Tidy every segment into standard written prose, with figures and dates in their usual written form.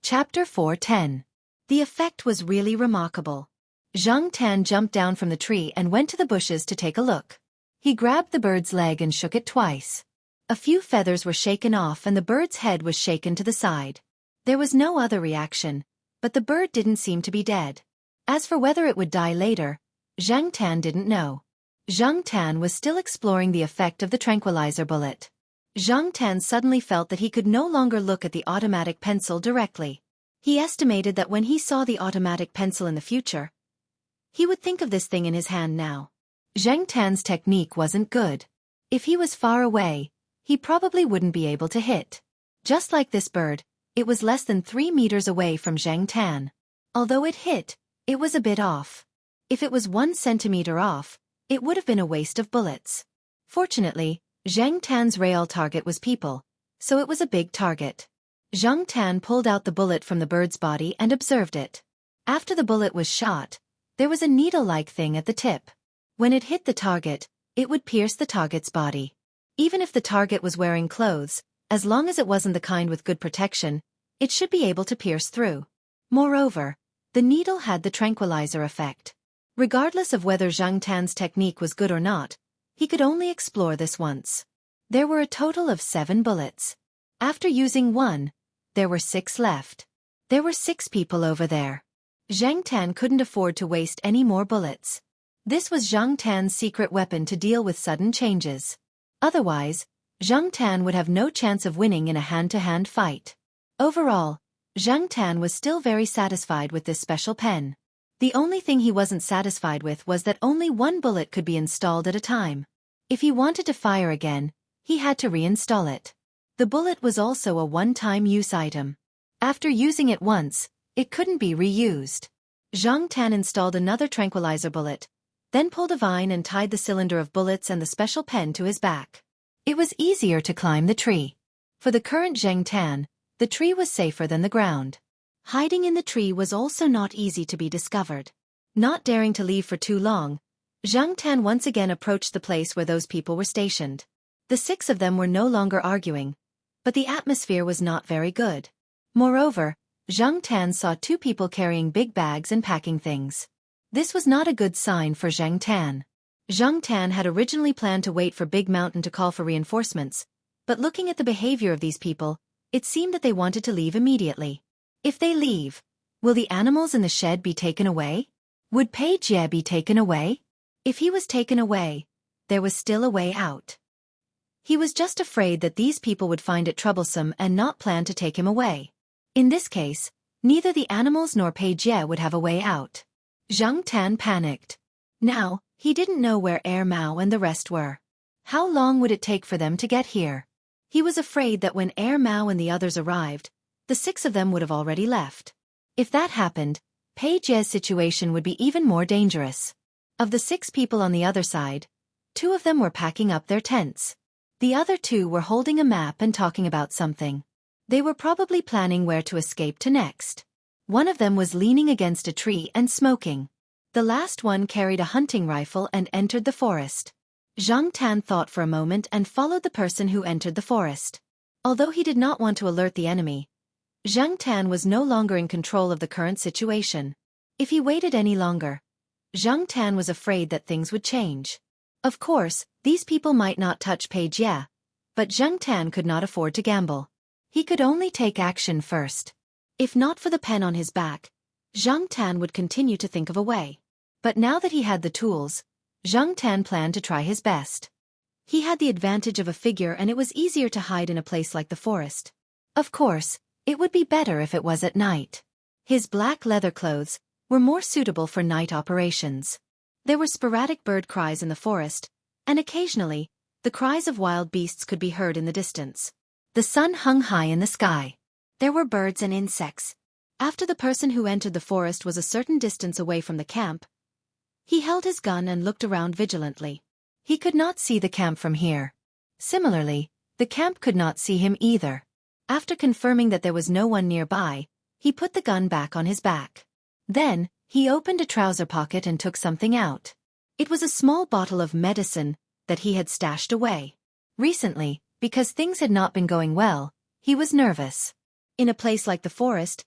Chapter 4:10. The effect was really remarkable. Zhang Tan jumped down from the tree and went to the bushes to take a look. He grabbed the bird's leg and shook it twice. A few feathers were shaken off and the bird's head was shaken to the side. There was no other reaction, but the bird didn't seem to be dead. As for whether it would die later, Zhang Tan didn't know. Zhang Tan was still exploring the effect of the tranquilizer bullet. Zhang Tan suddenly felt that he could no longer look at the automatic pencil directly. He estimated that when he saw the automatic pencil in the future, he would think of this thing in his hand now. Zhang Tan's technique wasn't good. If he was far away, he probably wouldn't be able to hit. Just like this bird, it was less than 3 meters away from Zhang Tan. Although it hit, it was a bit off. If it was 1 centimeter off, it would have been a waste of bullets. Fortunately, Zhang Tan's real target was people, so it was a big target. Zhang Tan pulled out the bullet from the bird's body and observed it. After the bullet was shot, there was a needle-like thing at the tip. When it hit the target, it would pierce the target's body. Even if the target was wearing clothes, as long as it wasn't the kind with good protection, it should be able to pierce through. Moreover, the needle had the tranquilizer effect. Regardless of whether Zhang Tan's technique was good or not, he could only explore this once. There were a total of 7 bullets. After using 1, there were 6 left. There were 6 people over there. Zhang Tan couldn't afford to waste any more bullets. This was Zhang Tan's secret weapon to deal with sudden changes. Otherwise, Zhang Tan would have no chance of winning in a hand-to-hand fight. Overall, Zhang Tan was still very satisfied with this special pen. The only thing he wasn't satisfied with was that only 1 bullet could be installed at a time. If he wanted to fire again, he had to reinstall it. The bullet was also a one-time use item. After using it once, it couldn't be reused. Zhang Tan installed another tranquilizer bullet, then pulled a vine and tied the cylinder of bullets and the special pen to his back. It was easier to climb the tree. For the current Zhang Tan, the tree was safer than the ground. Hiding in the tree was also not easy to be discovered. Not daring to leave for too long, Zhang Tan once again approached the place where those people were stationed. The 6 of them were no longer arguing, but the atmosphere was not very good. Moreover, Zhang Tan saw 2 people carrying big bags and packing things. This was not a good sign for Zhang Tan. Zhang Tan had originally planned to wait for Big Mountain to call for reinforcements, but looking at the behavior of these people, it seemed that they wanted to leave immediately. If they leave, will the animals in the shed be taken away? Would Pei Jie be taken away? If he was taken away, there was still a way out. He was just afraid that these people would find it troublesome and not plan to take him away. In this case, neither the animals nor Pei Jie would have a way out. Zhang Tan panicked. Now, he didn't know where Mao and the rest were. How long would it take for them to get here? He was afraid that when Mao and the others arrived, the 6 of them would have already left. If that happened, Pei Jie's situation would be even more dangerous. Of the 6 people on the other side, 2 of them were packing up their tents. The other 2 were holding a map and talking about something. They were probably planning where to escape to next. One of them was leaning against a tree and smoking. The last one carried a hunting rifle and entered the forest. Zhang Tan thought for a moment and followed the person who entered the forest. Although he did not want to alert the enemy, Zhang Tan was no longer in control of the current situation. If he waited any longer, Zhang Tan was afraid that things would change. Of course, these people might not touch Pei Jie, but Zhang Tan could not afford to gamble. He could only take action first. If not for the pen on his back, Zhang Tan would continue to think of a way. But now that he had the tools, Zhang Tan planned to try his best. He had the advantage of a figure and it was easier to hide in a place like the forest. Of course, it would be better if it was at night. His black leather clothes were more suitable for night operations. There were sporadic bird cries in the forest, and occasionally, the cries of wild beasts could be heard in the distance. The sun hung high in the sky. There were birds and insects. After the person who entered the forest was a certain distance away from the camp, he held his gun and looked around vigilantly. He could not see the camp from here. Similarly, the camp could not see him either. After confirming that there was no one nearby, he put the gun back on his back. Then, he opened a trouser pocket and took something out. It was a small bottle of medicine that he had stashed away. Recently, because things had not been going well, he was nervous. In a place like the forest,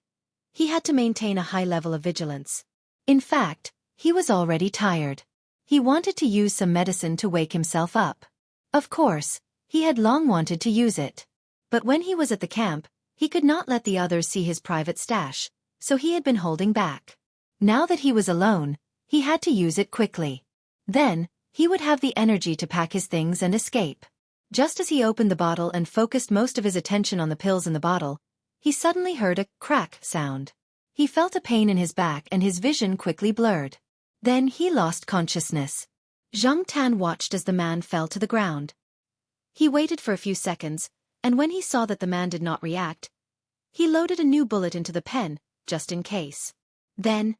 He had to maintain a high level of vigilance. In fact, he was already tired. He wanted to use some medicine to wake himself up. Of course, he had long wanted to use it. But when he was at the camp, he could not let the others see his private stash, so he had been holding back. Now that he was alone, he had to use it quickly. Then, he would have the energy to pack his things and escape. Just as he opened the bottle and focused most of his attention on the pills in the bottle, he suddenly heard a crack sound. He felt a pain in his back and his vision quickly blurred. Then he lost consciousness. Zhang Tan watched as the man fell to the ground. He waited for a few seconds, and when he saw that the man did not react, he loaded a new bullet into the pen, just in case. Then,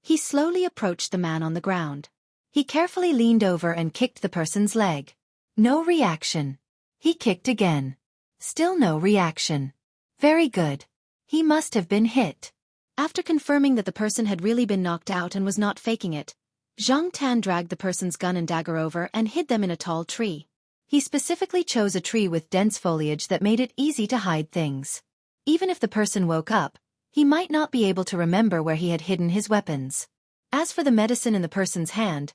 he slowly approached the man on the ground. He carefully leaned over and kicked the person's leg. No reaction. He kicked again. Still no reaction. Very good. He must have been hit. After confirming that the person had really been knocked out and was not faking it, Zhang Tan dragged the person's gun and dagger over and hid them in a tall tree. He specifically chose a tree with dense foliage that made it easy to hide things. Even if the person woke up, he might not be able to remember where he had hidden his weapons. As for the medicine in the person's hand,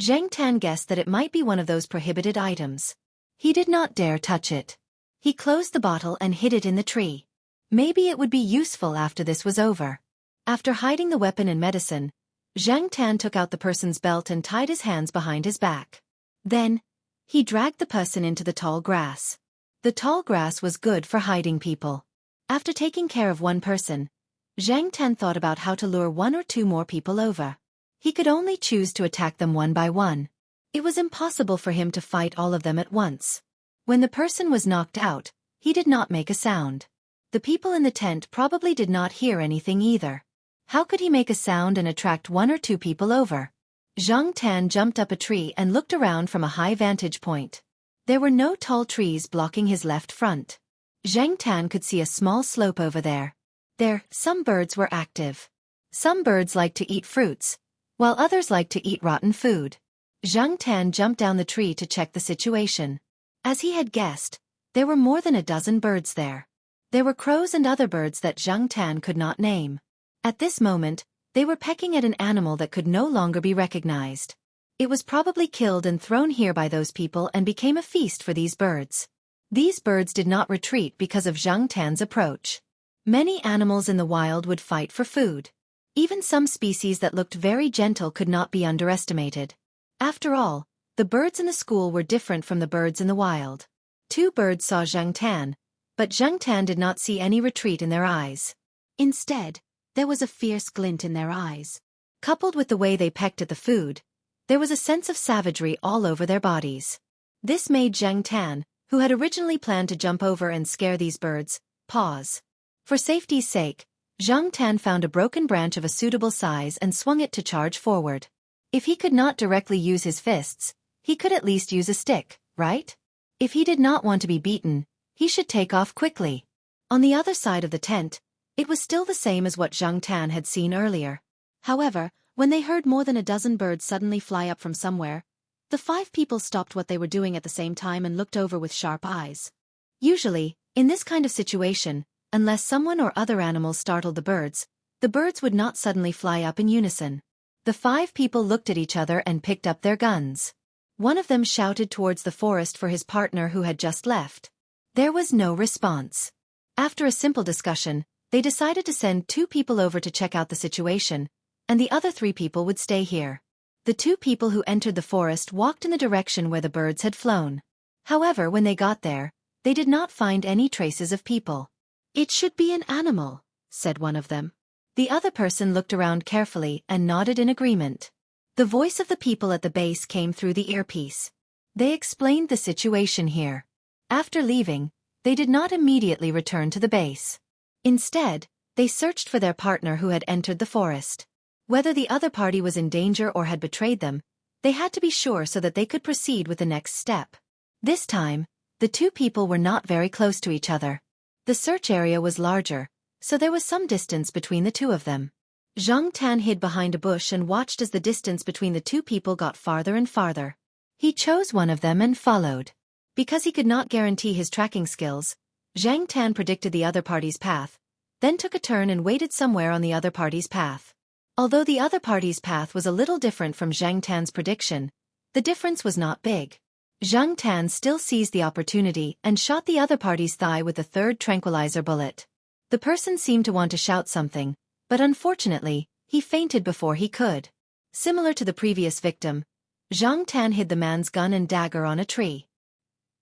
Zhang Tan guessed that it might be one of those prohibited items. He did not dare touch it. He closed the bottle and hid it in the tree. Maybe it would be useful after this was over. After hiding the weapon and medicine, Zhang Tan took out the person's belt and tied his hands behind his back. Then, he dragged the person into the tall grass. The tall grass was good for hiding people. After taking care of one person, Zhang Tan thought about how to lure one or two more people over. He could only choose to attack them one by one. It was impossible for him to fight all of them at once. When the person was knocked out, he did not make a sound. The people in the tent probably did not hear anything either. How could he make a sound and attract one or two people over? Zhang Tan jumped up a tree and looked around from a high vantage point. There were no tall trees blocking his left front. Zhang Tan could see a small slope over there. There, some birds were active. Some birds liked to eat fruits, while others liked to eat rotten food. Zhang Tan jumped down the tree to check the situation. As he had guessed, there were more than a dozen birds there. There were crows and other birds that Zhang Tan could not name. At this moment, they were pecking at an animal that could no longer be recognized. It was probably killed and thrown here by those people and became a feast for these birds. These birds did not retreat because of Zhang Tan's approach. Many animals in the wild would fight for food. Even some species that looked very gentle could not be underestimated. After all, the birds in the school were different from the birds in the wild. Two birds saw Zhang Tan, but Zhang Tan did not see any retreat in their eyes. Instead, there was a fierce glint in their eyes. Coupled with the way they pecked at the food, there was a sense of savagery all over their bodies. This made Zhang Tan, who had originally planned to jump over and scare these birds, pause. For safety's sake, Zhang Tan found a broken branch of a suitable size and swung it to charge forward. If he could not directly use his fists, he could at least use a stick, right? If he did not want to be beaten, he should take off quickly. On the other side of the tent, it was still the same as what Zhang Tan had seen earlier. However, when they heard more than a dozen birds suddenly fly up from somewhere, the 5 people stopped what they were doing at the same time and looked over with sharp eyes. Usually, in this kind of situation, unless someone or other animals startled the birds would not suddenly fly up in unison. The 5 people looked at each other and picked up their guns. One of them shouted towards the forest for his partner who had just left. There was no response. After a simple discussion, they decided to send 2 people over to check out the situation, and the other 3 people would stay here. The 2 people who entered the forest walked in the direction where the birds had flown. However, when they got there, they did not find any traces of people. "It should be an animal," said one of them. The other person looked around carefully and nodded in agreement. The voice of the people at the base came through the earpiece. They explained the situation here. After leaving, they did not immediately return to the base. Instead, they searched for their partner who had entered the forest. Whether the other party was in danger or had betrayed them, they had to be sure so that they could proceed with the next step. This time, the 2 people were not very close to each other. The search area was larger, so there was some distance between the 2 of them. Zhang Tan hid behind a bush and watched as the distance between the 2 people got farther and farther. He chose one of them and followed. Because he could not guarantee his tracking skills, Zhang Tan predicted the other party's path, then took a turn and waited somewhere on the other party's path. Although the other party's path was a little different from Zhang Tan's prediction, the difference was not big. Zhang Tan still seized the opportunity and shot the other party's thigh with the third tranquilizer bullet. The person seemed to want to shout something, but unfortunately, he fainted before he could. Similar to the previous victim, Zhang Tan hid the man's gun and dagger on a tree.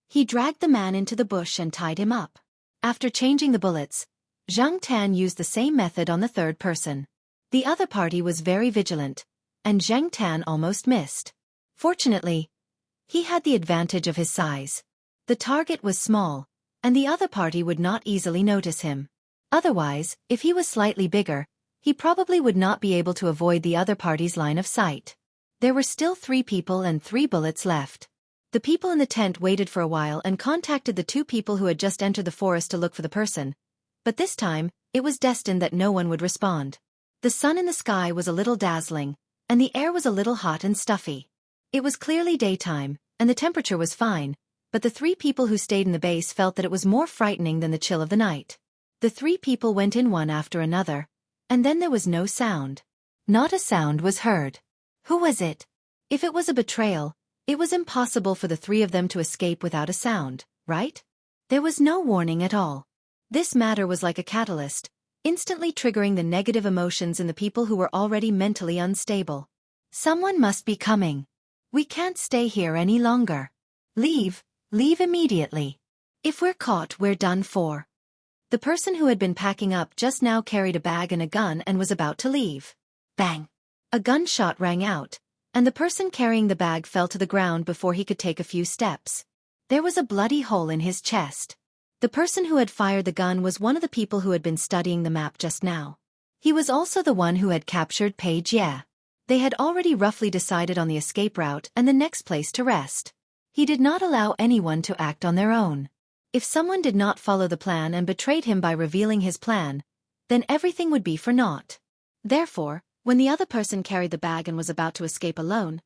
He dragged the man into the bush and tied him up. After changing the bullets, Zhang Tan used the same method on the third person. The other party was very vigilant, and Zhang Tan almost missed. Fortunately, he had the advantage of his size. The target was small, and the other party would not easily notice him. Otherwise, if he was slightly bigger, he probably would not be able to avoid the other party's line of sight. There were still 3 people and 3 bullets left. The people in the tent waited for a while and contacted the 2 people who had just entered the forest to look for the person. But this time, it was destined that no one would respond. The sun in the sky was a little dazzling, and the air was a little hot and stuffy. It was clearly daytime, and the temperature was fine, but the 3 people who stayed in the base felt that it was more frightening than the chill of the night. The 3 people went in one after another, and then there was no sound. Not a sound was heard. Who was it? If it was a betrayal, it was impossible for the 3 of them to escape without a sound, right? There was no warning at all. This matter was like a catalyst, instantly triggering the negative emotions in the people who were already mentally unstable. Someone must be coming. We can't stay here any longer. Leave immediately. If we're caught, we're done for. The person who had been packing up just now carried a bag and a gun and was about to leave. Bang! A gunshot rang out, and the person carrying the bag fell to the ground before he could take a few steps. There was a bloody hole in his chest. The person who had fired the gun was one of the people who had been studying the map just now. He was also the one who had captured Page Ye. They had already roughly decided on the escape route and the next place to rest. He did not allow anyone to act on their own. If someone did not follow the plan and betrayed him by revealing his plan, then everything would be for naught. Therefore, when the other person carried the bag and was about to escape alone,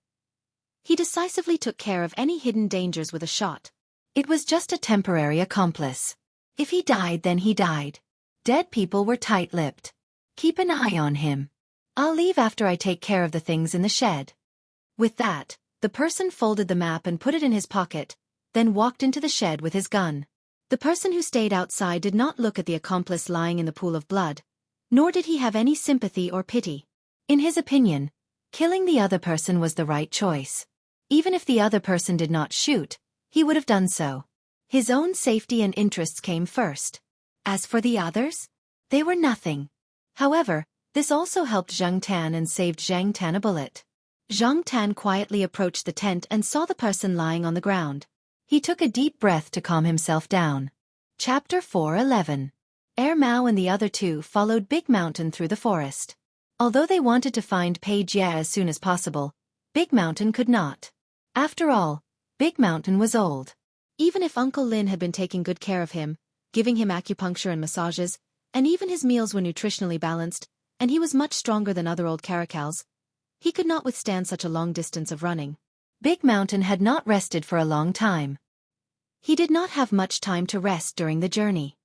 he decisively took care of any hidden dangers with a shot. It was just a temporary accomplice. If he died, then he died. Dead people were tight-lipped. Keep an eye on him. I'll leave after I take care of the things in the shed. With that, the person folded the map and put it in his pocket, then walked into the shed with his gun. The person who stayed outside did not look at the accomplice lying in the pool of blood, nor did he have any sympathy or pity. In his opinion, killing the other person was the right choice. Even if the other person did not shoot, he would have done so. His own safety and interests came first. As for the others, they were nothing. However, this also helped Zhang Tan and saved Zhang Tan a bullet. Zhang Tan quietly approached the tent and saw the person lying on the ground. He took a deep breath to calm himself down. Chapter 4:11. Mao and the other 2 followed Big Mountain through the forest. Although they wanted to find Page Ye as soon as possible, Big Mountain could not. After all, Big Mountain was old. Even if Uncle Lin had been taking good care of him, giving him acupuncture and massages, and even his meals were nutritionally balanced, and he was much stronger than other old caracals, he could not withstand such a long distance of running. Big Mountain had not rested for a long time. He did not have much time to rest during the journey.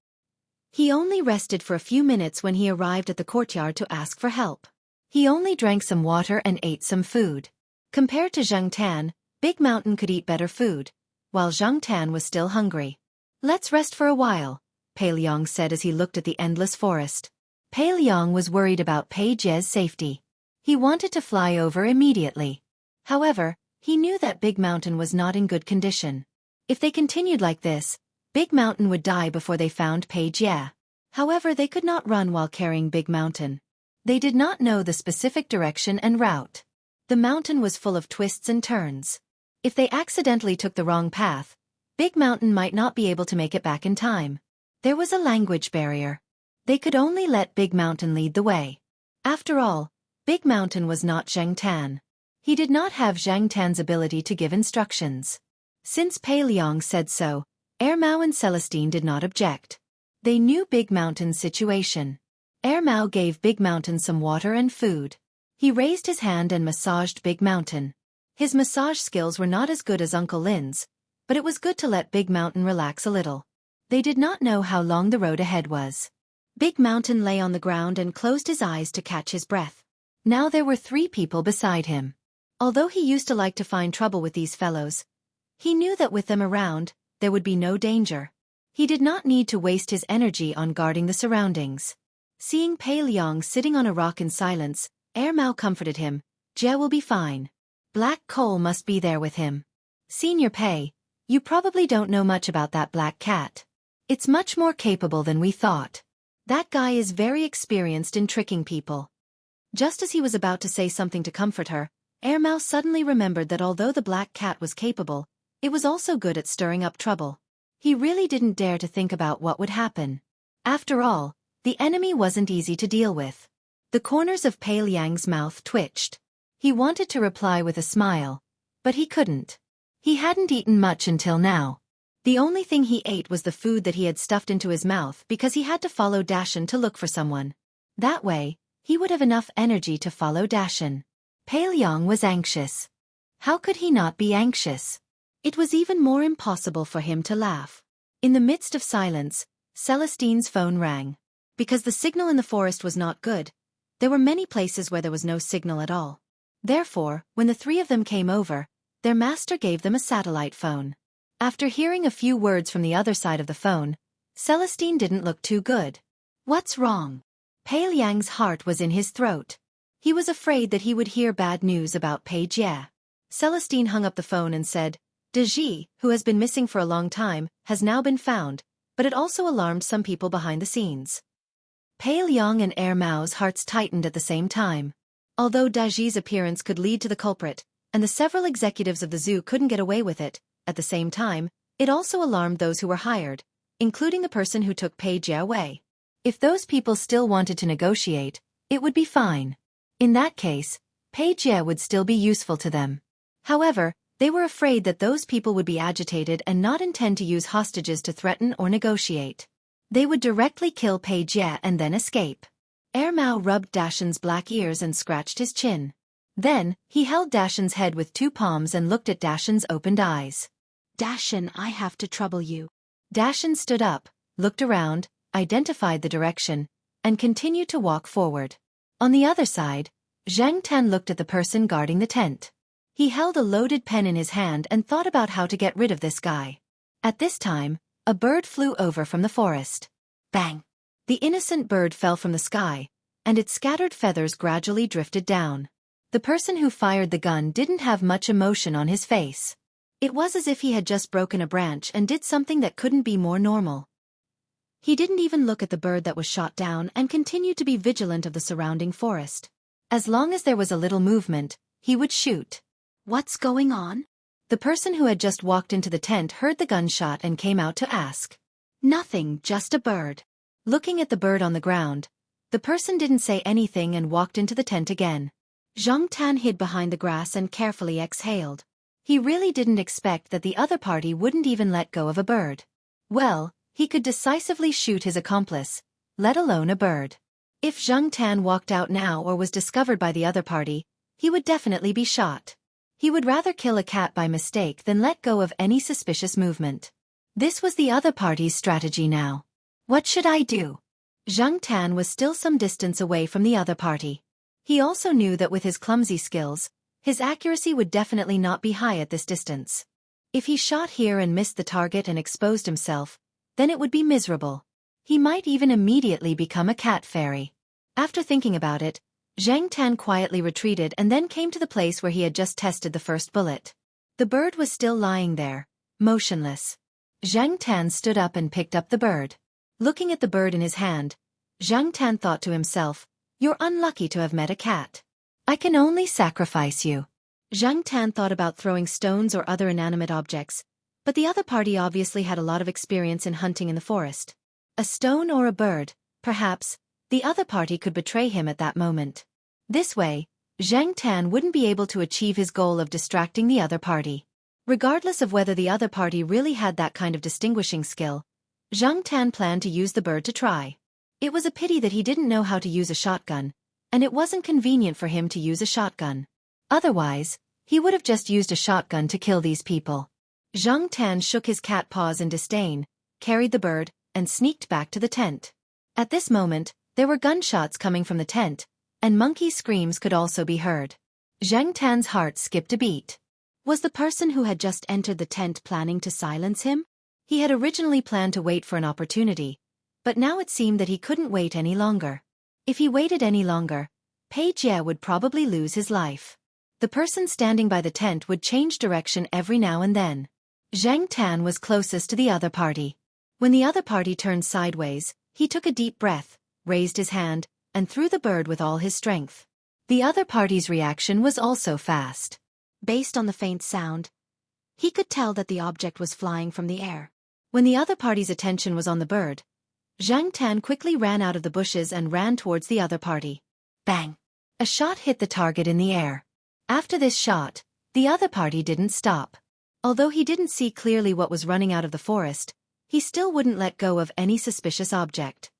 He only rested for a few minutes when he arrived at the courtyard to ask for help. He only drank some water and ate some food. Compared to Zhang Tan, Big Mountain could eat better food, while Zhang Tan was still hungry. Let's rest for a while, Pei Liang said as he looked at the endless forest. Pei Liang was worried about Page Ye's safety. He wanted to fly over immediately. However, he knew that Big Mountain was not in good condition. If they continued like this, Big Mountain would die before they found Page Ye. However, they could not run while carrying Big Mountain. They did not know the specific direction and route. The mountain was full of twists and turns. If they accidentally took the wrong path, Big Mountain might not be able to make it back in time. There was a language barrier. They could only let Big Mountain lead the way. After all, Big Mountain was not Zhang Tan. He did not have Zhang Tan's ability to give instructions. Since Pei Liang said so, Mao and Celestine did not object. They knew Big Mountain's situation. Mao gave Big Mountain some water and food. He raised his hand and massaged Big Mountain. His massage skills were not as good as Uncle Lin's, but it was good to let Big Mountain relax a little. They did not know how long the road ahead was. Big Mountain lay on the ground and closed his eyes to catch his breath. Now there were 3 people beside him. Although he used to like to find trouble with these fellows, he knew that with them around, there would be no danger. He did not need to waste his energy on guarding the surroundings. Seeing Pei Liang sitting on a rock in silence, Mao comforted him. Jie will be fine. Black Coal must be there with him. Senior Pei, you probably don't know much about that black cat. It's much more capable than we thought. That guy is very experienced in tricking people. Just as he was about to say something to comfort her, Mao suddenly remembered that although the black cat was capable, it was also good at stirring up trouble. He really didn't dare to think about what would happen. After all, the enemy wasn't easy to deal with. The corners of Pei Liang's mouth twitched. He wanted to reply with a smile, but he couldn't. He hadn't eaten much until now. The only thing he ate was the food that he had stuffed into his mouth because he had to follow Dashan to look for someone. That way, he would have enough energy to follow Dashan. Pei Liang was anxious. How could he not be anxious? It was even more impossible for him to laugh. In the midst of silence, Celestine's phone rang. Because the signal in the forest was not good, there were many places where there was no signal at all. Therefore, when the 3 of them came over, their master gave them a satellite phone. After hearing a few words from the other side of the phone, Celestine didn't look too good. What's wrong? Pei Liang's heart was in his throat. He was afraid that he would hear bad news about Pei Jie. Celestine hung up the phone and said, De Ji, who has been missing for a long time, has now been found, but it also alarmed some people behind the scenes. Pei Liang and Mao's hearts tightened at the same time. Although Daji's appearance could lead to the culprit, and the several executives of the zoo couldn't get away with it, at the same time, it also alarmed those who were hired, including the person who took Pei Jie away. If those people still wanted to negotiate, it would be fine. In that case, Pei Jie would still be useful to them. However, they were afraid that those people would be agitated and not intend to use hostages to threaten or negotiate. They would directly kill Pei Jie and then escape. Mao rubbed Dashan's black ears and scratched his chin. Then, he held Dashan's head with 2 palms and looked at Dashan's opened eyes. Dashan, I have to trouble you. Dashan stood up, looked around, identified the direction, and continued to walk forward. On the other side, Zhang Tan looked at the person guarding the tent. He held a loaded pen in his hand and thought about how to get rid of this guy. At this time, a bird flew over from the forest. Bang! The innocent bird fell from the sky, and its scattered feathers gradually drifted down. The person who fired the gun didn't have much emotion on his face. It was as if he had just broken a branch and did something that couldn't be more normal. He didn't even look at the bird that was shot down and continued to be vigilant of the surrounding forest. As long as there was a little movement, he would shoot. What's going on? The person who had just walked into the tent heard the gunshot and came out to ask. Nothing, just a bird. Looking at the bird on the ground, the person didn't say anything and walked into the tent again. Zhang Tan hid behind the grass and carefully exhaled. He really didn't expect that the other party wouldn't even let go of a bird. Well, he could decisively shoot his accomplice, let alone a bird. If Zhang Tan walked out now or was discovered by the other party, he would definitely be shot. He would rather kill a cat by mistake than let go of any suspicious movement. This was the other party's strategy now. What should I do? Zhang Tan was still some distance away from the other party. He also knew that with his clumsy skills, his accuracy would definitely not be high at this distance. If he shot here and missed the target and exposed himself, then it would be miserable. He might even immediately become a cat fairy. After thinking about it, Zhang Tan quietly retreated and then came to the place where he had just tested the first bullet. The bird was still lying there, motionless. Zhang Tan stood up and picked up the bird. Looking at the bird in his hand, Zhang Tan thought to himself, "You're unlucky to have met a cat. I can only sacrifice you." Zhang Tan thought about throwing stones or other inanimate objects, but the other party obviously had a lot of experience in hunting in the forest. A stone or a bird, perhaps, the other party could betray him at that moment. This way, Zhang Tan wouldn't be able to achieve his goal of distracting the other party. Regardless of whether the other party really had that kind of distinguishing skill, Zhang Tan planned to use the bird to try. It was a pity that he didn't know how to use a shotgun, and it wasn't convenient for him to use a shotgun. Otherwise, he would have just used a shotgun to kill these people. Zhang Tan shook his cat paws in disdain, carried the bird, and sneaked back to the tent. At this moment, there were gunshots coming from the tent, and monkey screams could also be heard. Zhang Tan's heart skipped a beat. Was the person who had just entered the tent planning to silence him? He had originally planned to wait for an opportunity, but now it seemed that he couldn't wait any longer. If he waited any longer, Pei Jie would probably lose his life. The person standing by the tent would change direction every now and then. Zhang Tan was closest to the other party. When the other party turned sideways, he took a deep breath, raised his hand, and threw the bird with all his strength. The other party's reaction was also fast. Based on the faint sound, he could tell that the object was flying from the air. When the other party's attention was on the bird, Zhang Tan quickly ran out of the bushes and ran towards the other party. Bang! A shot hit the target in the air. After this shot, the other party didn't stop. Although he didn't see clearly what was running out of the forest, he still wouldn't let go of any suspicious object.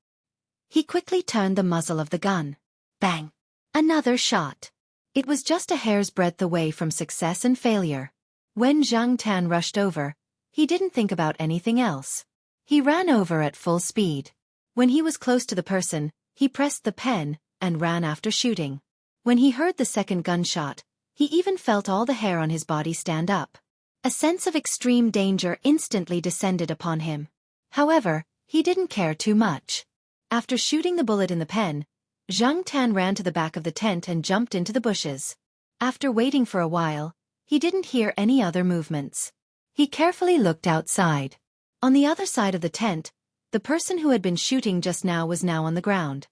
He quickly turned the muzzle of the gun. Bang! Another shot. It was just a hair's breadth away from success and failure. When Zhang Tan rushed over, he didn't think about anything else. He ran over at full speed. When he was close to the person, he pressed the pen and ran after shooting. When he heard the second gunshot, he even felt all the hair on his body stand up. A sense of extreme danger instantly descended upon him. However, he didn't care too much. After shooting the bullet in the pen, Zhang Tan ran to the back of the tent and jumped into the bushes. After waiting for a while, he didn't hear any other movements. He carefully looked outside. On the other side of the tent, the person who had been shooting just now was now on the ground.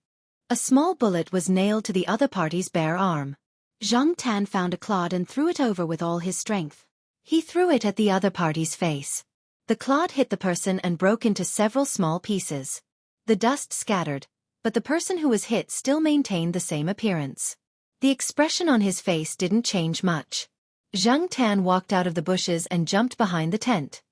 A small bullet was nailed to the other party's bare arm. Zhang Tan found a clod and threw it over with all his strength. He threw it at the other party's face. The clod hit the person and broke into several small pieces. The dust scattered, but the person who was hit still maintained the same appearance. The expression on his face didn't change much. Zhang Tan walked out of the bushes and jumped behind the tent.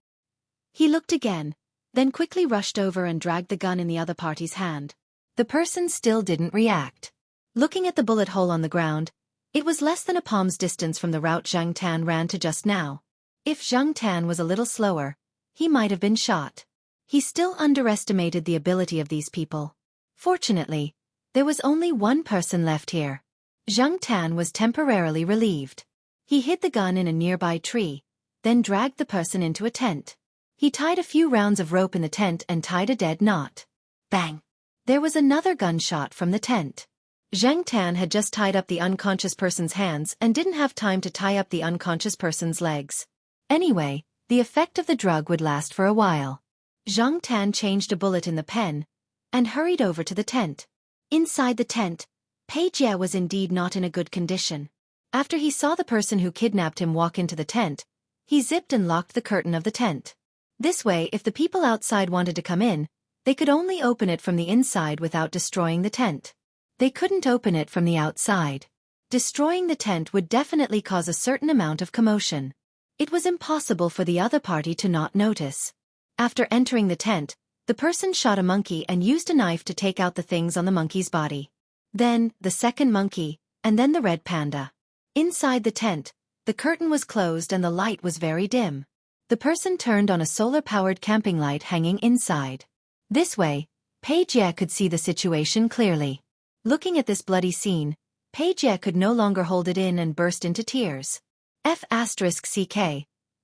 He looked again, then quickly rushed over and dragged the gun in the other party's hand. The person still didn't react. Looking at the bullet hole on the ground, it was less than a palm's distance from the route Zhang Tan ran to just now. If Zhang Tan was a little slower, he might have been shot. He still underestimated the ability of these people. Fortunately, there was only one person left here. Zhang Tan was temporarily relieved. He hid the gun in a nearby tree, then dragged the person into a tent. He tied a few rounds of rope in the tent and tied a dead knot. Bang! There was another gunshot from the tent. Zhang Tan had just tied up the unconscious person's hands and didn't have time to tie up the unconscious person's legs. Anyway, the effect of the drug would last for a while. Zhang Tan changed a bullet in the pen and hurried over to the tent. Inside the tent, Pei Jie was indeed not in a good condition. After he saw the person who kidnapped him walk into the tent, he zipped and locked the curtain of the tent. This way, if the people outside wanted to come in, they could only open it from the inside without destroying the tent. They couldn't open it from the outside. Destroying the tent would definitely cause a certain amount of commotion. It was impossible for the other party to not notice. After entering the tent, the person shot a monkey and used a knife to take out the things on the monkey's body. Then, the second monkey, and then the red panda. Inside the tent, the curtain was closed and the light was very dim. The person turned on a solar-powered camping light hanging inside. This way, Pei Jie could see the situation clearly. Looking at this bloody scene, Pei Jie could no longer hold it in and burst into tears. F***ck.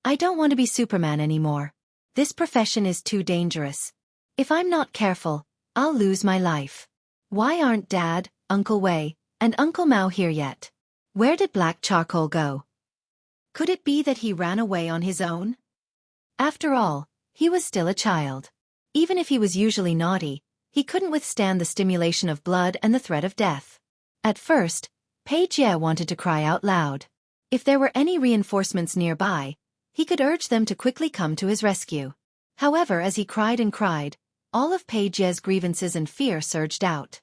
I don't want to be Superman anymore. This profession is too dangerous. If I'm not careful, I'll lose my life. Why aren't Dad, Uncle Wei, and Uncle Mao here yet? Where did Black Charcoal go? Could it be that he ran away on his own? After all, he was still a child. Even if he was usually naughty, he couldn't withstand the stimulation of blood and the threat of death. At first, Pei Jie wanted to cry out loud. If there were any reinforcements nearby, he could urge them to quickly come to his rescue. However, as he cried and cried, all of Pei Jie's grievances and fear surged out.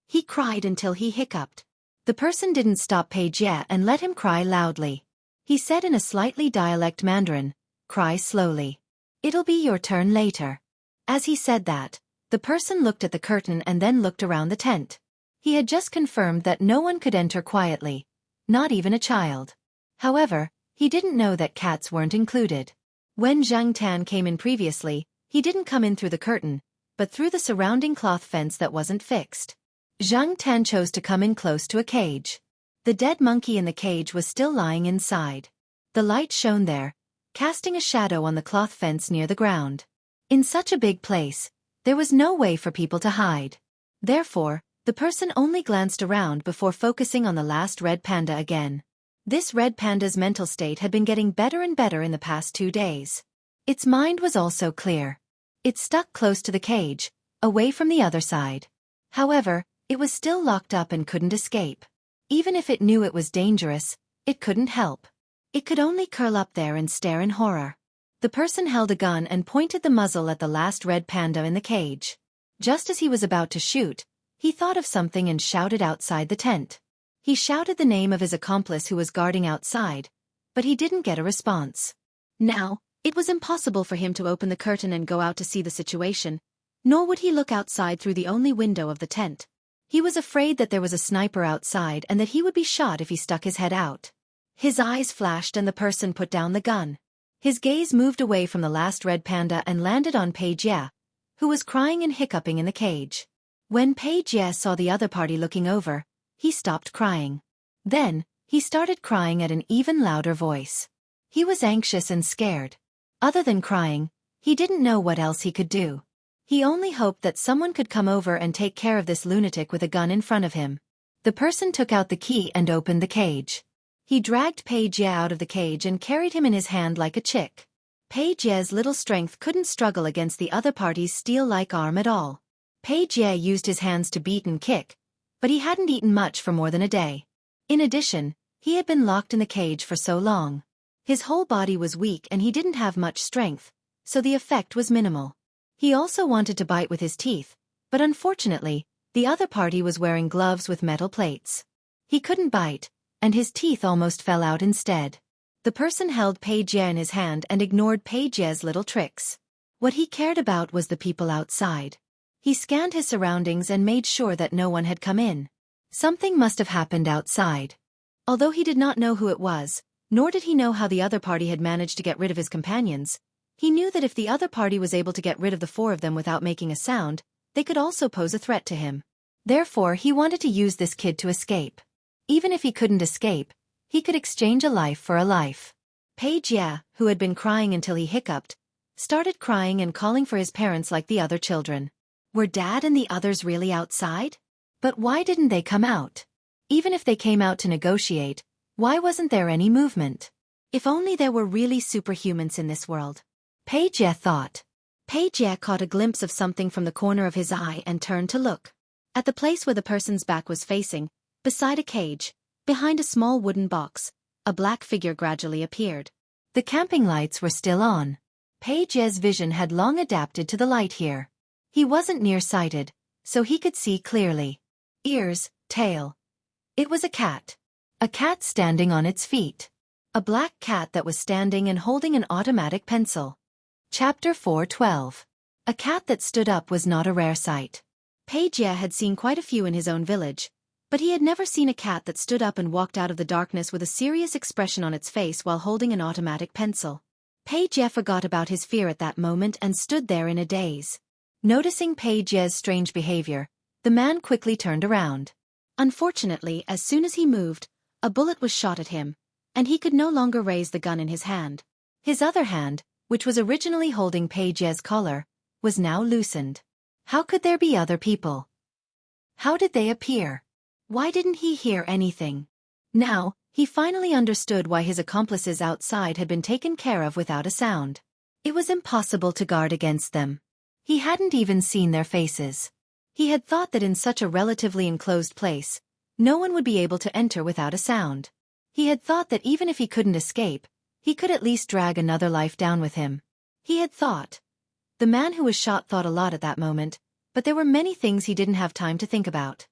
He cried until he hiccuped. The person didn't stop Pei Jie and let him cry loudly. He said in a slightly dialect Mandarin, "Cry slowly. It'll be your turn later." As he said that, the person looked at the curtain and then looked around the tent. He had just confirmed that no one could enter quietly, not even a child. However, he didn't know that cats weren't included. When Zhang Tan came in previously, he didn't come in through the curtain, but through the surrounding cloth fence that wasn't fixed. Zhang Tan chose to come in close to a cage. The dead monkey in the cage was still lying inside. The light shone there, casting a shadow on the cloth fence near the ground. In such a big place, there was no way for people to hide. Therefore, the person only glanced around before focusing on the last red panda again. This red panda's mental state had been getting better and better in the past 2 days. Its mind was also clear. It stuck close to the cage, away from the other side. However, it was still locked up and couldn't escape. Even if it knew it was dangerous, it couldn't help. It could only curl up there and stare in horror. The person held a gun and pointed the muzzle at the last red panda in the cage. Just as he was about to shoot, he thought of something and shouted outside the tent. He shouted the name of his accomplice who was guarding outside, but he didn't get a response. Now, it was impossible for him to open the curtain and go out to see the situation, nor would he look outside through the only window of the tent. He was afraid that there was a sniper outside and that he would be shot if he stuck his head out. His eyes flashed and the person put down the gun. His gaze moved away from the last red panda and landed on Pei Jie, who was crying and hiccuping in the cage. When Pei Jie saw the other party looking over, he stopped crying. Then, he started crying at an even louder voice. He was anxious and scared. Other than crying, he didn't know what else he could do. He only hoped that someone could come over and take care of this lunatic with a gun in front of him. The person took out the key and opened the cage. He dragged Pei Jie out of the cage and carried him in his hand like a chick. Pei Jie's little strength couldn't struggle against the other party's steel-like arm at all. Pei Jie used his hands to beat and kick, but he hadn't eaten much for more than a day. In addition, he had been locked in the cage for so long. His whole body was weak and he didn't have much strength, so the effect was minimal. He also wanted to bite with his teeth, but unfortunately, the other party was wearing gloves with metal plates. He couldn't bite, and his teeth almost fell out instead. The person held Pei Jie in his hand and ignored Pei Jie's little tricks. What he cared about was the people outside. He scanned his surroundings and made sure that no one had come in. Something must have happened outside. Although he did not know who it was, nor did he know how the other party had managed to get rid of his companions, he knew that if the other party was able to get rid of the 4 of them without making a sound, they could also pose a threat to him. Therefore, he wanted to use this kid to escape. Even if he couldn't escape, he could exchange a life for a life. Pei Jie, who had been crying until he hiccuped, started crying and calling for his parents like the other children. Were Dad and the others really outside? But why didn't they come out? Even if they came out to negotiate, why wasn't there any movement? If only there were really superhumans in this world. Pei Jie thought. Pei Jie caught a glimpse of something from the corner of his eye and turned to look. At the place where the person's back was facing, beside a cage, behind a small wooden box, a black figure gradually appeared. The camping lights were still on. Pei Jie's vision had long adapted to the light here. He wasn't nearsighted, so he could see clearly. Ears, tail. It was a cat. A cat standing on its feet. A black cat that was standing and holding an automatic pencil. Chapter 4:12. A cat that stood up was not a rare sight. Pei Jie had seen quite a few in his own village, but he had never seen a cat that stood up and walked out of the darkness with a serious expression on its face while holding an automatic pencil. Pei Jie forgot about his fear at that moment and stood there in a daze. Noticing Pei Jie's strange behavior, the man quickly turned around. Unfortunately, as soon as he moved, a bullet was shot at him, and he could no longer raise the gun in his hand. His other hand, which was originally holding Pei Jie's collar, was now loosened. How could there be other people? How did they appear? Why didn't he hear anything? Now, he finally understood why his accomplices outside had been taken care of without a sound. It was impossible to guard against them. He hadn't even seen their faces. He had thought that in such a relatively enclosed place, no one would be able to enter without a sound. He had thought that even if he couldn't escape, he could at least drag another life down with him. He had thought. The man who was shot thought a lot at that moment, but there were many things he didn't have time to think about.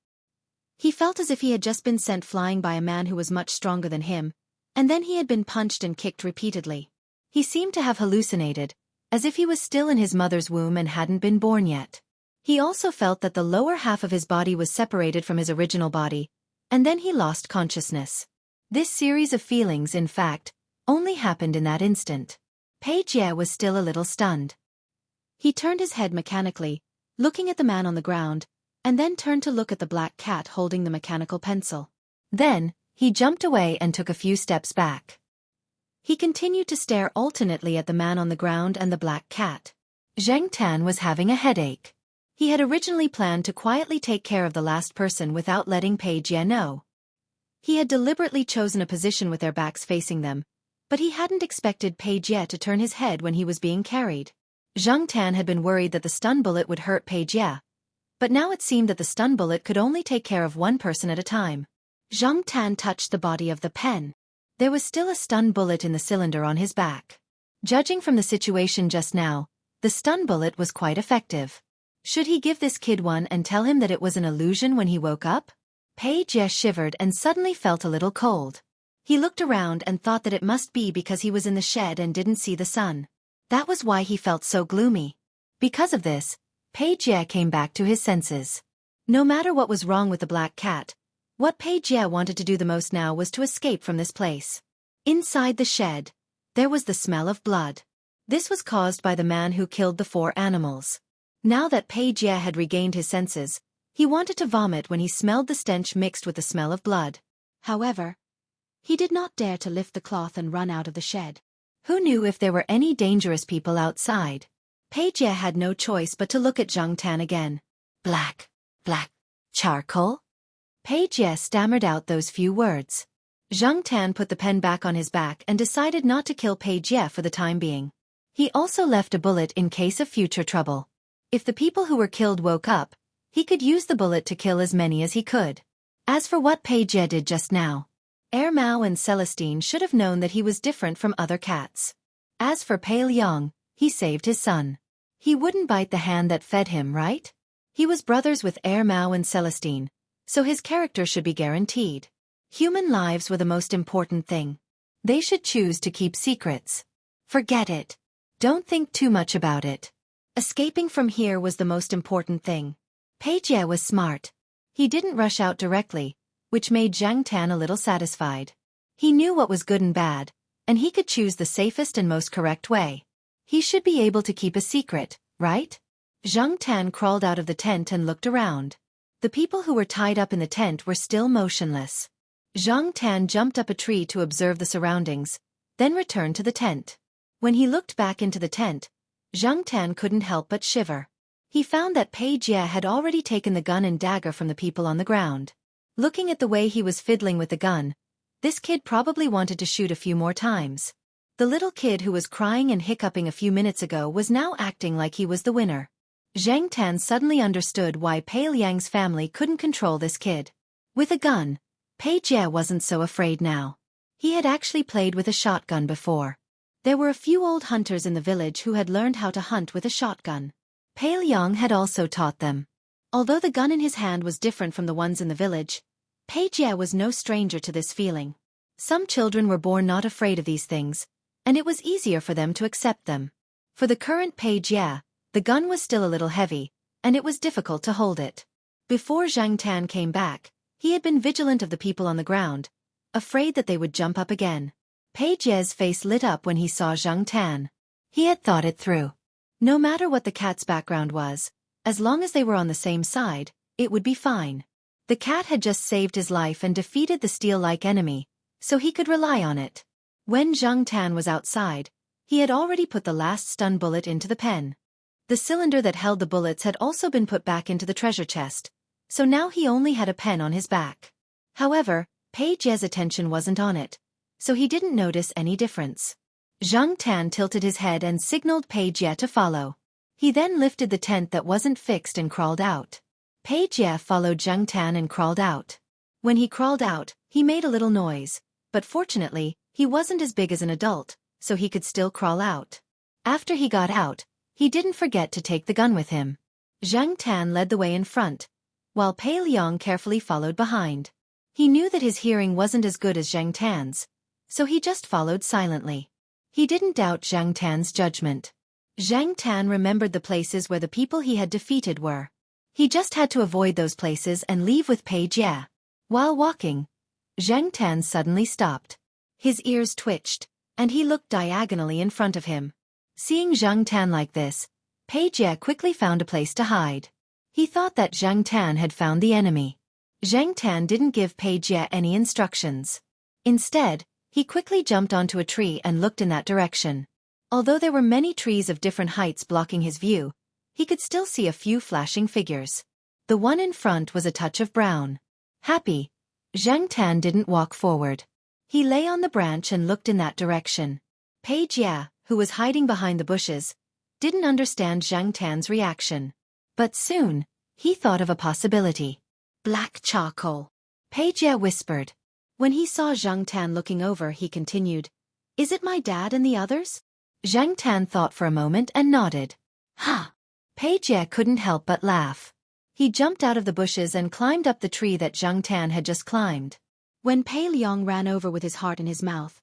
He felt as if he had just been sent flying by a man who was much stronger than him, and then he had been punched and kicked repeatedly. He seemed to have hallucinated, as if he was still in his mother's womb and hadn't been born yet. He also felt that the lower half of his body was separated from his original body, and then he lost consciousness. This series of feelings, in fact, only happened in that instant. Pei Jie was still a little stunned. He turned his head mechanically, looking at the man on the ground, and then turned to look at the black cat holding the mechanical pencil. Then, he jumped away and took a few steps back. He continued to stare alternately at the man on the ground and the black cat. Zhang Tan was having a headache. He had originally planned to quietly take care of the last person without letting Pei Jie know. He had deliberately chosen a position with their backs facing them, but he hadn't expected Pei Jie to turn his head when he was being carried. Zhang Tan had been worried that the stun bullet would hurt Pei Jie, but now it seemed that the stun bullet could only take care of one person at a time. Zhang Tan touched the body of the pen. There was still a stun bullet in the cylinder on his back. Judging from the situation just now, the stun bullet was quite effective. Should he give this kid one and tell him that it was an illusion when he woke up? Pei Jie shivered and suddenly felt a little cold. He looked around and thought that it must be because he was in the shed and didn't see the sun. That was why he felt so gloomy. Because of this, Pei Jie came back to his senses. No matter what was wrong with the black cat, what Pei Jie wanted to do the most now was to escape from this place. Inside the shed, there was the smell of blood. This was caused by the man who killed the 4 animals. Now that Pei Jie had regained his senses, he wanted to vomit when he smelled the stench mixed with the smell of blood. However, he did not dare to lift the cloth and run out of the shed. Who knew if there were any dangerous people outside? Pei Jie had no choice but to look at Zhang Tan again. Black, charcoal? Pei Jie stammered out those few words. Zhang Tan put the pen back on his back and decided not to kill Pei Jie for the time being. He also left a bullet in case of future trouble. If the people who were killed woke up, he could use the bullet to kill as many as he could. As for what Pei Jie did just now, Mao and Celestine should have known that he was different from other cats. As for Pei Liang, he saved his son. He wouldn't bite the hand that fed him, right? He was brothers with Mao and Celestine, so his character should be guaranteed. Human lives were the most important thing. They should choose to keep secrets. Forget it. Don't think too much about it. Escaping from here was the most important thing. Pei Jie was smart. He didn't rush out directly, which made Zhang Tan a little satisfied. He knew what was good and bad, and he could choose the safest and most correct way. He should be able to keep a secret, right? Zhang Tan crawled out of the tent and looked around. The people who were tied up in the tent were still motionless. Zhang Tan jumped up a tree to observe the surroundings, then returned to the tent. When he looked back into the tent, Zhang Tan couldn't help but shiver. He found that Pei Jie had already taken the gun and dagger from the people on the ground. Looking at the way he was fiddling with the gun, this kid probably wanted to shoot a few more times. The little kid who was crying and hiccuping a few minutes ago was now acting like he was the winner. Zhang Tan suddenly understood why Pei Liang's family couldn't control this kid. With a gun, Pei Jie wasn't so afraid now. He had actually played with a shotgun before. There were a few old hunters in the village who had learned how to hunt with a shotgun. Pei Liang had also taught them. Although the gun in his hand was different from the ones in the village, Pei Jie was no stranger to this feeling. Some children were born not afraid of these things, and it was easier for them to accept them. For the current Pei Jie, the gun was still a little heavy, and it was difficult to hold it. Before Zhang Tan came back, he had been vigilant of the people on the ground, afraid that they would jump up again. Pei Jie's face lit up when he saw Zhang Tan. He had thought it through. No matter what the cat's background was, as long as they were on the same side, it would be fine. The cat had just saved his life and defeated the steel-like enemy, so he could rely on it. When Zhang Tan was outside, he had already put the last stun bullet into the pen. The cylinder that held the bullets had also been put back into the treasure chest, so now he only had a pen on his back. However, Pei Jie's attention wasn't on it, so he didn't notice any difference. Zhang Tan tilted his head and signaled Pei Jie to follow. He then lifted the tent that wasn't fixed and crawled out. Pei Jie followed Zhang Tan and crawled out. When he crawled out, he made a little noise, but fortunately, he wasn't as big as an adult, so he could still crawl out. After he got out, he didn't forget to take the gun with him. Zhang Tan led the way in front, while Pei Liang carefully followed behind. He knew that his hearing wasn't as good as Zhang Tan's, so he just followed silently. He didn't doubt Zhang Tan's judgment. Zhang Tan remembered the places where the people he had defeated were. He just had to avoid those places and leave with Pei Jie. While walking, Zhang Tan suddenly stopped. His ears twitched, and he looked diagonally in front of him. Seeing Zhang Tan like this, Pei Jie quickly found a place to hide. He thought that Zhang Tan had found the enemy. Zhang Tan didn't give Pei Jie any instructions. Instead, he quickly jumped onto a tree and looked in that direction. Although there were many trees of different heights blocking his view, he could still see a few flashing figures. The one in front was a touch of brown. Happy, Zhang Tan didn't walk forward. He lay on the branch and looked in that direction. Pei Jie, who was hiding behind the bushes, didn't understand Zhang Tan's reaction. But soon, he thought of a possibility. Black charcoal. Pei Jie whispered. When he saw Zhang Tan looking over, he continued, "Is it my dad and the others?" Zhang Tan thought for a moment and nodded. Ha! Pei Jie couldn't help but laugh. He jumped out of the bushes and climbed up the tree that Zhang Tan had just climbed. When Pei Liang ran over with his heart in his mouth,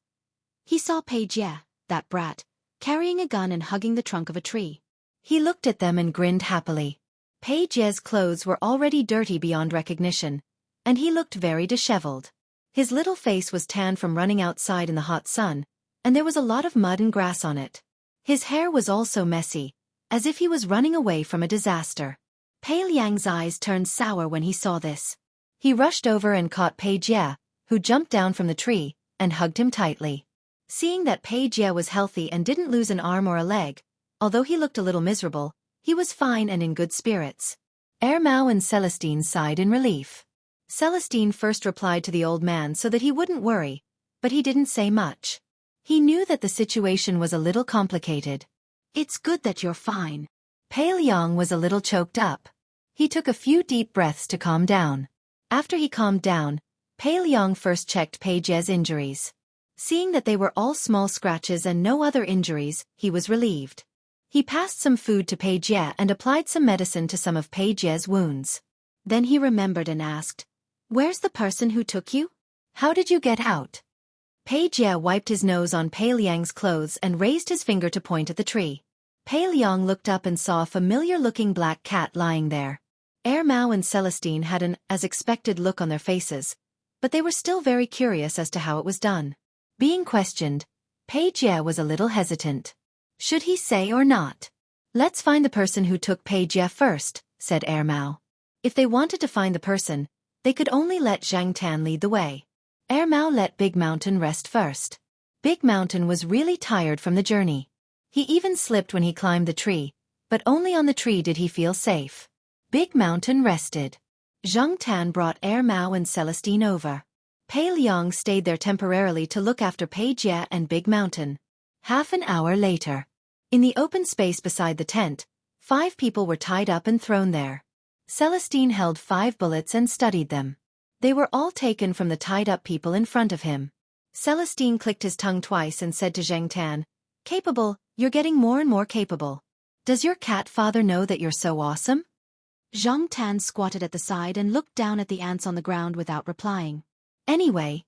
he saw Pei Jie, that brat, carrying a gun and hugging the trunk of a tree. He looked at them and grinned happily. Pei Jie's clothes were already dirty beyond recognition, and he looked very disheveled. His little face was tan from running outside in the hot sun, and there was a lot of mud and grass on it. His hair was also messy, as if he was running away from a disaster. Pei Liang's eyes turned sour when he saw this. He rushed over and caught Pei Jie, who jumped down from the tree, and hugged him tightly. Seeing that Pei Jie was healthy and didn't lose an arm or a leg, although he looked a little miserable, he was fine and in good spirits. Mao and Celestine sighed in relief. Celestine first replied to the old man so that he wouldn't worry, but he didn't say much. He knew that the situation was a little complicated. "It's good that you're fine." Pei Liang was a little choked up. He took a few deep breaths to calm down. After he calmed down, Pei Liang first checked Pei Jie's injuries. Seeing that they were all small scratches and no other injuries, he was relieved. He passed some food to Pei Jie and applied some medicine to some of Pei Jie's wounds. Then he remembered and asked, "Where's the person who took you? How did you get out?" Pei Jie wiped his nose on Pei Liang's clothes and raised his finger to point at the tree. Pei Liang looked up and saw a familiar-looking black cat lying there. Mao and Celestine had an as-expected look on their faces, but they were still very curious as to how it was done. Being questioned, Pei Jie was a little hesitant. Should he say or not? "Let's find the person who took Pei Jie first," said Mao. If they wanted to find the person, they could only let Zhang Tan lead the way. Mao let Big Mountain rest first. Big Mountain was really tired from the journey. He even slipped when he climbed the tree, but only on the tree did he feel safe. Big Mountain rested. Zhang Tan brought Mao and Celestine over. Pei Liang stayed there temporarily to look after Pei Jie and Big Mountain. Half an hour later. In the open space beside the tent, 5 people were tied up and thrown there. Celestine held 5 bullets and studied them. They were all taken from the tied-up people in front of him. Celestine clicked his tongue twice and said to Zhang Tan, "Capable, you're getting more and more capable. Does your cat father know that you're so awesome?" Zhang Tan squatted at the side and looked down at the ants on the ground without replying. Anyway,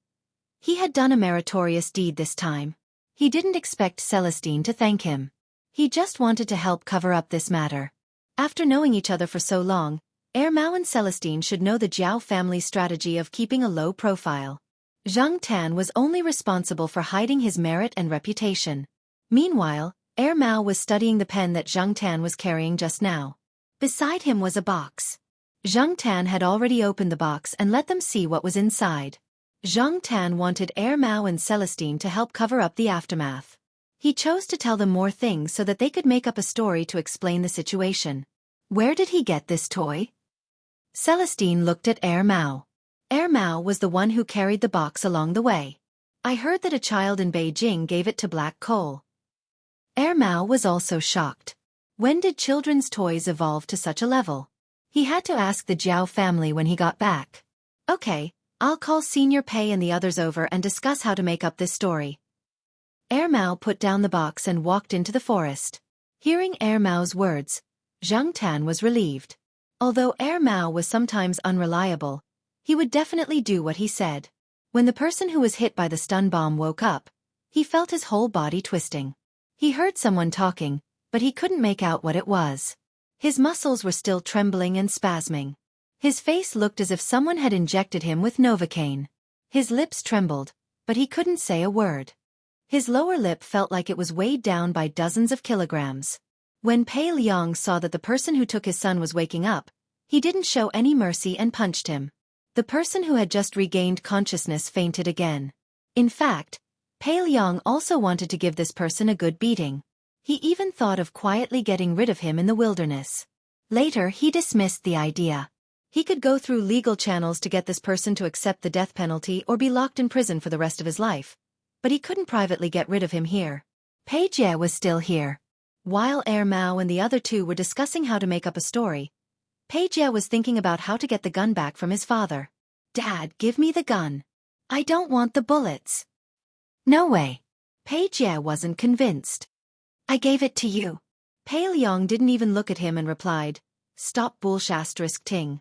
he had done a meritorious deed this time. He didn't expect Celestine to thank him. He just wanted to help cover up this matter. After knowing each other for so long, Mao and Celestine should know the Jiao family's strategy of keeping a low profile. Zhang Tan was only responsible for hiding his merit and reputation. Meanwhile, Mao was studying the pen that Zhang Tan was carrying just now. Beside him was a box. Zhang Tan had already opened the box and let them see what was inside. Zhang Tan wanted Mao and Celestine to help cover up the aftermath. He chose to tell them more things so that they could make up a story to explain the situation. Where did he get this toy? Celestine looked at Mao. Mao was the one who carried the box along the way. I heard that a child in Beijing gave it to Black Coal. Mao was also shocked. When did children's toys evolve to such a level? He had to ask the Jiao family when he got back. Okay, I'll call Senior Pei and the others over and discuss how to make up this story. Mao put down the box and walked into the forest. Hearing Mao's words, Zhang Tan was relieved. Although Mao was sometimes unreliable, he would definitely do what he said. When the person who was hit by the stun bomb woke up, he felt his whole body twisting. He heard someone talking, but he couldn't make out what it was. His muscles were still trembling and spasming. His face looked as if someone had injected him with Novocaine. His lips trembled, but he couldn't say a word. His lower lip felt like it was weighed down by dozens of kilograms. When Pei Liang saw that the person who took his son was waking up, he didn't show any mercy and punched him. The person who had just regained consciousness fainted again. In fact, Pei Liang also wanted to give this person a good beating. He even thought of quietly getting rid of him in the wilderness. Later he dismissed the idea. He could go through legal channels to get this person to accept the death penalty or be locked in prison for the rest of his life. But he couldn't privately get rid of him here. Pei Jie was still here. While Mao and the other two were discussing how to make up a story, Pei Jie was thinking about how to get the gun back from his father. "Dad, give me the gun. I don't want the bullets." "No way." Pei Jie wasn't convinced. "I gave it to you." Pei Liang didn't even look at him and replied, "Stop bullshit ting."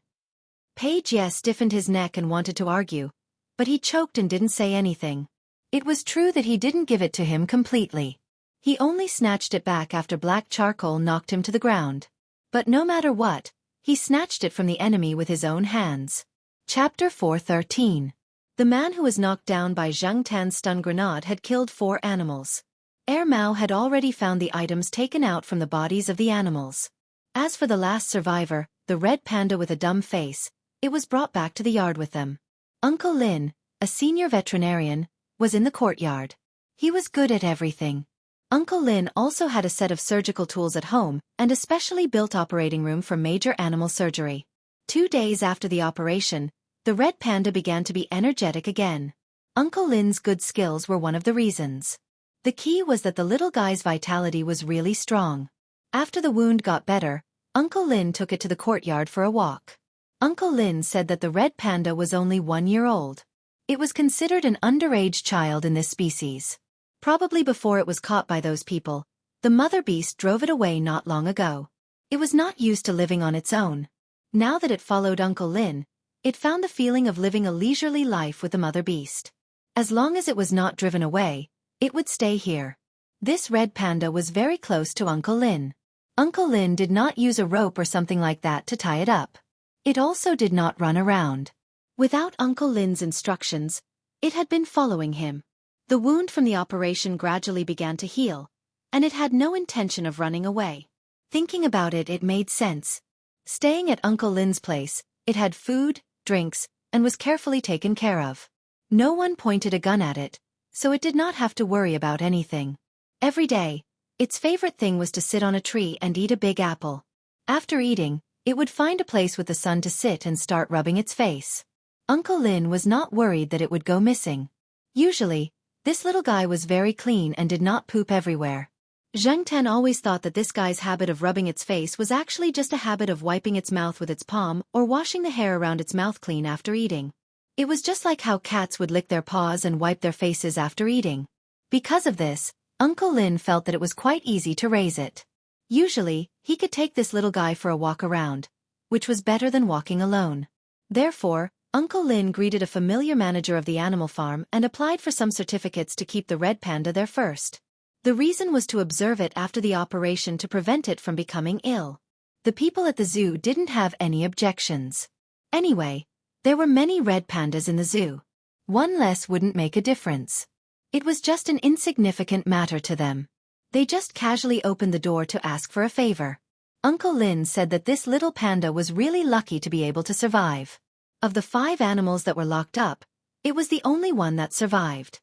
Pei Jie stiffened his neck and wanted to argue, but he choked and didn't say anything. It was true that he didn't give it to him completely. He only snatched it back after black charcoal knocked him to the ground. But no matter what, he snatched it from the enemy with his own hands. Chapter 413. The man who was knocked down by Zhang Tan's stun grenade had killed 4 animals. Mao had already found the items taken out from the bodies of the animals. As for the last survivor, the red panda with a dumb face, it was brought back to the yard with them. Uncle Lin, a senior veterinarian, was in the courtyard. He was good at everything. Uncle Lin also had a set of surgical tools at home and a specially built operating room for major animal surgery. 2 days after the operation, the red panda began to be energetic again. Uncle Lin's good skills were one of the reasons. The key was that the little guy's vitality was really strong. After the wound got better, Uncle Lin took it to the courtyard for a walk. Uncle Lin said that the red panda was only 1 year old. It was considered an underage child in this species. Probably before it was caught by those people, the mother beast drove it away not long ago. It was not used to living on its own. Now that it followed Uncle Lin, it found the feeling of living a leisurely life with the mother beast. As long as it was not driven away, it would stay here. This red panda was very close to Uncle Lin. Uncle Lin did not use a rope or something like that to tie it up. It also did not run around. Without Uncle Lin's instructions, it had been following him. The wound from the operation gradually began to heal, and it had no intention of running away. Thinking about it, it made sense. Staying at Uncle Lin's place, it had food, drinks, and was carefully taken care of. No one pointed a gun at it, so it did not have to worry about anything. Every day, its favorite thing was to sit on a tree and eat a big apple. After eating, it would find a place with the sun to sit and start rubbing its face. Uncle Lin was not worried that it would go missing. Usually, this little guy was very clean and did not poop everywhere. Zhang Tan always thought that this guy's habit of rubbing its face was actually just a habit of wiping its mouth with its palm or washing the hair around its mouth clean after eating. It was just like how cats would lick their paws and wipe their faces after eating. Because of this, Uncle Lin felt that it was quite easy to raise it. Usually, he could take this little guy for a walk around, which was better than walking alone. Therefore, Uncle Lin greeted a familiar manager of the animal farm and applied for some certificates to keep the red panda there first. The reason was to observe it after the operation to prevent it from becoming ill. The people at the zoo didn't have any objections. Anyway, there were many red pandas in the zoo. One less wouldn't make a difference. It was just an insignificant matter to them. They just casually opened the door to ask for a favor. Uncle Lin said that this little panda was really lucky to be able to survive. Of the 5 animals that were locked up, it was the only one that survived.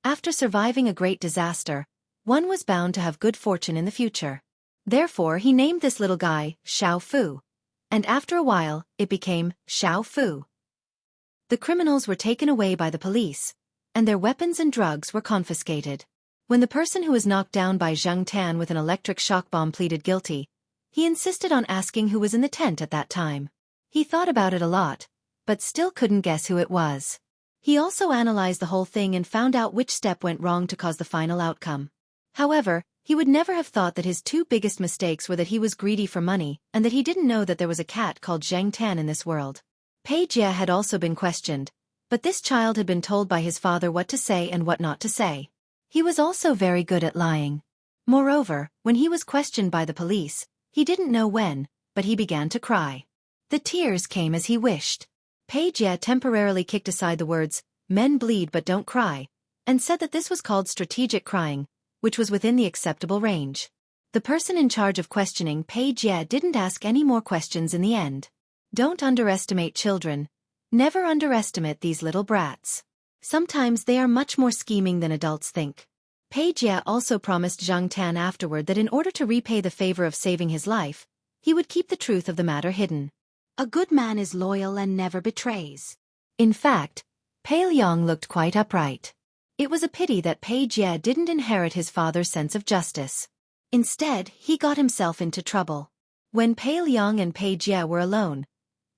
After surviving a great disaster, one was bound to have good fortune in the future. Therefore he named this little guy Xiaofan, and after a while, it became Xiaofan. The criminals were taken away by the police, and their weapons and drugs were confiscated. When the person who was knocked down by Zhang Tan with an electric shock bomb pleaded guilty, he insisted on asking who was in the tent at that time. He thought about it a lot, but still couldn't guess who it was. He also analyzed the whole thing and found out which step went wrong to cause the final outcome. However, he would never have thought that his 2 biggest mistakes were that he was greedy for money and that he didn't know that there was a cat called Zhang Tan in this world. Pei Jie had also been questioned, but this child had been told by his father what to say and what not to say. He was also very good at lying. Moreover, when he was questioned by the police, he didn't know when, but he began to cry. The tears came as he wished. Pei Jie temporarily kicked aside the words, "Men bleed but don't cry," and said that this was called strategic crying, which was within the acceptable range. The person in charge of questioning Pei Jie didn't ask any more questions in the end. Don't underestimate children. Never underestimate these little brats. Sometimes they are much more scheming than adults think. Pei Jie also promised Zhang Tan afterward that in order to repay the favor of saving his life, he would keep the truth of the matter hidden. A good man is loyal and never betrays. In fact, Pei Liang looked quite upright. It was a pity that Pei Jie didn't inherit his father's sense of justice. Instead, he got himself into trouble. When Pei Liang and Pei Jie were alone,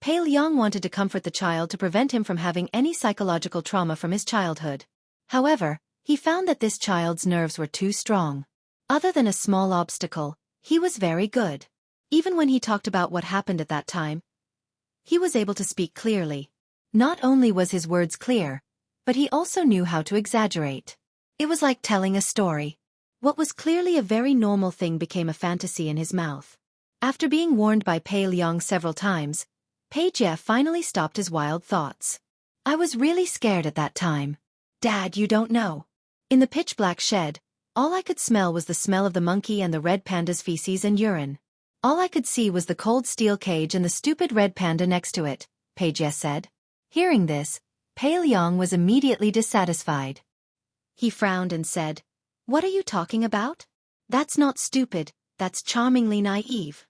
Pei Liang wanted to comfort the child to prevent him from having any psychological trauma from his childhood. However, he found that this child's nerves were too strong. Other than a small obstacle, he was very good. Even when he talked about what happened at that time, he was able to speak clearly. Not only was his words clear, but he also knew how to exaggerate. It was like telling a story. What was clearly a very normal thing became a fantasy in his mouth. After being warned by Pei Liang several times, Pei Jie finally stopped his wild thoughts. I was really scared at that time. Dad, you don't know. In the pitch-black shed, all I could smell was the smell of the monkey and the red panda's feces and urine. All I could see was the cold steel cage and the stupid red panda next to it, Pei Jie said. Hearing this, Pei Liang was immediately dissatisfied. He frowned and said, "What are you talking about? That's not stupid, that's charmingly naive."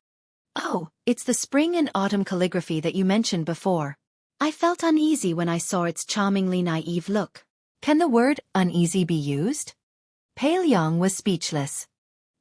"Oh, it's the spring and autumn calligraphy that you mentioned before. I felt uneasy when I saw its charmingly naive look." Can the word uneasy be used? Pei Liang was speechless.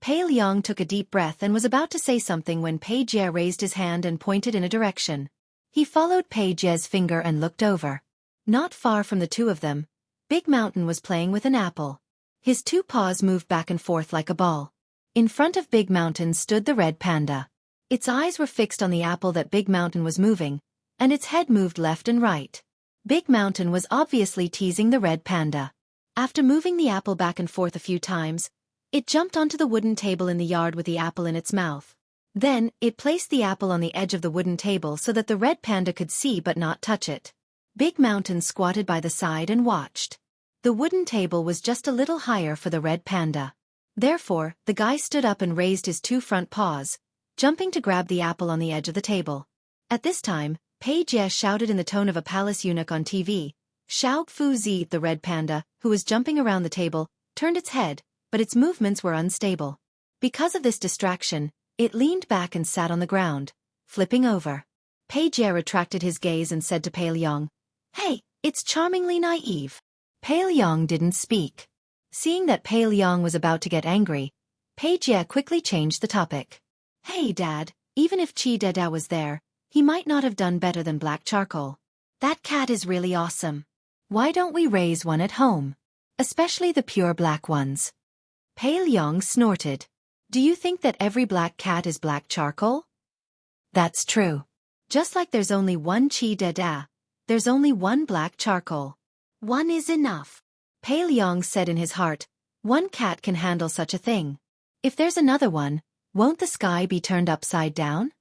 Pei Liang took a deep breath and was about to say something when Pei Jie raised his hand and pointed in a direction. He followed Pei Jie's finger and looked over. Not far from the two of them, Big Mountain was playing with an apple. His two paws moved back and forth like a ball. In front of Big Mountain stood the red panda. Its eyes were fixed on the apple that Big Mountain was moving, and its head moved left and right. Big Mountain was obviously teasing the red panda. After moving the apple back and forth a few times, it jumped onto the wooden table in the yard with the apple in its mouth. Then, it placed the apple on the edge of the wooden table so that the red panda could see but not touch it. Big Mountain squatted by the side and watched. The wooden table was just a little higher for the red panda. Therefore, the guy stood up and raised his two front paws, jumping to grab the apple on the edge of the table. At this time, Pei Jie shouted in the tone of a palace eunuch on TV, "Xiao Fu Zi." The red panda, who was jumping around the table, turned its head, but its movements were unstable. Because of this distraction, it leaned back and sat on the ground, flipping over. Pei Jie retracted his gaze and said to Pei Liang, "Hey, it's charmingly naive." Pei Liang didn't speak. Seeing that Pei Liang was about to get angry, Pei Jie quickly changed the topic. "Hey Dad, even if Chi Dada was there, he might not have done better than black charcoal. That cat is really awesome. Why don't we raise one at home? Especially the pure black ones." Pei Liang snorted. "Do you think that every black cat is black charcoal?" "That's true. Just like there's only one Chi Dada, there's only one black charcoal. One is enough." Pei Liang said in his heart, "One cat can handle such a thing. If there's another one, won't the sky be turned upside down?"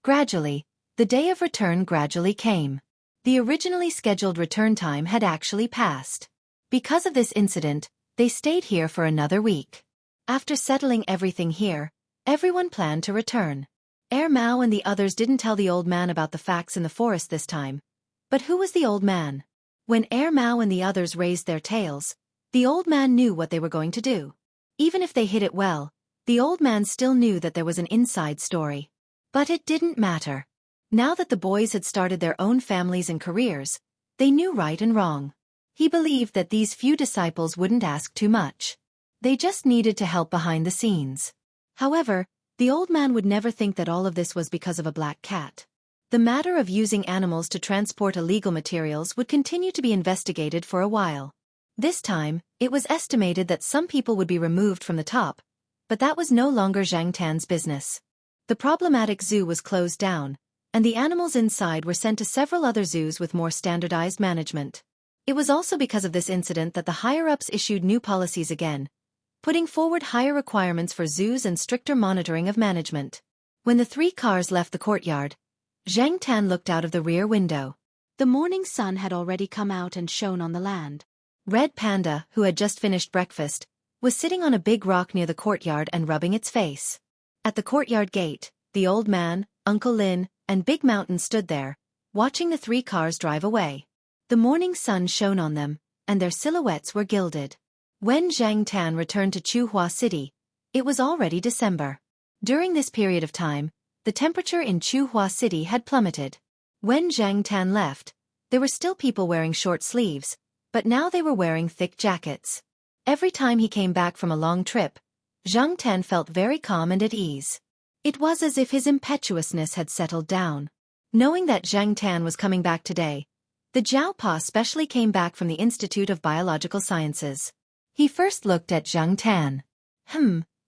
Gradually, the day of return gradually came. The originally scheduled return time had actually passed. Because of this incident, they stayed here for another week. After settling everything here, everyone planned to return. Mao and the others didn't tell the old man about the facts in the forest this time. But who was the old man? When Mao and the others raised their tails, the old man knew what they were going to do. Even if they hid it well, the old man still knew that there was an inside story. But it didn't matter. Now that the boys had started their own families and careers, they knew right and wrong. He believed that these few disciples wouldn't ask too much. They just needed to help behind the scenes. However, the old man would never think that all of this was because of a black cat. The matter of using animals to transport illegal materials would continue to be investigated for a while. This time, it was estimated that some people would be removed from the top, but that was no longer Zhang Tan's business. The problematic zoo was closed down, and the animals inside were sent to several other zoos with more standardized management. It was also because of this incident that the higher-ups issued new policies again, putting forward higher requirements for zoos and stricter monitoring of management. When the three cars left the courtyard, Zhang Tan looked out of the rear window. The morning sun had already come out and shone on the land. Red Panda, who had just finished breakfast, was sitting on a big rock near the courtyard and rubbing its face. At the courtyard gate, the old man, Uncle Lin, and Big Mountain stood there, watching the 3 cars drive away. The morning sun shone on them, and their silhouettes were gilded. When Zhang Tan returned to Chuhua City, it was already December. During this period of time, the temperature in Chuhua City had plummeted. When Zhang Tan left, there were still people wearing short sleeves, but now they were wearing thick jackets. Every time he came back from a long trip, Zhang Tan felt very calm and at ease. It was as if his impetuousness had settled down. Knowing that Zhang Tan was coming back today, the Jiaopa specially came back from the Institute of Biological Sciences. He first looked at Zhang Tan.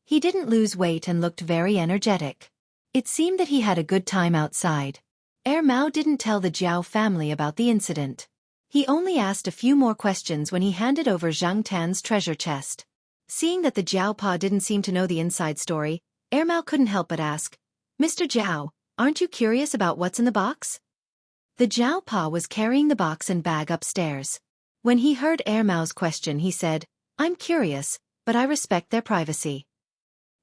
He didn't lose weight and looked very energetic. It seemed that he had a good time outside. Mao didn't tell the Jiao family about the incident. He only asked a few more questions when he handed over Zhang Tan's treasure chest. Seeing that the Jiaopa didn't seem to know the inside story, Mao couldn't help but ask, "Mr. Jiao, aren't you curious about what's in the box?" The Jiaopa was carrying the box and bag upstairs. When he heard Mao's question, he said, "I'm curious, but I respect their privacy."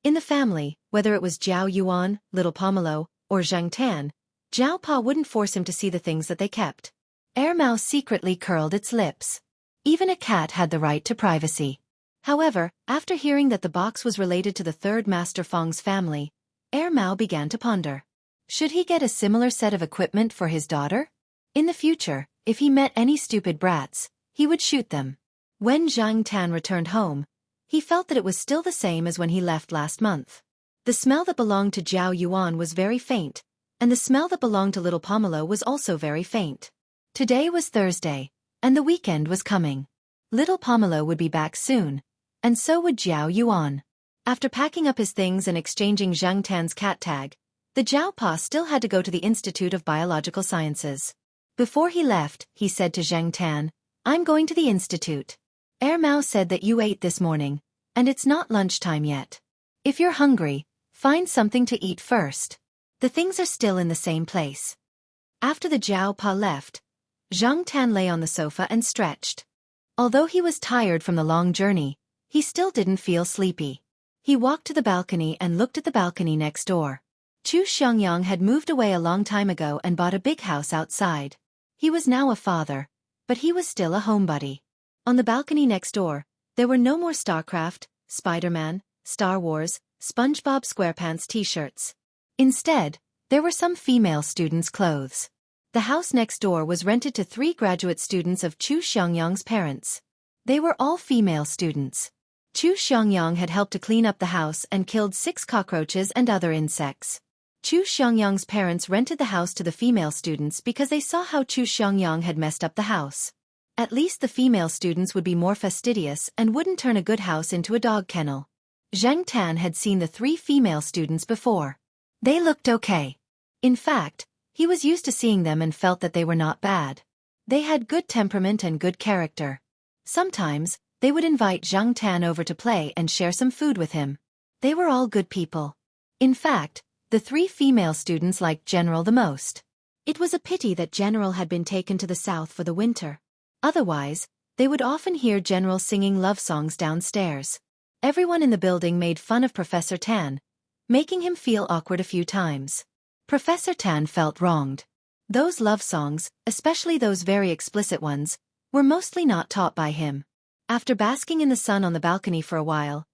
In the family, whether it was Jiao Yuan, Little Pomelo, or Zhang Tan, Jiaopa wouldn't force him to see the things that they kept. Mao secretly curled its lips. Even a cat had the right to privacy. However, after hearing that the box was related to the third Master Feng's family, Mao began to ponder. Should he get a similar set of equipment for his daughter? In the future, if he met any stupid brats, he would shoot them. When Zhang Tan returned home, he felt that it was still the same as when he left last month. The smell that belonged to Jiao Yuan was very faint, and the smell that belonged to Little Pomelo was also very faint. Today was Thursday, and the weekend was coming. Little Pomelo would be back soon, and so would Jiao Yuan. After packing up his things and exchanging Zhang Tan's cat tag, the Jiaopa still had to go to the Institute of Biological Sciences. Before he left, he said to Zhang Tan, "I'm going to the institute. Mao said that you ate this morning, and it's not lunchtime yet. If you're hungry, find something to eat first. The things are still in the same place." After the Jiaopa left, Zhang Tan lay on the sofa and stretched. Although he was tired from the long journey, he still didn't feel sleepy. He walked to the balcony and looked at the balcony next door. Chu Xiangyang had moved away a long time ago and bought a big house outside. He was now a father, but he was still a homebody. On the balcony next door, there were no more StarCraft, Spider-Man, Star Wars, SpongeBob SquarePants t-shirts. Instead, there were some female students' clothes. The house next door was rented to 3 graduate students of Chu Xiangyang's parents. They were all female students. Chu Xiangyang had helped to clean up the house and killed 6 cockroaches and other insects. Chu Xiangyang's parents rented the house to the female students because they saw how Chu Xiangyang had messed up the house. At least the female students would be more fastidious and wouldn't turn a good house into a dog kennel. Zhang Tan had seen the 3 female students before. They looked okay. In fact, he was used to seeing them and felt that they were not bad. They had good temperament and good character. Sometimes, they would invite Zhang Tan over to play and share some food with him. They were all good people. In fact, the 3 female students liked General the most. It was a pity that General had been taken to the south for the winter. Otherwise, they would often hear General singing love songs downstairs. Everyone in the building made fun of Professor Tan, making him feel awkward a few times. Professor Tan felt wronged. Those love songs, especially those very explicit ones, were mostly not taught by him. After basking in the sun on the balcony for a while,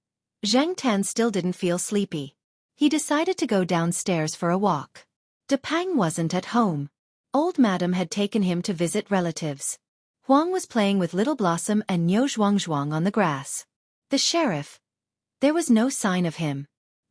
Zhang Tan still didn't feel sleepy. He decided to go downstairs for a walk. Depang wasn't at home. Old Madam had taken him to visit relatives. Huang was playing with Little Blossom and Niu Zhuangzhuang on the grass. The sheriff. There was no sign of him.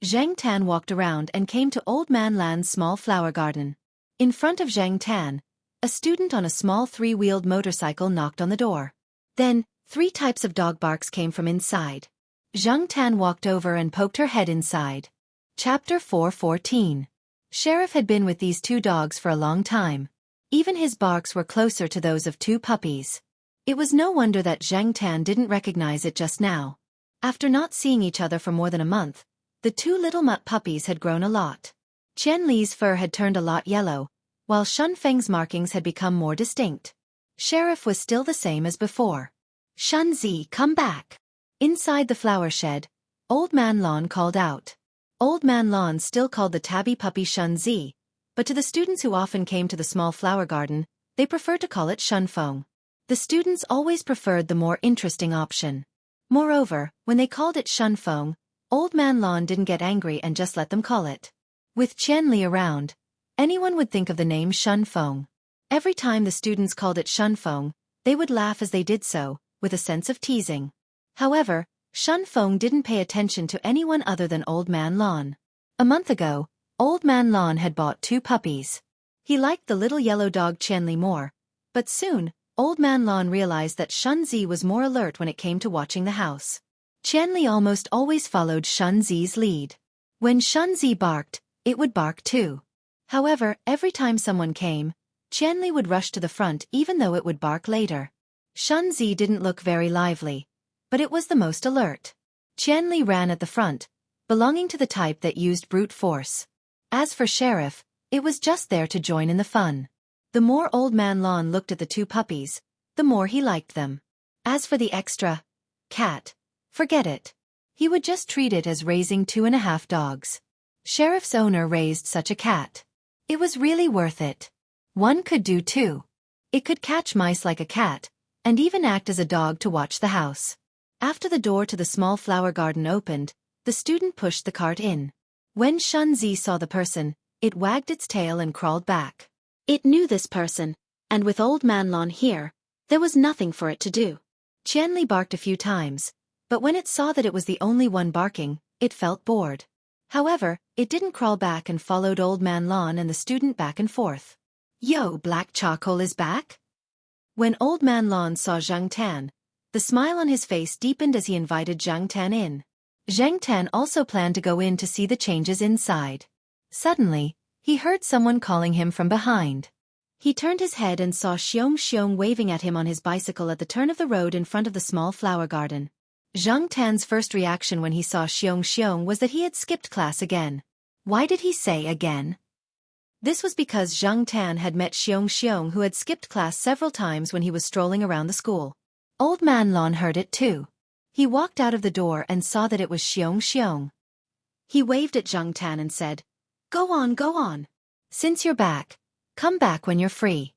Zhang Tan walked around and came to Old Man Lan's small flower garden. In front of Zhang Tan, a student on a small 3-wheeled motorcycle knocked on the door. Then, 3 types of dog barks came from inside. Zhang Tan walked over and poked her head inside. Chapter 4:14. Sheriff had been with these 2 dogs for a long time. Even his barks were closer to those of 2 puppies. It was no wonder that Zhang Tan didn't recognize it just now. After not seeing each other for more than a month, the 2 little mutt puppies had grown a lot. Qian Li's fur had turned a lot yellow, while Shun Feng's markings had become more distinct. Sheriff was still the same as before. "Shun Zi, come back. Inside the flower shed, Old Man Lon called out. Old Man Lon still called the tabby puppy Shun Zi, but to the students who often came to the small flower garden, they preferred to call it Shun Feng. The students always preferred the more interesting option. Moreover, when they called it Shun Feng, Old Man Lon didn't get angry and just let them call it. With Qian Li around, anyone would think of the name Shun Feng. Every time the students called it Shun Feng, they would laugh as they did so, with a sense of teasing. However, Shun Feng didn't pay attention to anyone other than Old Man Lon. A month ago, Old Man Lon had bought 2 puppies. He liked the little yellow dog Qianli more, but soon, Old Man Lon realized that Shun Zi was more alert when it came to watching the house. Qianli almost always followed Shun Zi's lead. When Shun Zi barked, it would bark too. However, every time someone came, Qianli would rush to the front even though it would bark later. Shun Zi didn't look very lively, but it was the most alert. Qianli ran at the front, belonging to the type that used brute force. As for Sheriff, it was just there to join in the fun. The more Old Man Lon looked at the 2 puppies, the more he liked them. As for the extra cat, forget it. He would just treat it as raising 2.5 dogs. Sheriff's owner raised such a cat. It was really worth it. One could do 2. It could catch mice like a cat, and even act as a dog to watch the house. After the door to the small flower garden opened, the student pushed the cart in. When Shun Zi saw the person, it wagged its tail and crawled back. It knew this person, and with Old Man Lon here, there was nothing for it to do. Qianli barked a few times, but when it saw that it was the only one barking, it felt bored. However, it didn't crawl back and followed Old Man Lon and the student back and forth. Yo, Black Charcoal is back? When Old Man Lon saw Zhang Tan, the smile on his face deepened as he invited Zhang Tan in. Zhang Tan also planned to go in to see the changes inside. Suddenly, he heard someone calling him from behind. He turned his head and saw Xiong waving at him on his bicycle at the turn of the road in front of the small flower garden. Zhang Tan's first reaction when he saw Xiong was that he had skipped class again. Why did he say again? This was because Zhang Tan had met Xiong who had skipped class several times when he was strolling around the school. Old Man Lon heard it too. He walked out of the door and saw that it was Xiong. He waved at Zhang Tan and said, Go on. Since you're back, come back when you're free.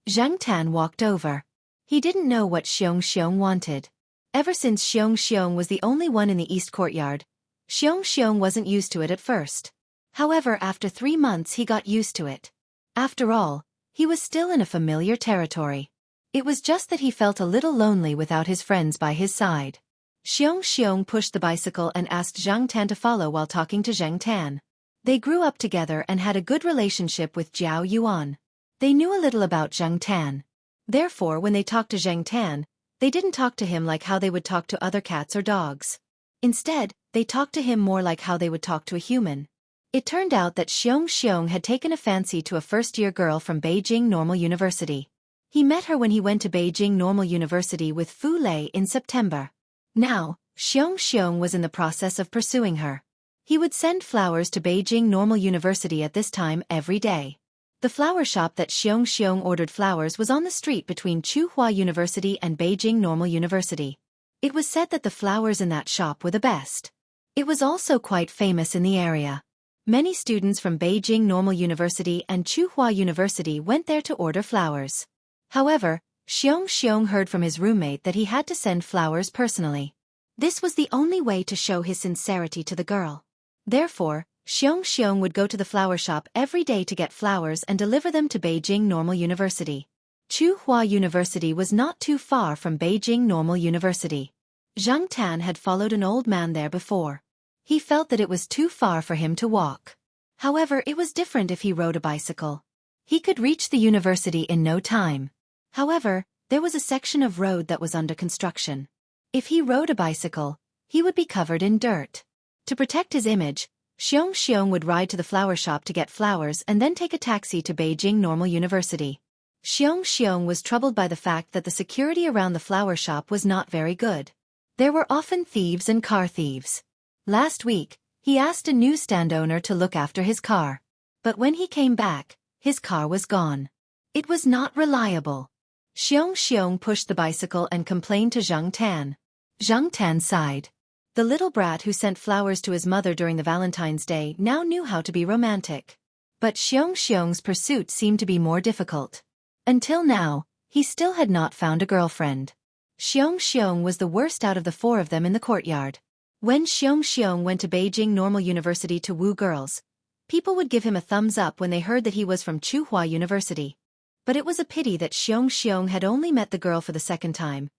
Zhang Tan walked over. He didn't know what Xiong wanted. Ever since Xiong was the only one in the east courtyard, Xiong wasn't used to it at first. However, after 3 months he got used to it. After all, he was still in a familiar territory. It was just that he felt a little lonely without his friends by his side. Xiong pushed the bicycle and asked Zhang Tan to follow while talking to Zhang Tan. They grew up together and had a good relationship with Jiao Yuan. They knew a little about Zhang Tan. Therefore, when they talked to Zhang Tan, they didn't talk to him like how they would talk to other cats or dogs. Instead, they talked to him more like how they would talk to a human. It turned out that Xiong had taken a fancy to a first-year girl from Beijing Normal University. He met her when he went to Beijing Normal University with Fu Lei in September. Now, Xiong was in the process of pursuing her. He would send flowers to Beijing Normal University at this time every day. The flower shop that Xiong ordered flowers was on the street between Tsinghua University and Beijing Normal University. It was said that the flowers in that shop were the best. It was also quite famous in the area. Many students from Beijing Normal University and Tsinghua University went there to order flowers. However, Xiong heard from his roommate that he had to send flowers personally. This was the only way to show his sincerity to the girl. Therefore, Xiong would go to the flower shop every day to get flowers and deliver them to Beijing Normal University. Tsinghua University was not too far from Beijing Normal University. Zhang Tan had followed an old man there before. He felt that it was too far for him to walk. However, it was different if he rode a bicycle. He could reach the university in no time. However, there was a section of road that was under construction. If he rode a bicycle, he would be covered in dirt. To protect his image, Xiong would ride to the flower shop to get flowers and then take a taxi to Beijing Normal University. Xiong was troubled by the fact that the security around the flower shop was not very good. There were often thieves and car thieves. Last week, he asked a newsstand owner to look after his car. But when he came back, his car was gone. It was not reliable. Xiong pushed the bicycle and complained to Zhang Tan. Zhang Tan sighed. The little brat who sent flowers to his mother during the Valentine's Day now knew how to be romantic. But Xiong's pursuit seemed to be more difficult. Until now, he still had not found a girlfriend. Xiong was the worst out of the four of them in the courtyard. When Xiong went to Beijing Normal University to woo girls, people would give him a thumbs up when they heard that he was from Tsinghua University. But it was a pity that Xiong had only met the girl for the second time,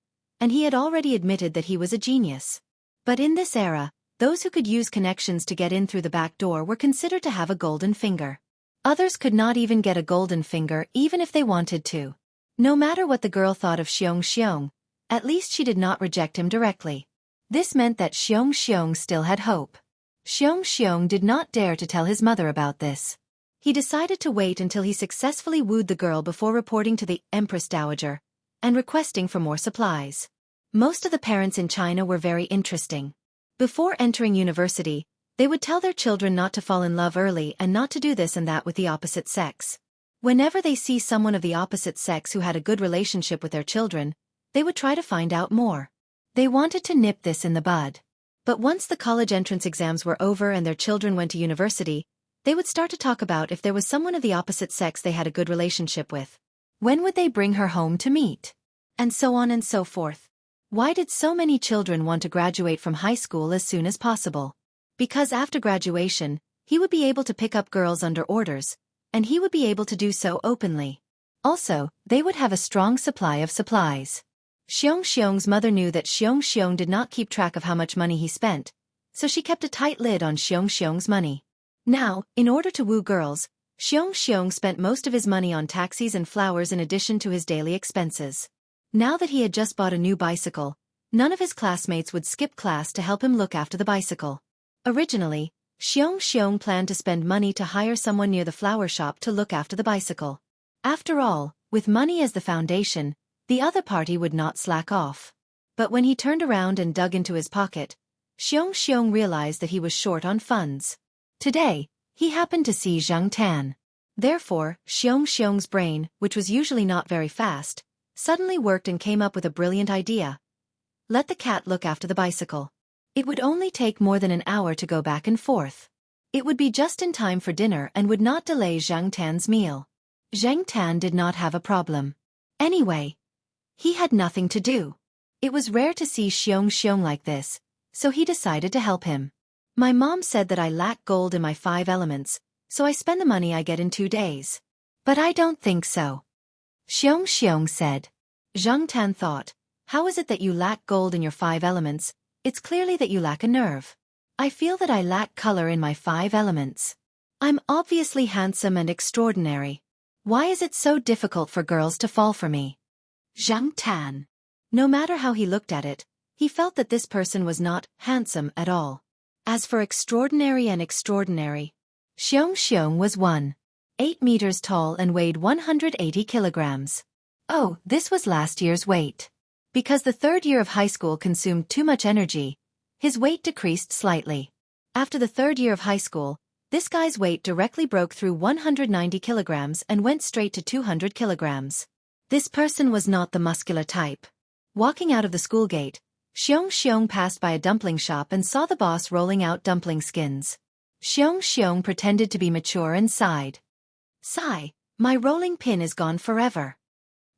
and he had already admitted that he was a genius. But in this era, those who could use connections to get in through the back door were considered to have a golden finger. Others could not even get a golden finger even if they wanted to. No matter what the girl thought of Xiong, at least she did not reject him directly. This meant that Xiong still had hope. Xiong did not dare to tell his mother about this. He decided to wait until he successfully wooed the girl before reporting to the Empress Dowager and requesting for more supplies. Most of the parents in China were very interesting. Before entering university, they would tell their children not to fall in love early and not to do this and that with the opposite sex. Whenever they see someone of the opposite sex who had a good relationship with their children, they would try to find out more. They wanted to nip this in the bud. But once the college entrance exams were over and their children went to university, they would start to talk about if there was someone of the opposite sex they had a good relationship with. When would they bring her home to meet? And so on and so forth. Why did so many children want to graduate from high school as soon as possible? Because after graduation, he would be able to pick up girls under orders, and he would be able to do so openly. Also, they would have a strong supply of supplies. Xiong's mother knew that Xiong did not keep track of how much money he spent, so she kept a tight lid on Xiong's money. Now, in order to woo girls, Xiong spent most of his money on taxis and flowers in addition to his daily expenses. Now that he had just bought a new bicycle, none of his classmates would skip class to help him look after the bicycle. Originally, Xiong planned to spend money to hire someone near the flower shop to look after the bicycle. After all, with money as the foundation, the other party would not slack off. But when he turned around and dug into his pocket, Xiong realized that he was short on funds. Today, he happened to see Zhang Tan. Therefore, Xiong's brain, which was usually not very fast, suddenly worked and came up with a brilliant idea. Let the cat look after the bicycle. It would only take more than an hour to go back and forth. It would be just in time for dinner and would not delay Zhang Tan's meal. Zhang Tan did not have a problem. Anyway, he had nothing to do. It was rare to see Xiong like this, so he decided to help him. My mom said that I lack gold in my 5 elements, so I spend the money I get in 2 days. But I don't think so. Xiong said. Zhang Tan thought, how is it that you lack gold in your 5 elements? It's clearly that you lack a nerve. I feel that I lack color in my 5 elements. I'm obviously handsome and extraordinary. Why is it so difficult for girls to fall for me? Zhang Tan. No matter how he looked at it, he felt that this person was not handsome at all. As for extraordinary, Xiong was 1.8 meters tall and weighed 180 kilograms. Oh, this was last year's weight. Because the 3rd year of high school consumed too much energy, his weight decreased slightly. After the 3rd year of high school, this guy's weight directly broke through 190 kilograms and went straight to 200 kilograms. This person was not the muscular type. Walking out of the school gate, Xiong passed by a dumpling shop and saw the boss rolling out dumpling skins. Xiong pretended to be mature and sighed. Sigh, my rolling pin is gone forever.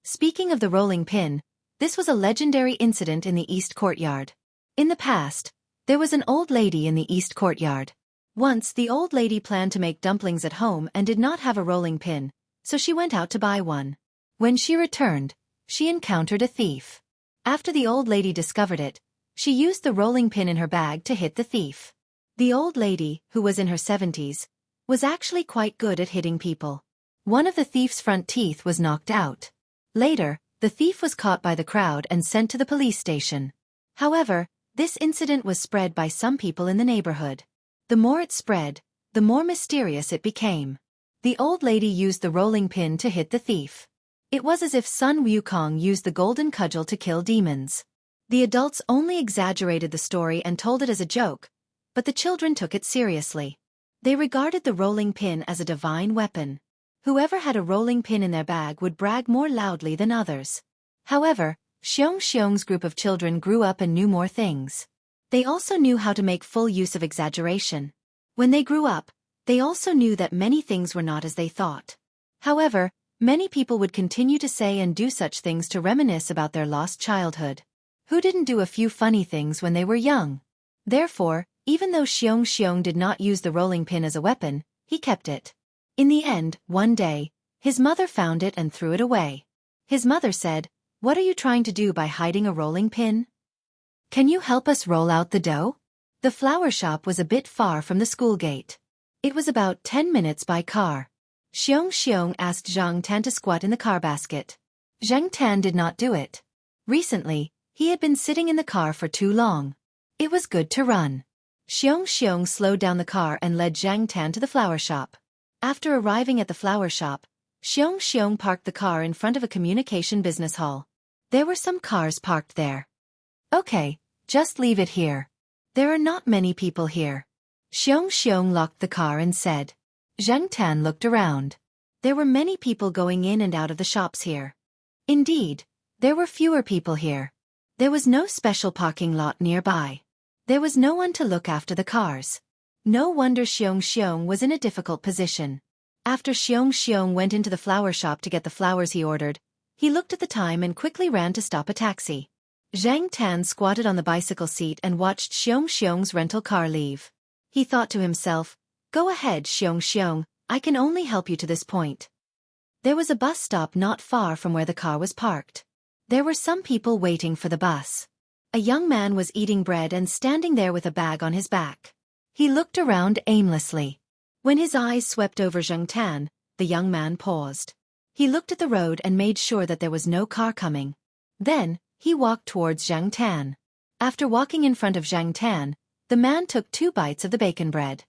Speaking of the rolling pin, this was a legendary incident in the East Courtyard. In the past, there was an old lady in the East Courtyard. Once the old lady planned to make dumplings at home and did not have a rolling pin, so she went out to buy one. When she returned, she encountered a thief. After the old lady discovered it, she used the rolling pin in her bag to hit the thief. The old lady, who was in her 70s, was actually quite good at hitting people. One of the thief's front teeth was knocked out. Later, the thief was caught by the crowd and sent to the police station. However, this incident was spread by some people in the neighborhood. The more it spread, the more mysterious it became. The old lady used the rolling pin to hit the thief. It was as if Sun Wukong used the golden cudgel to kill demons. The adults only exaggerated the story and told it as a joke, but the children took it seriously. They regarded the rolling pin as a divine weapon. Whoever had a rolling pin in their bag would brag more loudly than others. However, Xiong's group of children grew up and knew more things. They also knew how to make full use of exaggeration. When they grew up, they also knew that many things were not as they thought. However, many people would continue to say and do such things to reminisce about their lost childhood. Who didn't do a few funny things when they were young? Therefore, even though Xiong did not use the rolling pin as a weapon, he kept it. In the end, one day, his mother found it and threw it away. His mother said, "What are you trying to do by hiding a rolling pin? Can you help us roll out the dough?" The flower shop was a bit far from the school gate. It was about 10 minutes by car. Xiong asked Zhang Tan to squat in the car basket. Zhang Tan did not do it. Recently, he had been sitting in the car for too long. It was good to run. Xiong slowed down the car and led Zhang Tan to the flower shop. After arriving at the flower shop, Xiong parked the car in front of a communication business hall. There were some cars parked there. "Okay, just leave it here. There are not many people here." Xiong locked the car and said. Zhang Tan looked around. There were many people going in and out of the shops here. Indeed, there were fewer people here. There was no special parking lot nearby. There was no one to look after the cars. No wonder Xiong was in a difficult position. After Xiong went into the flower shop to get the flowers he ordered, he looked at the time and quickly ran to stop a taxi. Zhang Tan squatted on the bicycle seat and watched Xiong's rental car leave. He thought to himself, "Go ahead, Xiong, I can only help you to this point." There was a bus stop not far from where the car was parked. There were some people waiting for the bus. A young man was eating bread and standing there with a bag on his back. He looked around aimlessly. When his eyes swept over Zhang Tan, the young man paused. He looked at the road and made sure that there was no car coming. Then, he walked towards Zhang Tan. After walking in front of Zhang Tan, the man took 2 bites of the bacon bread.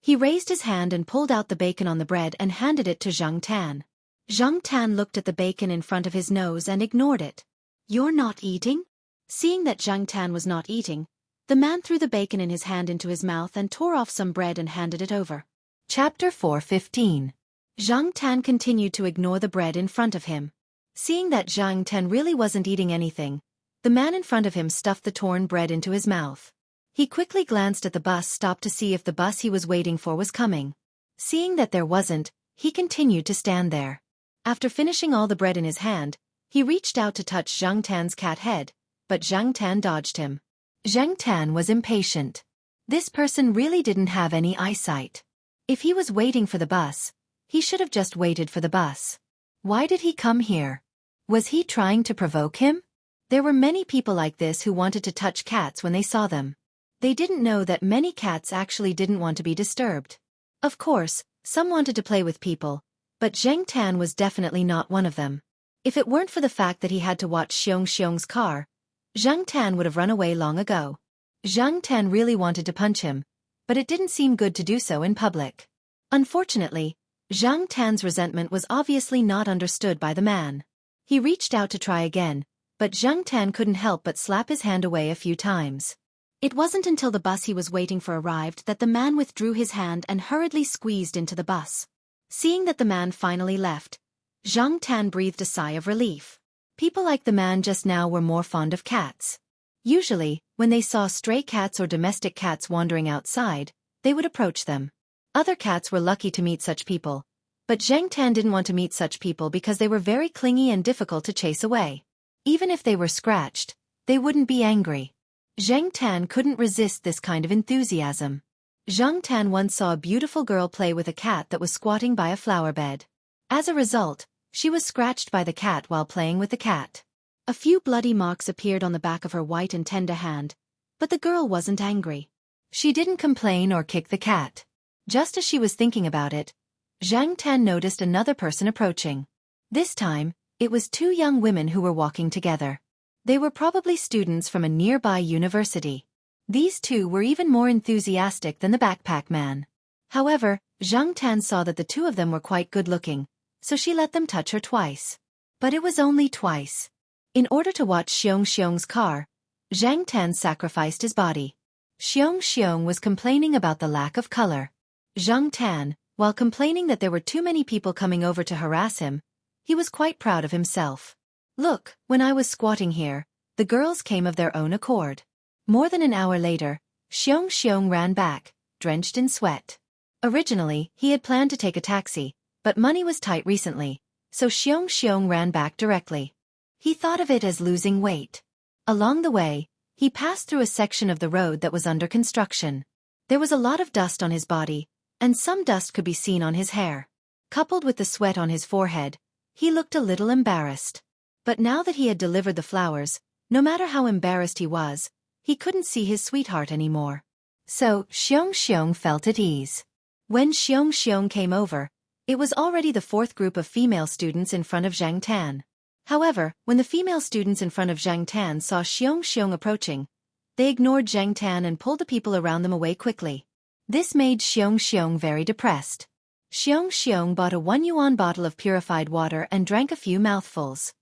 He raised his hand and pulled out the bacon on the bread and handed it to Zhang Tan. Zhang Tan looked at the bacon in front of his nose and ignored it. "You're not eating?" Seeing that Zhang Tan was not eating, the man threw the bacon in his hand into his mouth and tore off some bread and handed it over. Chapter 4:15. Zhang Tan continued to ignore the bread in front of him. Seeing that Zhang Tan really wasn't eating anything, the man in front of him stuffed the torn bread into his mouth. He quickly glanced at the bus stop to see if the bus he was waiting for was coming. Seeing that there wasn't, he continued to stand there. After finishing all the bread in his hand, he reached out to touch Zhang Tan's cat head, but Zhang Tan dodged him. Zhang Tan was impatient. This person really didn't have any eyesight. If he was waiting for the bus, he should have just waited for the bus. Why did he come here? Was he trying to provoke him? There were many people like this who wanted to touch cats when they saw them. They didn't know that many cats actually didn't want to be disturbed. Of course, some wanted to play with people, but Zhang Tan was definitely not one of them. If it weren't for the fact that he had to watch Xiong's car, Zhang Tan would have run away long ago. Zhang Tan really wanted to punch him, but it didn't seem good to do so in public. Unfortunately, Zhang Tan's resentment was obviously not understood by the man. He reached out to try again, but Zhang Tan couldn't help but slap his hand away a few times. It wasn't until the bus he was waiting for arrived that the man withdrew his hand and hurriedly squeezed into the bus. Seeing that the man finally left, Zhang Tan breathed a sigh of relief. People like the man just now were more fond of cats. Usually, when they saw stray cats or domestic cats wandering outside, they would approach them. Other cats were lucky to meet such people, but Zhang Tan didn't want to meet such people because they were very clingy and difficult to chase away. Even if they were scratched, they wouldn't be angry. Zhang Tan couldn't resist this kind of enthusiasm. Zhang Tan once saw a beautiful girl play with a cat that was squatting by a flower bed. As a result, she was scratched by the cat while playing with the cat. A few bloody marks appeared on the back of her white and tender hand, but the girl wasn't angry. She didn't complain or kick the cat. Just as she was thinking about it, Zhang Tan noticed another person approaching. This time, it was 2 young women who were walking together. They were probably students from a nearby university. These 2 were even more enthusiastic than the backpack man. However, Zhang Tan saw that the 2 of them were quite good-looking, so she let them touch her twice. But it was only twice. In order to watch Xiong's car, Zhang Tan sacrificed his body. Xiong was complaining about the lack of color. Zhang Tan, while complaining that there were too many people coming over to harass him, he was quite proud of himself. Look, when I was squatting here, the girls came of their own accord. More than an hour later, Xiong ran back, drenched in sweat. Originally, he had planned to take a taxi, but money was tight recently, so Xiong ran back directly. He thought of it as losing weight. Along the way, he passed through a section of the road that was under construction. There was a lot of dust on his body, and some dust could be seen on his hair. Coupled with the sweat on his forehead, he looked a little embarrassed. But now that he had delivered the flowers, no matter how embarrassed he couldn't see his sweetheart anymore. So, Xiong felt at ease. When Xiong came over, it was already the fourth group of female students in front of Zhang Tan. However, when the female students in front of Zhang Tan saw Xiong approaching, they ignored Zhang Tan and pulled the people around them away quickly. This made Xiong very depressed. Xiong bought a 1 yuan bottle of purified water and drank a few mouthfuls.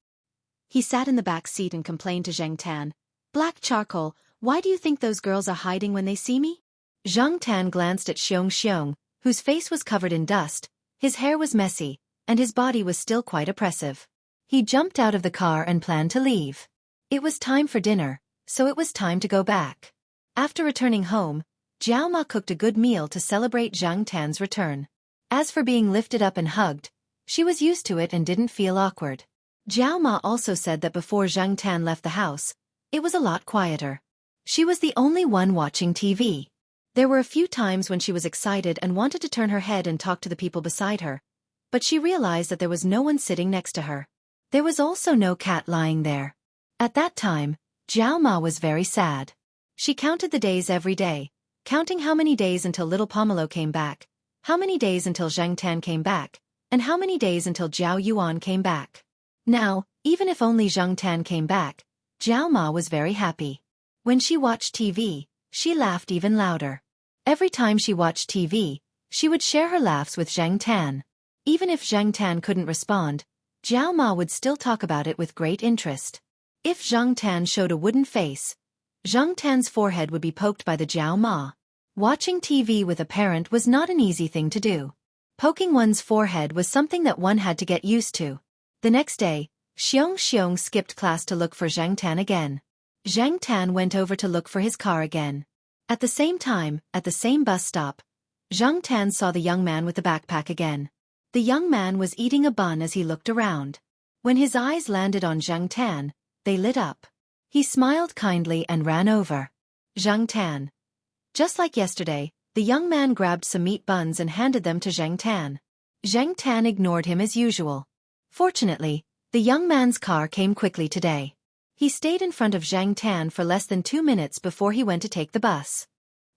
He sat in the back seat and complained to Zhang Tan, "Black charcoal, why do you think those girls are hiding when they see me?" Zhang Tan glanced at Xiong, whose face was covered in dust, his hair was messy, and his body was still quite oppressive. He jumped out of the car and planned to leave. It was time for dinner, so it was time to go back. After returning home, Jiao Ma cooked a good meal to celebrate Zhang Tan's return. As for being lifted up and hugged, she was used to it and didn't feel awkward. Jiao Ma also said that before Zhang Tan left the house, it was a lot quieter. She was the only one watching TV. There were a few times when she was excited and wanted to turn her head and talk to the people beside her, but she realized that there was no one sitting next to her. There was also no cat lying there. At that time, Jiao Ma was very sad. She counted the days every day, counting how many days until little Pomelo came back, how many days until Zhang Tan came back, and how many days until Zhao Yuan came back. Now, even if only Zhang Tan came back, Jiao Ma was very happy. When she watched TV, she laughed even louder. Every time she watched TV, she would share her laughs with Zhang Tan. Even if Zhang Tan couldn't respond, Jiao Ma would still talk about it with great interest. If Zhang Tan showed a wooden face, Zhang Tan's forehead would be poked by the Jiao Ma. Watching TV with a parent was not an easy thing to do. Poking one's forehead was something that one had to get used to. The next day, Xiong skipped class to look for Zhang Tan again. Zhang Tan went over to look for his car again. At the same time, at the same bus stop, Zhang Tan saw the young man with the backpack again. The young man was eating a bun as he looked around. When his eyes landed on Zhang Tan, they lit up. He smiled kindly and ran over. Zhang Tan. Just like yesterday, the young man grabbed some meat buns and handed them to Zhang Tan. Zhang Tan ignored him as usual. Fortunately, the young man's car came quickly today. He stayed in front of Zhang Tan for less than 2 minutes before he went to take the bus.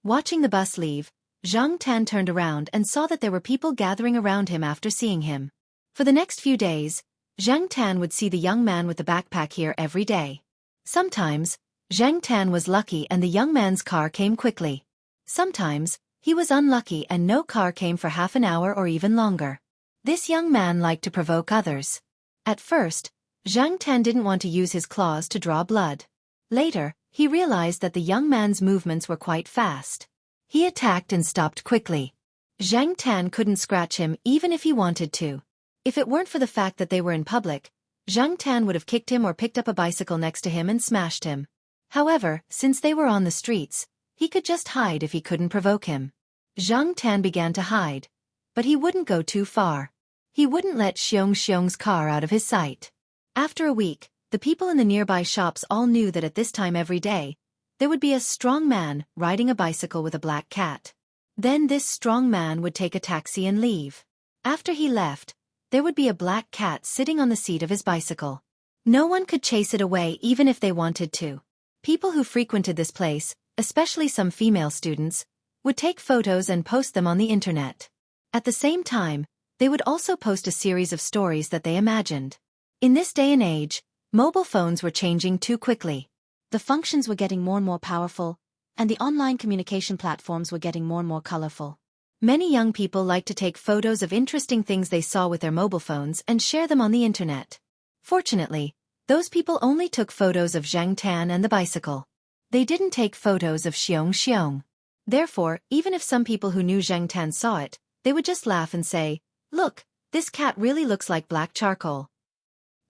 Watching the bus leave, Zhang Tan turned around and saw that there were people gathering around him after seeing him. For the next few days, Zhang Tan would see the young man with the backpack here every day. Sometimes, Zhang Tan was lucky and the young man's car came quickly. Sometimes, he was unlucky and no car came for half an hour or even longer. This young man liked to provoke others. At first, Zhang Tan didn't want to use his claws to draw blood. Later, he realized that the young man's movements were quite fast. He attacked and stopped quickly. Zhang Tan couldn't scratch him even if he wanted to. If it weren't for the fact that they were in public, Zhang Tan would have kicked him or picked up a bicycle next to him and smashed him. However, since they were on the streets, he could just hide if he couldn't provoke him. Zhang Tan began to hide. But he wouldn't go too far. He wouldn't let Xiong's car out of his sight. After a week, the people in the nearby shops all knew that at this time every day, there would be a strong man riding a bicycle with a black cat. Then this strong man would take a taxi and leave. After he left, there would be a black cat sitting on the seat of his bicycle. No one could chase it away even if they wanted to. People who frequented this place, especially some female students, would take photos and post them on the internet. At the same time, they would also post a series of stories that they imagined. In this day and age, mobile phones were changing too quickly. The functions were getting more and more powerful, and the online communication platforms were getting more and more colorful. Many young people liked to take photos of interesting things they saw with their mobile phones and share them on the internet. Fortunately, those people only took photos of Zhang Tan and the bicycle. They didn't take photos of Xiong. Therefore, even if some people who knew Zhang Tan saw it, they would just laugh and say, "Look, this cat really looks like black charcoal."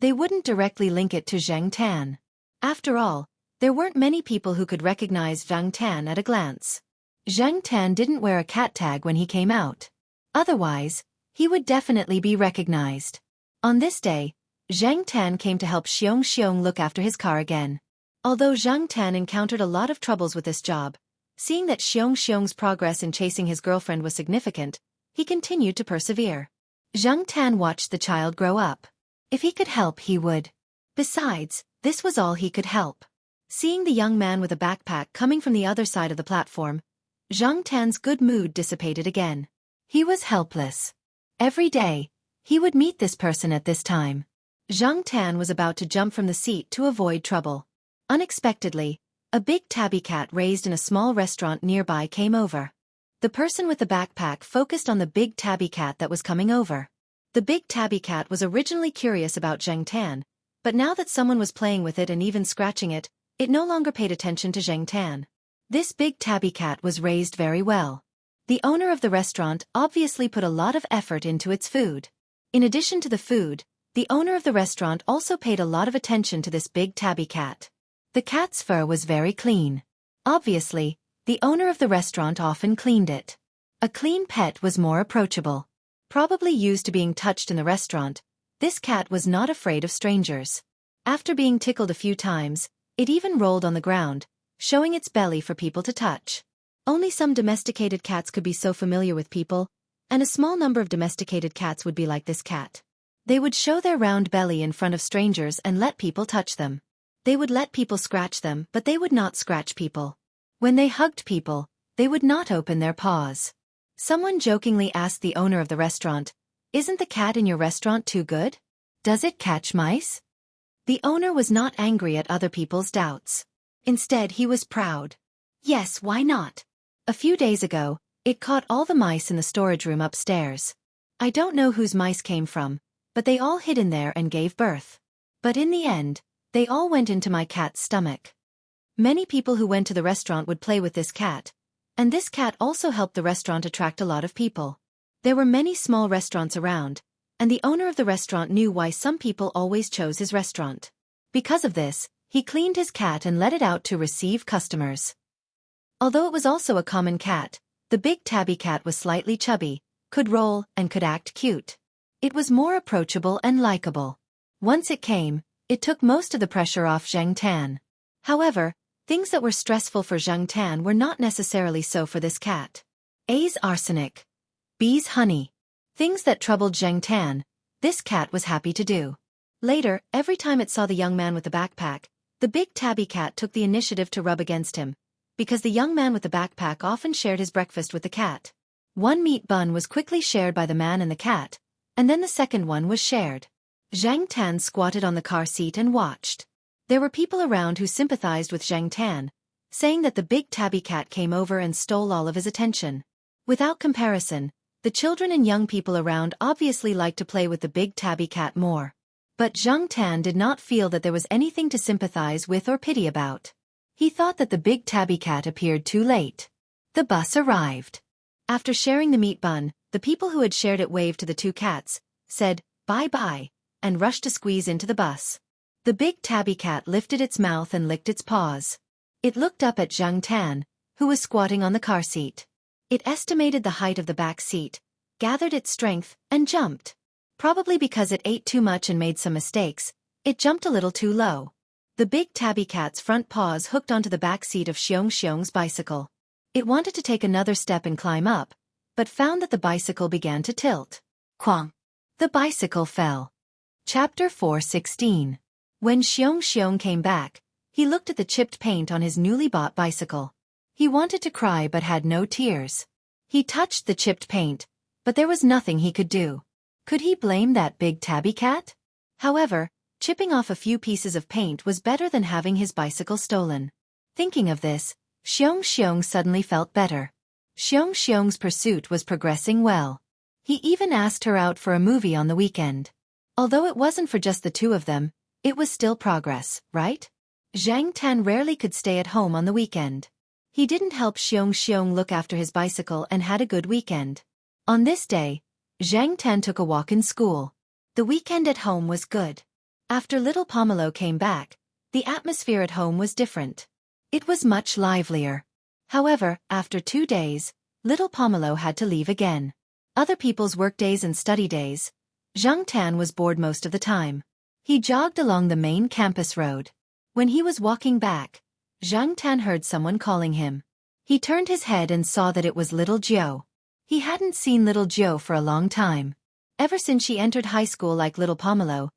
they wouldn't directly link it to Zhang Tan. After all, there weren't many people who could recognize Zhang Tan at a glance. Zhang Tan didn't wear a cat tag when he came out. Otherwise, he would definitely be recognized. On this day, Zhang Tan came to help Xiong look after his car again. Although Zhang Tan encountered a lot of troubles with this job, seeing that Xiong's progress in chasing his girlfriend was significant, he continued to persevere. Zhang Tan watched the child grow up. If he could help, he would. Besides, this was all he could help. Seeing the young man with a backpack coming from the other side of the platform, Zhang Tan's good mood dissipated again. He was helpless. Every day, he would meet this person at this time. Zhang Tan was about to jump from the seat to avoid trouble. Unexpectedly, a big tabby cat raised in a small restaurant nearby came over. The person with the backpack focused on the big tabby cat that was coming over. The big tabby cat was originally curious about Zhang Tan, but now that someone was playing with it and even scratching it, it no longer paid attention to Zhang Tan. This big tabby cat was raised very well. The owner of the restaurant obviously put a lot of effort into its food. In addition to the food, the owner of the restaurant also paid a lot of attention to this big tabby cat. The cat's fur was very clean. Obviously, the owner of the restaurant often cleaned it. A clean pet was more approachable. Probably used to being touched in the restaurant, this cat was not afraid of strangers. After being tickled a few times, it even rolled on the ground, showing its belly for people to touch. Only some domesticated cats could be so familiar with people, and a small number of domesticated cats would be like this cat. They would show their round belly in front of strangers and let people touch them. They would let people scratch them, but they would not scratch people. When they hugged people, they would not open their paws. Someone jokingly asked the owner of the restaurant, "Isn't the cat in your restaurant too good? Does it catch mice?" The owner was not angry at other people's doubts. Instead, he was proud. Yes, why not? A few days ago, it caught all the mice in the storage room upstairs. I don't know whose mice came from, but they all hid in there and gave birth. But in the end, they all went into my cat's stomach. Many people who went to the restaurant would play with this cat, and this cat also helped the restaurant attract a lot of people. There were many small restaurants around, and the owner of the restaurant knew why some people always chose his restaurant. Because of this, he cleaned his cat and let it out to receive customers. Although it was also a common cat, the big tabby cat was slightly chubby, could roll, and could act cute. It was more approachable and likable. Once it came, it took most of the pressure off Zhang Tan. However, things that were stressful for Zhang Tan were not necessarily so for this cat. A's arsenic. B's honey. Things that troubled Zhang Tan, this cat was happy to do. Later, every time it saw the young man with the backpack, the big tabby cat took the initiative to rub against him, because the young man with the backpack often shared his breakfast with the cat. One meat bun was quickly shared by the man and the cat, and then the second one was shared. Zhang Tan squatted on the car seat and watched. There were people around who sympathized with Zhang Tan, saying that the big tabby cat came over and stole all of his attention. Without comparison, the children and young people around obviously liked to play with the big tabby cat more. But Zhang Tan did not feel that there was anything to sympathize with or pity about. He thought that the big tabby cat appeared too late. The bus arrived. After sharing the meat bun, the people who had shared it waved to the two cats, said, "Bye-bye," and rushed to squeeze into the bus. The big tabby cat lifted its mouth and licked its paws. It looked up at Zhang Tan, who was squatting on the car seat. It estimated the height of the back seat, gathered its strength, and jumped. Probably because it ate too much and made some mistakes, it jumped a little too low. The big tabby cat's front paws hooked onto the back seat of Xiong's bicycle. It wanted to take another step and climb up, but found that the bicycle began to tilt. Quang! The bicycle fell. Chapter 4:16. When Xiong came back, he looked at the chipped paint on his newly bought bicycle. He wanted to cry but had no tears. He touched the chipped paint, but there was nothing he could do. Could he blame that big tabby cat? However, chipping off a few pieces of paint was better than having his bicycle stolen. Thinking of this, Xiong suddenly felt better. Xiong's pursuit was progressing well. He even asked her out for a movie on the weekend. Although it wasn't for just the two of them, it was still progress, right? Zhang Tan rarely could stay at home on the weekend. He didn't help Xiong look after his bicycle and had a good weekend. On this day, Zhang Tan took a walk in school. The weekend at home was good. After little Pomelo came back, the atmosphere at home was different. It was much livelier. However, after 2 days, little Pomelo had to leave again. Other people's workdays and study days, Zhang Tan was bored most of the time. He jogged along the main campus road. When he was walking back, Zhang Tan heard someone calling him. He turned his head and saw that it was little Jiu. He hadn't seen little Jiu for a long time. Ever since she entered high school like little Pomelo,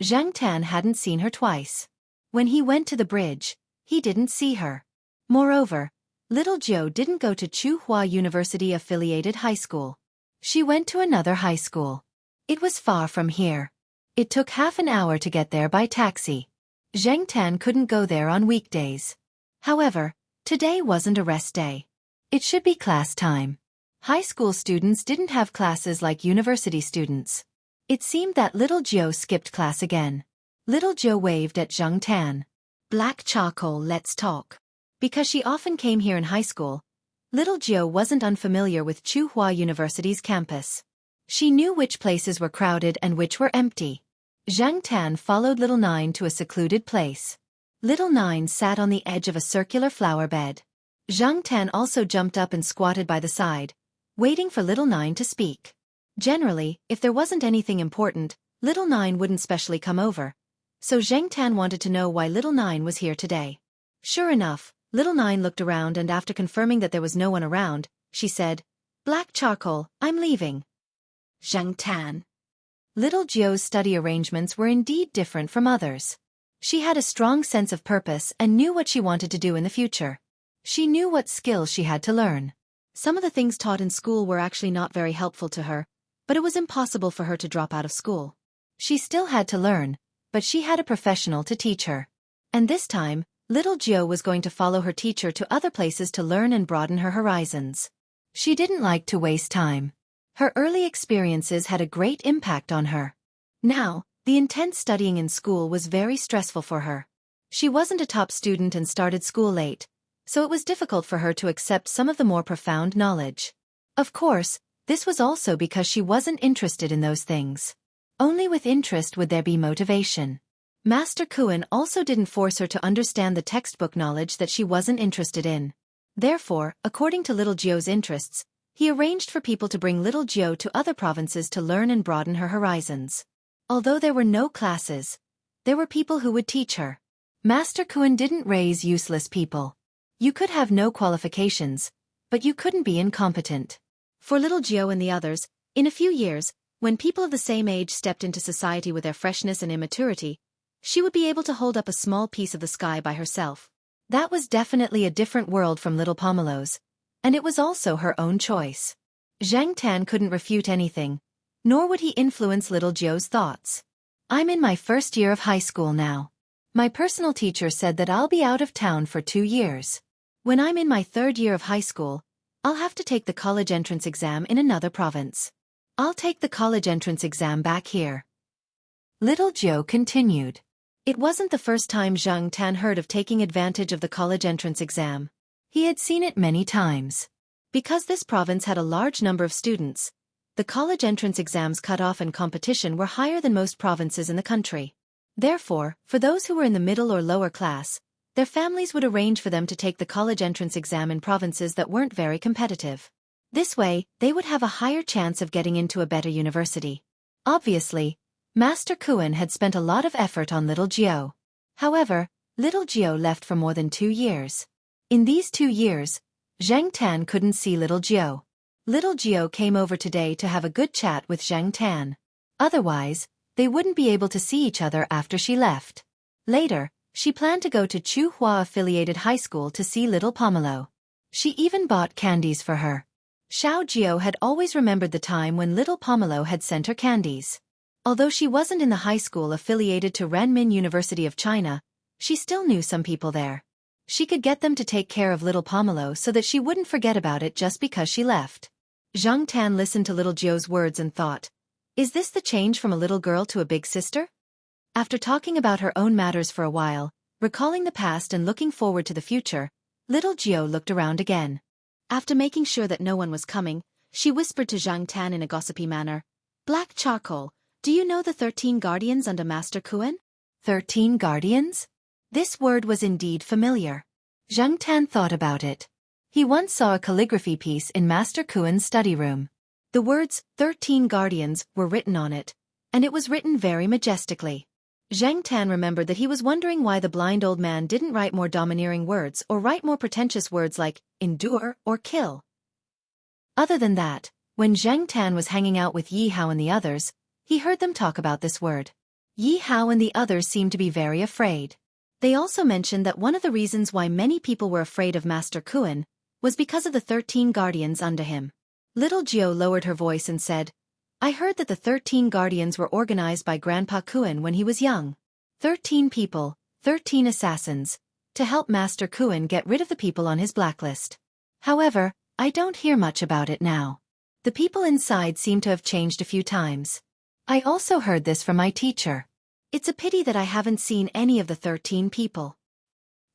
Zhang Tan hadn't seen her twice. When he went to the bridge, he didn't see her. Moreover, little Jiu didn't go to Tsinghua University-affiliated high school. She went to another high school. It was far from here. It took half an hour to get there by taxi. Zhang Tan couldn't go there on weekdays. However, today wasn't a rest day. It should be class time. High school students didn't have classes like university students. It seemed that little Jiu skipped class again. Little Jiu waved at Zhang Tan. Black charcoal, let's talk. Because she often came here in high school, little Jiu wasn't unfamiliar with Tsinghua University's campus. She knew which places were crowded and which were empty. Zhang Tan followed Little Nine to a secluded place. Little Nine sat on the edge of a circular flower bed. Zhang Tan also jumped up and squatted by the side, waiting for Little Nine to speak. Generally, if there wasn't anything important, Little Nine wouldn't specially come over. So Zhang Tan wanted to know why Little Nine was here today. Sure enough, Little Nine looked around and after confirming that there was no one around, she said, "Black charcoal, I'm leaving." Zhang Tan. Little Jiu's study arrangements were indeed different from others. She had a strong sense of purpose and knew what she wanted to do in the future. She knew what skills she had to learn. Some of the things taught in school were actually not very helpful to her, but it was impossible for her to drop out of school. She still had to learn, but she had a professional to teach her. And this time, little Jiu was going to follow her teacher to other places to learn and broaden her horizons. She didn't like to waste time. Her early experiences had a great impact on her. Now, the intense studying in school was very stressful for her. She wasn't a top student and started school late, so it was difficult for her to accept some of the more profound knowledge. Of course, this was also because she wasn't interested in those things. Only with interest would there be motivation. Master Kuan also didn't force her to understand the textbook knowledge that she wasn't interested in. Therefore, according to little Jiu's interests, he arranged for people to bring little Jiu to other provinces to learn and broaden her horizons. Although there were no classes, there were people who would teach her. Master Kuan didn't raise useless people. You could have no qualifications, but you couldn't be incompetent. For little Jiu and the others, in a few years, when people of the same age stepped into society with their freshness and immaturity, she would be able to hold up a small piece of the sky by herself. That was definitely a different world from little Pomelo's. And it was also her own choice. Zhang Tan couldn't refute anything, nor would he influence little Jiu's thoughts. I'm in my first year of high school now. My personal teacher said that I'll be out of town for 2 years. When I'm in my 3rd year of high school, I'll have to take the college entrance exam in another province. I'll take the college entrance exam back here. Little Jiu continued. It wasn't the first time Zhang Tan heard of taking advantage of the college entrance exam. He had seen it many times. Because this province had a large number of students, the college entrance exams cutoff and competition were higher than most provinces in the country. Therefore, for those who were in the middle or lower class, their families would arrange for them to take the college entrance exam in provinces that weren't very competitive. This way, they would have a higher chance of getting into a better university. Obviously, Master Kuan had spent a lot of effort on little Jiu. However, little Jiu left for more than 2 years. In these 2 years, Zhang Tan couldn't see little Jiu. Little Jiu came over today to have a good chat with Zhang Tan. Otherwise, they wouldn't be able to see each other after she left. Later, she planned to go to Tsinghua-affiliated high school to see little Pomelo. She even bought candies for her. Xiao Jiu had always remembered the time when little Pomelo had sent her candies. Although she wasn't in the high school affiliated to Renmin University of China, she still knew some people there. She could get them to take care of little Pomelo so that she wouldn't forget about it just because she left. Zhang Tan listened to little Jiu's words and thought, is this the change from a little girl to a big sister? After talking about her own matters for a while, recalling the past and looking forward to the future, little Jiu looked around again. After making sure that no one was coming, she whispered to Zhang Tan in a gossipy manner, "Black charcoal, do you know the 13 guardians under Master Kuan?" 13 guardians? This word was indeed familiar. Zhang Tan thought about it. He once saw a calligraphy piece in Master Kuan's study room. The words 13 guardians were written on it, and it was written very majestically. Zhang Tan remembered that he was wondering why the blind old man didn't write more domineering words or write more pretentious words like endure or kill. Other than that, when Zhang Tan was hanging out with Yi Hao and the others, he heard them talk about this word. Yi Hao and the others seemed to be very afraid. They also mentioned that one of the reasons why many people were afraid of Master Kuan was because of the 13 guardians under him. Little Jiao lowered her voice and said, I heard that the 13 guardians were organized by Grandpa Kuan when he was young. 13 people, 13 assassins, to help Master Kuan get rid of the people on his blacklist. However, I don't hear much about it now. The people inside seem to have changed a few times. I also heard this from my teacher. It's a pity that I haven't seen any of the 13 people.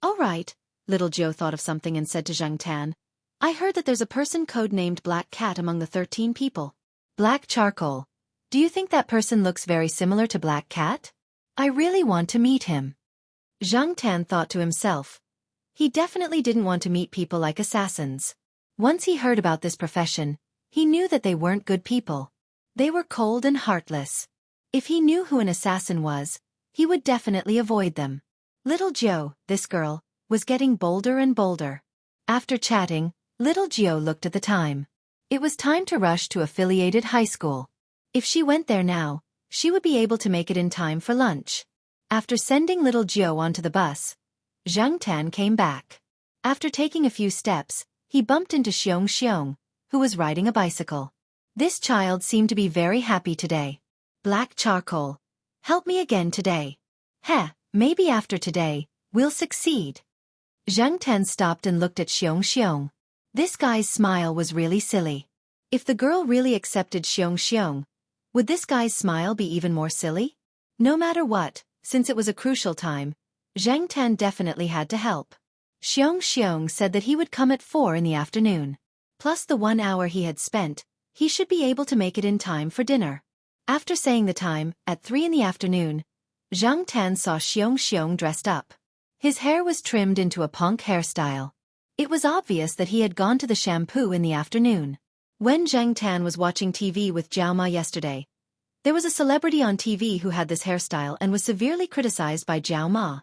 All right, Little Jiao thought of something and said to Zhang Tan, I heard that there's a person codenamed Black Cat among the 13 people. Black Charcoal. Do you think that person looks very similar to Black Cat? I really want to meet him. Zhang Tan thought to himself. He definitely didn't want to meet people like assassins. Once he heard about this profession, he knew that they weren't good people. They were cold and heartless. If he knew who an assassin was, he would definitely avoid them. Little Jiao, this girl, was getting bolder and bolder. After chatting, Little Jiao looked at the time. It was time to rush to affiliated high school. If she went there now, she would be able to make it in time for lunch. After sending Little Jiao onto the bus, Zhang Tan came back. After taking a few steps, he bumped into Xiong, who was riding a bicycle. This child seemed to be very happy today. Black Charcoal. Help me again today. Heh, maybe after today, we'll succeed. Zhang Tan stopped and looked at Xiong. This guy's smile was really silly. If the girl really accepted Xiong, would this guy's smile be even more silly? No matter what, since it was a crucial time, Zhang Tan definitely had to help. Xiong said that he would come at 4 in the afternoon. Plus the 1 hour he had spent, he should be able to make it in time for dinner. After saying the time, at 3 in the afternoon, Zhang Tan saw Xiong dressed up. His hair was trimmed into a punk hairstyle. It was obvious that he had gone to the shampoo in the afternoon. When Zhang Tan was watching TV with Jiao Ma yesterday, there was a celebrity on TV who had this hairstyle and was severely criticized by Jiao Ma.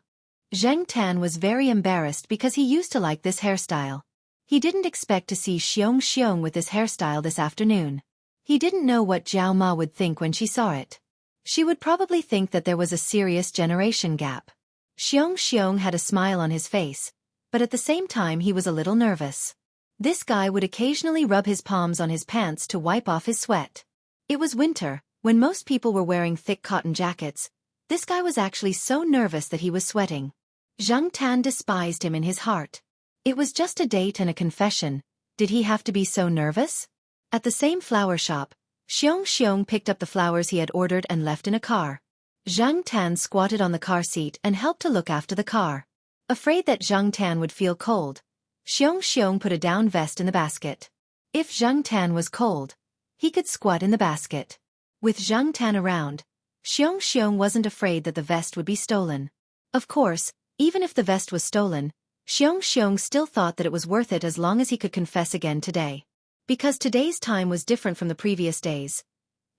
Zhang Tan was very embarrassed because he used to like this hairstyle. He didn't expect to see Xiong with this hairstyle this afternoon. He didn't know what Jiao Ma would think when she saw it. She would probably think that there was a serious generation gap. Xiong had a smile on his face, but at the same time he was a little nervous. This guy would occasionally rub his palms on his pants to wipe off his sweat. It was winter, when most people were wearing thick cotton jackets. This guy was actually so nervous that he was sweating. Zhang Tan despised him in his heart. It was just a date and a confession. Did he have to be so nervous? At the same flower shop, Xiong picked up the flowers he had ordered and left in a car. Zhang Tan squatted on the car seat and helped to look after the car. Afraid that Zhang Tan would feel cold, Xiong put a down vest in the basket. If Zhang Tan was cold, he could squat in the basket. With Zhang Tan around, Xiong wasn't afraid that the vest would be stolen. Of course, even if the vest was stolen, Xiong still thought that it was worth it as long as he could confess again today. Because today's time was different from the previous days.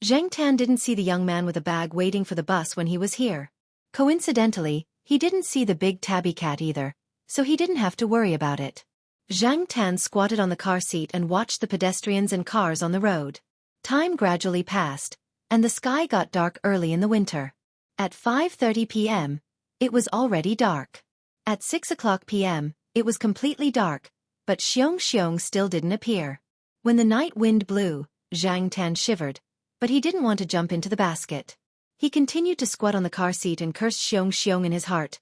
Zhang Tan didn't see the young man with a bag waiting for the bus when he was here. Coincidentally, he didn't see the big tabby cat either, so he didn't have to worry about it. Zhang Tan squatted on the car seat and watched the pedestrians and cars on the road. Time gradually passed, and the sky got dark early in the winter. At 5:30 p.m., it was already dark. At 6 o'clock p.m., it was completely dark, but Xiong still didn't appear. When the night wind blew, Zhang Tan shivered, but he didn't want to jump into the basket. He continued to squat on the car seat and cursed Xiong in his heart.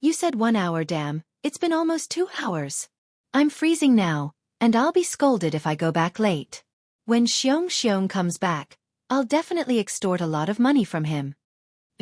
You said 1 hour, damn, it's been almost 2 hours. I'm freezing now, and I'll be scolded if I go back late. When Xiong comes back, I'll definitely extort a lot of money from him.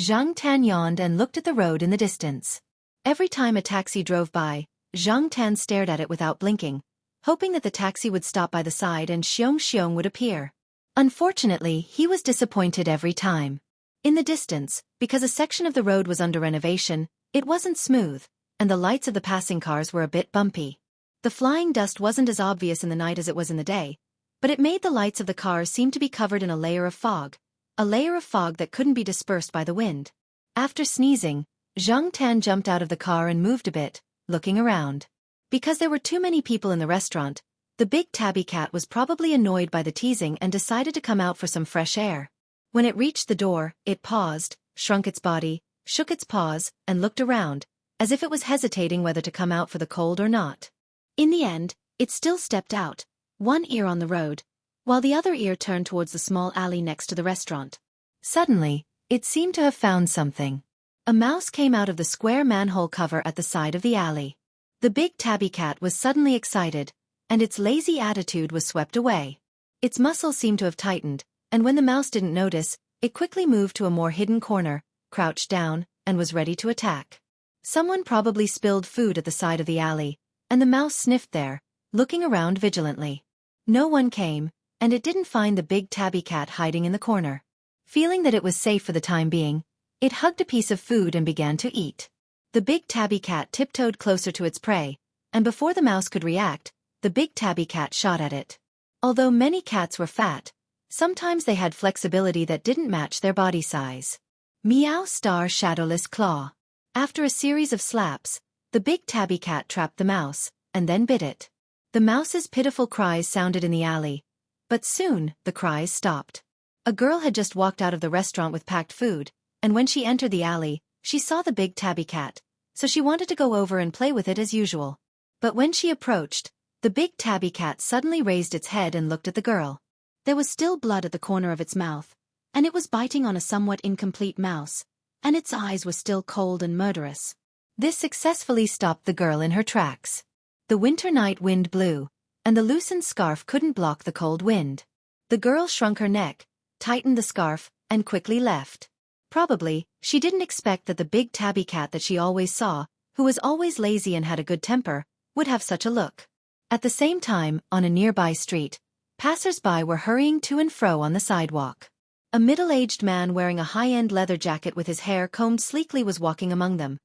Zhang Tan yawned and looked at the road in the distance. Every time a taxi drove by, Zhang Tan stared at it without blinking, hoping that the taxi would stop by the side and Xiong would appear. Unfortunately, he was disappointed every time. In the distance, because a section of the road was under renovation, it wasn't smooth, and the lights of the passing cars were a bit bumpy. The flying dust wasn't as obvious in the night as it was in the day, but it made the lights of the cars seem to be covered in a layer of fog that couldn't be dispersed by the wind. After sneezing, Zhang Tan jumped out of the car and moved a bit, looking around. Because there were too many people in the restaurant, the big tabby cat was probably annoyed by the teasing and decided to come out for some fresh air. When it reached the door, it paused, shrunk its body, shook its paws, and looked around, as if it was hesitating whether to come out for the cold or not. In the end, it still stepped out, one ear on the road, while the other ear turned towards the small alley next to the restaurant. Suddenly, it seemed to have found something. A mouse came out of the square manhole cover at the side of the alley. The big tabby cat was suddenly excited, and its lazy attitude was swept away. Its muscles seemed to have tightened, and when the mouse didn't notice, it quickly moved to a more hidden corner, crouched down, and was ready to attack. Someone probably spilled food at the side of the alley, and the mouse sniffed there, looking around vigilantly. No one came, and it didn't find the big tabby cat hiding in the corner. Feeling that it was safe for the time being, it hugged a piece of food and began to eat. The big tabby cat tiptoed closer to its prey, and before the mouse could react, the big tabby cat shot at it. Although many cats were fat, sometimes they had flexibility that didn't match their body size. Meow star shadowless claw. After a series of slaps, the big tabby cat trapped the mouse, and then bit it. The mouse's pitiful cries sounded in the alley, but soon the cries stopped. A girl had just walked out of the restaurant with packed food, and when she entered the alley, she saw the big tabby cat, so she wanted to go over and play with it as usual. But when she approached, the big tabby cat suddenly raised its head and looked at the girl. There was still blood at the corner of its mouth, and it was biting on a somewhat incomplete mouse, and its eyes were still cold and murderous. This successfully stopped the girl in her tracks. The winter night wind blew, and the loosened scarf couldn't block the cold wind. The girl shrunk her neck, tightened the scarf, and quickly left. Probably, she didn't expect that the big tabby cat that she always saw, who was always lazy and had a good temper, would have such a look. At the same time, on a nearby street, passers-by were hurrying to and fro on the sidewalk. A middle-aged man wearing a high-end leather jacket with his hair combed sleekly was walking among them,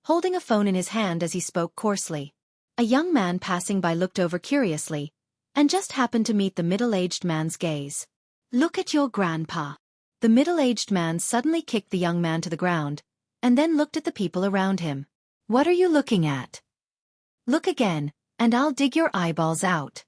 holding a phone in his hand as he spoke coarsely. A young man passing by looked over curiously, and just happened to meet the middle-aged man's gaze. "Look at your grandpa." The middle-aged man suddenly kicked the young man to the ground, and then looked at the people around him. "What are you looking at? Look again, and I'll dig your eyeballs out."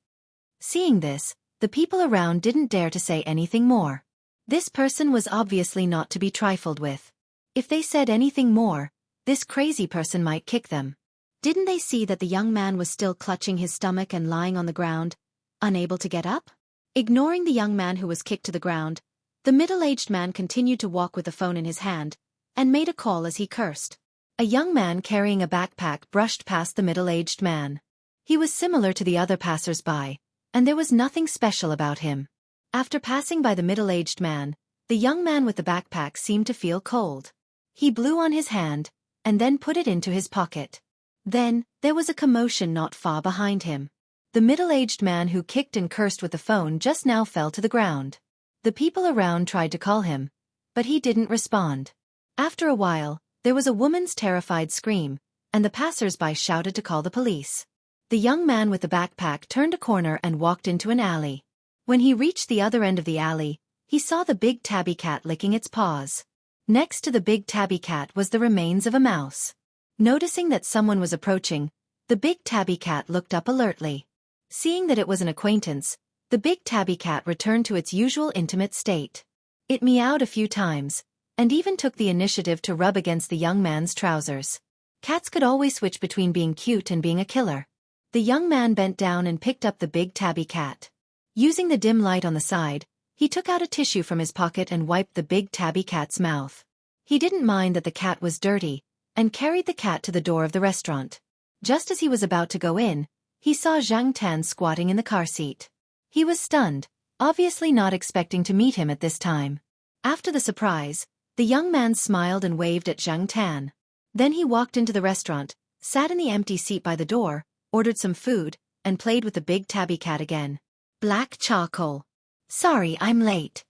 Seeing this, the people around didn't dare to say anything more. This person was obviously not to be trifled with. If they said anything more, this crazy person might kick them. Didn't they see that the young man was still clutching his stomach and lying on the ground, unable to get up? Ignoring the young man who was kicked to the ground, the middle-aged man continued to walk with the phone in his hand, and made a call as he cursed. A young man carrying a backpack brushed past the middle-aged man. He was similar to the other passers-by, and there was nothing special about him. After passing by the middle-aged man, the young man with the backpack seemed to feel cold. He blew on his hand, and then put it into his pocket. Then, there was a commotion not far behind him. The middle-aged man who kicked and cursed with the phone just now fell to the ground. The people around tried to call him, but he didn't respond. After a while, there was a woman's terrified scream, and the passers-by shouted to call the police. The young man with the backpack turned a corner and walked into an alley. When he reached the other end of the alley, he saw the big tabby cat licking its paws. Next to the big tabby cat was the remains of a mouse. Noticing that someone was approaching, the big tabby cat looked up alertly. Seeing that it was an acquaintance, the big tabby cat returned to its usual intimate state. It meowed a few times, and even took the initiative to rub against the young man's trousers. Cats could always switch between being cute and being a killer. The young man bent down and picked up the big tabby cat. Using the dim light on the side, he took out a tissue from his pocket and wiped the big tabby cat's mouth. He didn't mind that the cat was dirty, and carried the cat to the door of the restaurant. Just as he was about to go in, he saw Zhang Tan squatting in the car seat. He was stunned, obviously not expecting to meet him at this time. After the surprise, the young man smiled and waved at Zhang Tan. Then he walked into the restaurant, sat in the empty seat by the door, ordered some food, and played with the big tabby cat again. Black charcoal. "Sorry I'm late."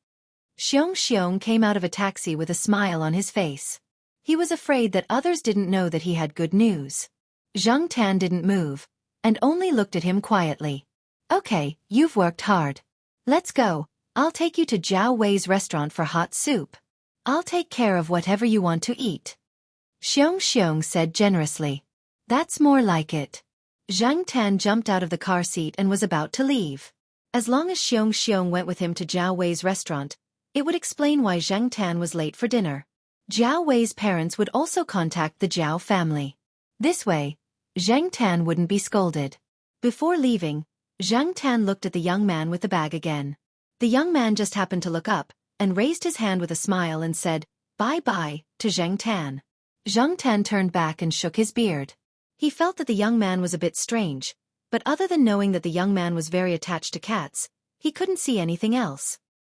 Xiong came out of a taxi with a smile on his face. He was afraid that others didn't know that he had good news. Zhang Tan didn't move, and only looked at him quietly. Okay, you've worked hard. Let's go, I'll take you to Jiao Wei's restaurant for hot soup. I'll take care of whatever you want to eat. Xiong said generously. That's more like it. Zhang Tan jumped out of the car seat and was about to leave. As long as Xiong went with him to Jiao Wei's restaurant, it would explain why Zhang Tan was late for dinner. Jiao Wei's parents would also contact the Jiao family. This way, Zhang Tan wouldn't be scolded. Before leaving, Zhang Tan looked at the young man with the bag again. The young man just happened to look up, and raised his hand with a smile and said, "Bye-bye," to Zhang Tan. Zhang Tan turned back and shook his beard. He felt that the young man was a bit strange, but other than knowing that the young man was very attached to cats, he couldn't see anything else.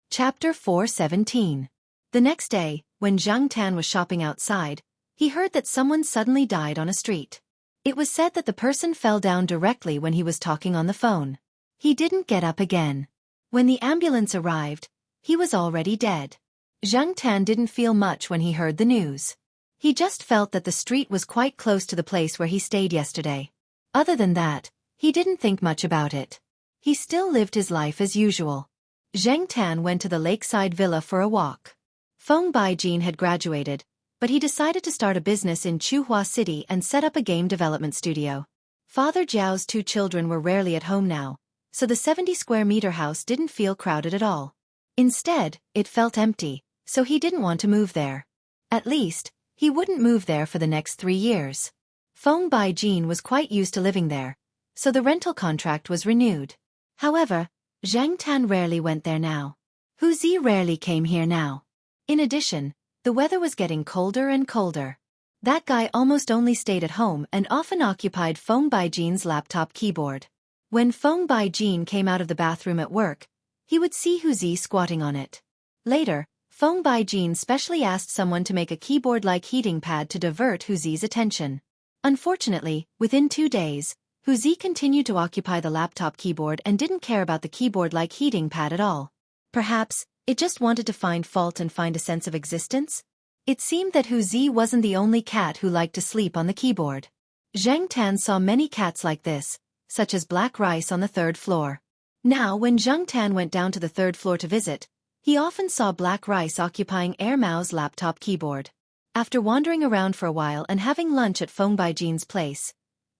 Chapter 417. The next day, when Zhang Tan was shopping outside, he heard that someone suddenly died on a street. It was said that the person fell down directly when he was talking on the phone. He didn't get up again. When the ambulance arrived, he was already dead. Zhang Tan didn't feel much when he heard the news. He just felt that the street was quite close to the place where he stayed yesterday. Other than that, he didn't think much about it. He still lived his life as usual. Zhang Tan went to the lakeside villa for a walk. Feng Baijin had graduated, but he decided to start a business in Chuhua City and set up a game development studio. Father Zhao's 2 children were rarely at home now, so the 70-square-meter house didn't feel crowded at all. Instead, it felt empty, so he didn't want to move there. At least, he wouldn't move there for the next 3 years. Feng Baijin was quite used to living there, so the rental contract was renewed. However, Zhang Tan rarely went there now. Hu Zi rarely came here now. In addition, the weather was getting colder and colder. That guy almost only stayed at home and often occupied Feng Baijin's laptop keyboard. When Feng Baijin came out of the bathroom at work, he would see Hu Zi squatting on it. Later, Feng Baijin specially asked someone to make a keyboard-like heating pad to divert Hu Zi's attention. Unfortunately, within 2 days, Hu Zi continued to occupy the laptop keyboard and didn't care about the keyboard-like heating pad at all. Perhaps, it just wanted to find fault and find a sense of existence? It seemed that Hu Zi wasn't the only cat who liked to sleep on the keyboard. Zhang Tan saw many cats like this, such as Black Rice on the 3rd floor. Now when Zhang Tan went down to the 3rd floor to visit, he often saw Black Rice occupying Air Mao's laptop keyboard. After wandering around for a while and having lunch at Feng Baijin's place,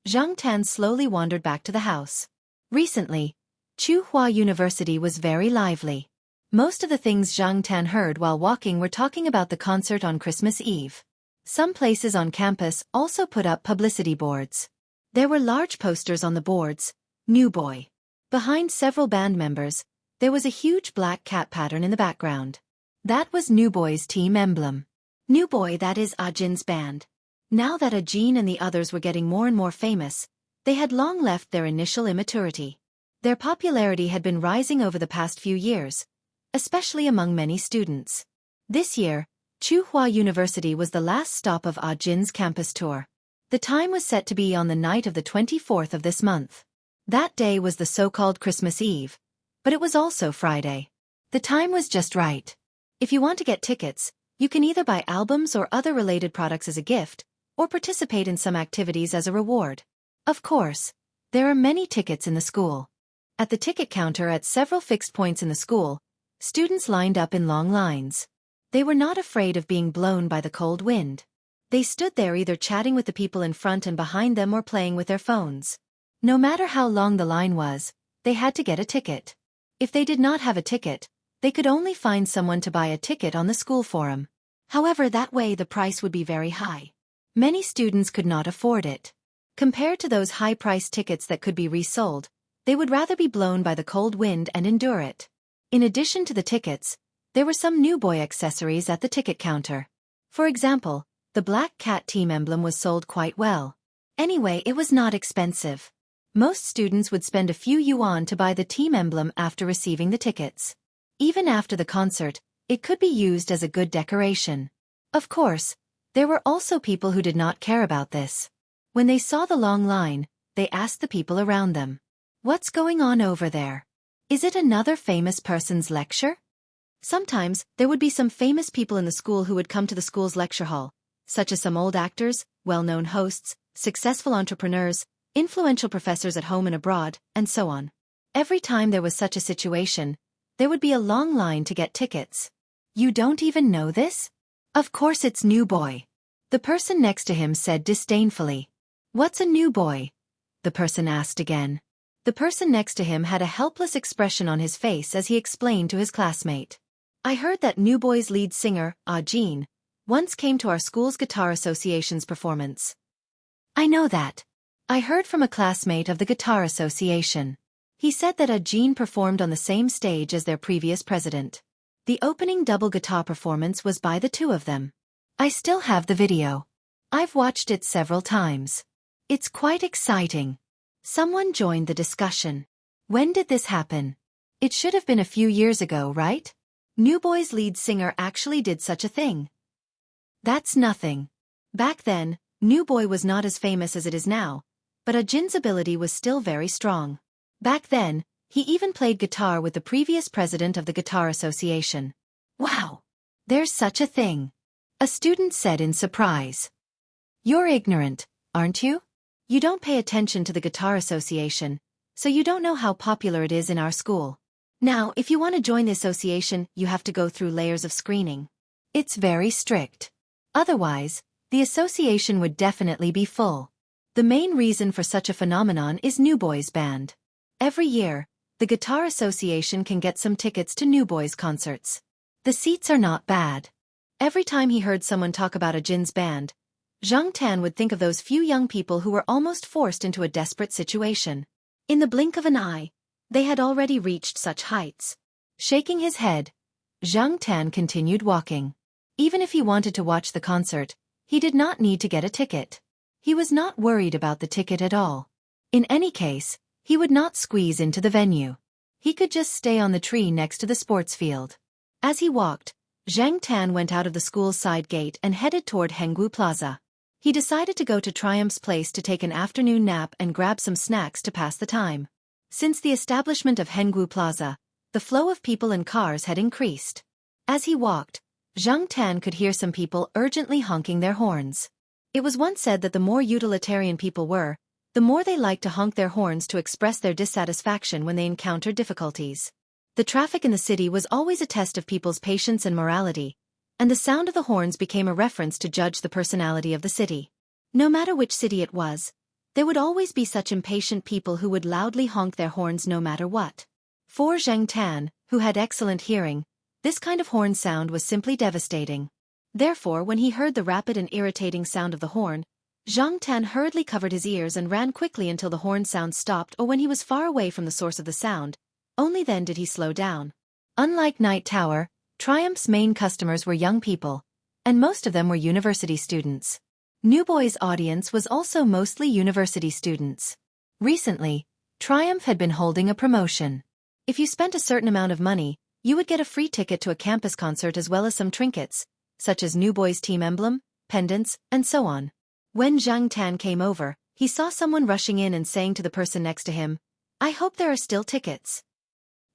Zhang Tan slowly wandered back to the house. Recently, Chuhua University was very lively. Most of the things Zhang Tan heard while walking were talking about the concert on Christmas Eve. Some places on campus also put up publicity boards. There were large posters on the boards, "New Boy." Behind several band members, there was a huge black cat pattern in the background. That was New Boy's team emblem. New Boy, that is Ajin's band. Now that Ajin and the others were getting more and more famous, they had long left their initial immaturity. Their popularity had been rising over the past few years, especially among many students. This year, Chuhua University was the last stop of Ajin's campus tour. The time was set to be on the night of the 24th of this month. That day was the so-called Christmas Eve, but it was also Friday. The time was just right. If you want to get tickets, you can either buy albums or other related products as a gift, or participate in some activities as a reward. Of course, there are many tickets in the school. At the ticket counter at several fixed points in the school, students lined up in long lines. They were not afraid of being blown by the cold wind. They stood there either chatting with the people in front and behind them or playing with their phones. No matter how long the line was, they had to get a ticket. If they did not have a ticket, they could only find someone to buy a ticket on the school forum. However, that way the price would be very high. Many students could not afford it. Compared to those high-priced tickets that could be resold, they would rather be blown by the cold wind and endure it. In addition to the tickets, there were some New Boy accessories at the ticket counter. For example, the black cat team emblem was sold quite well. Anyway, it was not expensive. Most students would spend a few yuan to buy the team emblem after receiving the tickets. Even after the concert, it could be used as a good decoration. Of course, there were also people who did not care about this. When they saw the long line, they asked the people around them, "What's going on over there? Is it another famous person's lecture?" Sometimes, there would be some famous people in the school who would come to the school's lecture hall, such as some old actors, well-known hosts, successful entrepreneurs, influential professors at home and abroad, and so on. Every time there was such a situation, there would be a long line to get tickets. You don't even know this? Of course it's new boy. The person next to him said disdainfully. What's a new boy? The person asked again. The person next to him had a helpless expression on his face as he explained to his classmate. I heard that New Boy's lead singer, Jin, once came to our school's guitar association's performance. I know that. I heard from a classmate of the guitar association. He said that Jin performed on the same stage as their previous president. The opening double guitar performance was by the two of them. I still have the video. I've watched it several times. It's quite exciting. Someone joined the discussion. When did this happen? It should have been a few years ago, right? New Boy's lead singer actually did such a thing. That's nothing. Back then, New Boy was not as famous as it is now, but Jin's ability was still very strong. Back then, he even played guitar with the previous president of the Guitar Association. Wow! There's such a thing. A student said in surprise. You're ignorant, aren't you? You don't pay attention to the Guitar Association, so you don't know how popular it is in our school. Now, if you want to join the association, you have to go through layers of screening. It's very strict. Otherwise, the association would definitely be full. The main reason for such a phenomenon is New Boy's band. Every year, the Guitar Association can get some tickets to New Boy's concerts. The seats are not bad. Every time he heard someone talk about Jin's band, Zhang Tan would think of those few young people who were almost forced into a desperate situation. In the blink of an eye, they had already reached such heights. Shaking his head, Zhang Tan continued walking. Even if he wanted to watch the concert, he did not need to get a ticket. He was not worried about the ticket at all. In any case, he would not squeeze into the venue. He could just stay on the tree next to the sports field. As he walked, Zhang Tan went out of the school's side gate and headed toward Henggu Plaza. He decided to go to Triumph's place to take an afternoon nap and grab some snacks to pass the time. Since the establishment of Henggu Plaza, the flow of people and cars had increased. As he walked, Zhang Tan could hear some people urgently honking their horns. It was once said that the more utilitarian people were, the more they liked to honk their horns to express their dissatisfaction when they encountered difficulties. The traffic in the city was always a test of people's patience and morality, and the sound of the horns became a reference to judge the personality of the city. No matter which city it was, there would always be such impatient people who would loudly honk their horns no matter what. For Zhang Tan, who had excellent hearing, this kind of horn sound was simply devastating. Therefore, when he heard the rapid and irritating sound of the horn, Zhang Tan hurriedly covered his ears and ran quickly until the horn sound stopped, or when he was far away from the source of the sound. Only then did he slow down. Unlike Night Tower, Triumph's main customers were young people, and most of them were university students. New Boy's audience was also mostly university students. Recently, Triumph had been holding a promotion. If you spent a certain amount of money, you would get a free ticket to a campus concert as well as some trinkets, such as New Boy's team emblem, pendants, and so on. When Zhang Tan came over, he saw someone rushing in and saying to the person next to him, "I hope there are still tickets."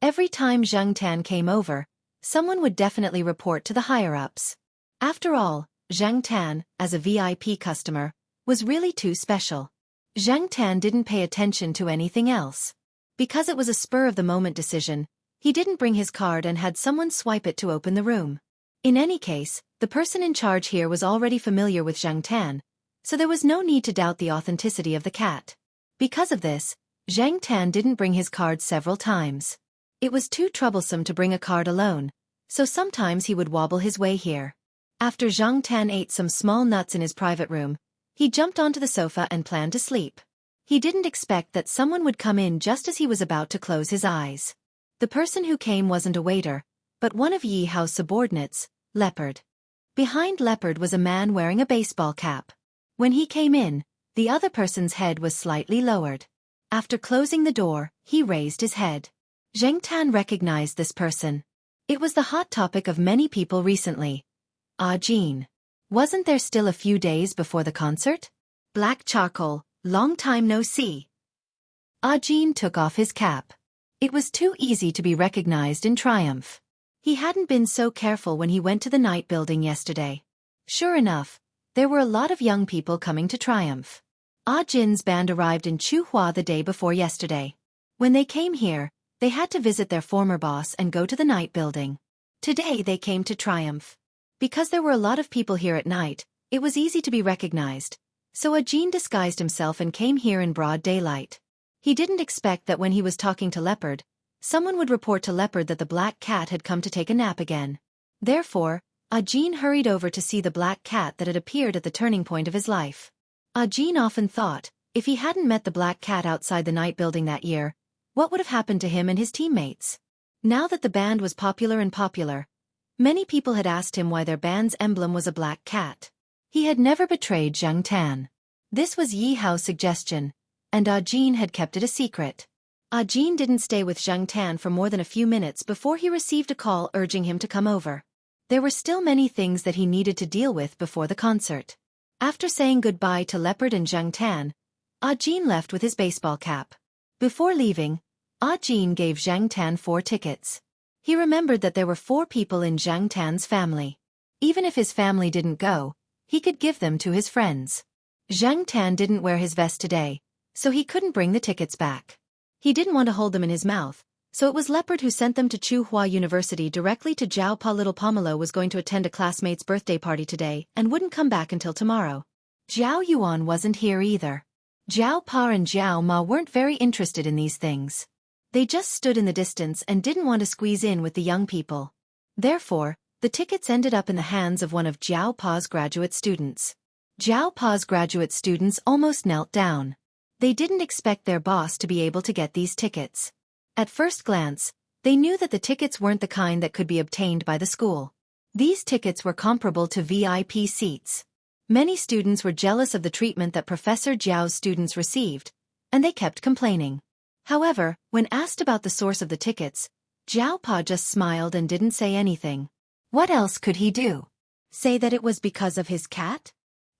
Every time Zhang Tan came over, someone would definitely report to the higher-ups. After all, Zhang Tan, as a VIP customer, was really too special. Zhang Tan didn't pay attention to anything else. Because it was a spur-of-the-moment decision, he didn't bring his card and had someone swipe it to open the room. In any case, the person in charge here was already familiar with Zhang Tan, so there was no need to doubt the authenticity of the cat. Because of this, Zhang Tan didn't bring his card several times. It was too troublesome to bring a card alone, so sometimes he would wobble his way here. After Zhang Tan ate some small nuts in his private room, he jumped onto the sofa and planned to sleep. He didn't expect that someone would come in just as he was about to close his eyes. The person who came wasn't a waiter, but one of Yi Hao's subordinates, Leopard. Behind Leopard was a man wearing a baseball cap. When he came in, the other person's head was slightly lowered. After closing the door, he raised his head. Zhang Tan recognized this person. It was the hot topic of many people recently. Jin. Wasn't there still a few days before the concert? Black charcoal, long time no see. Jin took off his cap. It was too easy to be recognized in Triumph. He hadn't been so careful when he went to the night building yesterday. Sure enough, there were a lot of young people coming to Triumph. Ah Jin's band arrived in Chuhua the day before yesterday. When they came here, they had to visit their former boss and go to the night building. Today they came to Triumph. Because there were a lot of people here at night, it was easy to be recognized. So Ah Jin disguised himself and came here in broad daylight. He didn't expect that when he was talking to Leopard, someone would report to Leopard that the black cat had come to take a nap again. Therefore, Ah Jin hurried over to see the black cat that had appeared at the turning point of his life. Ah Jin often thought, if he hadn't met the black cat outside the night building that year, what would have happened to him and his teammates? Now that the band was popular, many people had asked him why their band's emblem was a black cat. He had never betrayed Zhang Tan. This was Yi Hao's suggestion, and Ah Jin had kept it a secret. Ah Jin didn't stay with Zhang Tan for more than a few minutes before he received a call urging him to come over. There were still many things that he needed to deal with before the concert. After saying goodbye to Leopard and Zhang Tan, Ah Jin left with his baseball cap. Before leaving, Ah Jin gave Zhang Tan 4 tickets. He remembered that there were 4 people in Zhang Tan's family. Even if his family didn't go, he could give them to his friends. Zhang Tan didn't wear his vest today, so he couldn't bring the tickets back. He didn't want to hold them in his mouth, so it was Leopard who sent them to Chuhua University directly to Zhao Pa. Little Pomelo was going to attend a classmate's birthday party today and wouldn't come back until tomorrow. Zhao Yuan wasn't here either. Zhao Pa and Zhao Ma weren't very interested in these things. They just stood in the distance and didn't want to squeeze in with the young people. Therefore, the tickets ended up in the hands of one of Zhao Pa's graduate students. Zhao Pa's graduate students almost knelt down. They didn't expect their boss to be able to get these tickets. At first glance, they knew that the tickets weren't the kind that could be obtained by the school. These tickets were comparable to VIP seats. Many students were jealous of the treatment that Professor Zhao's students received, and they kept complaining. However, when asked about the source of the tickets, Zhao Pa just smiled and didn't say anything. What else could he do? Say that it was because of his cat?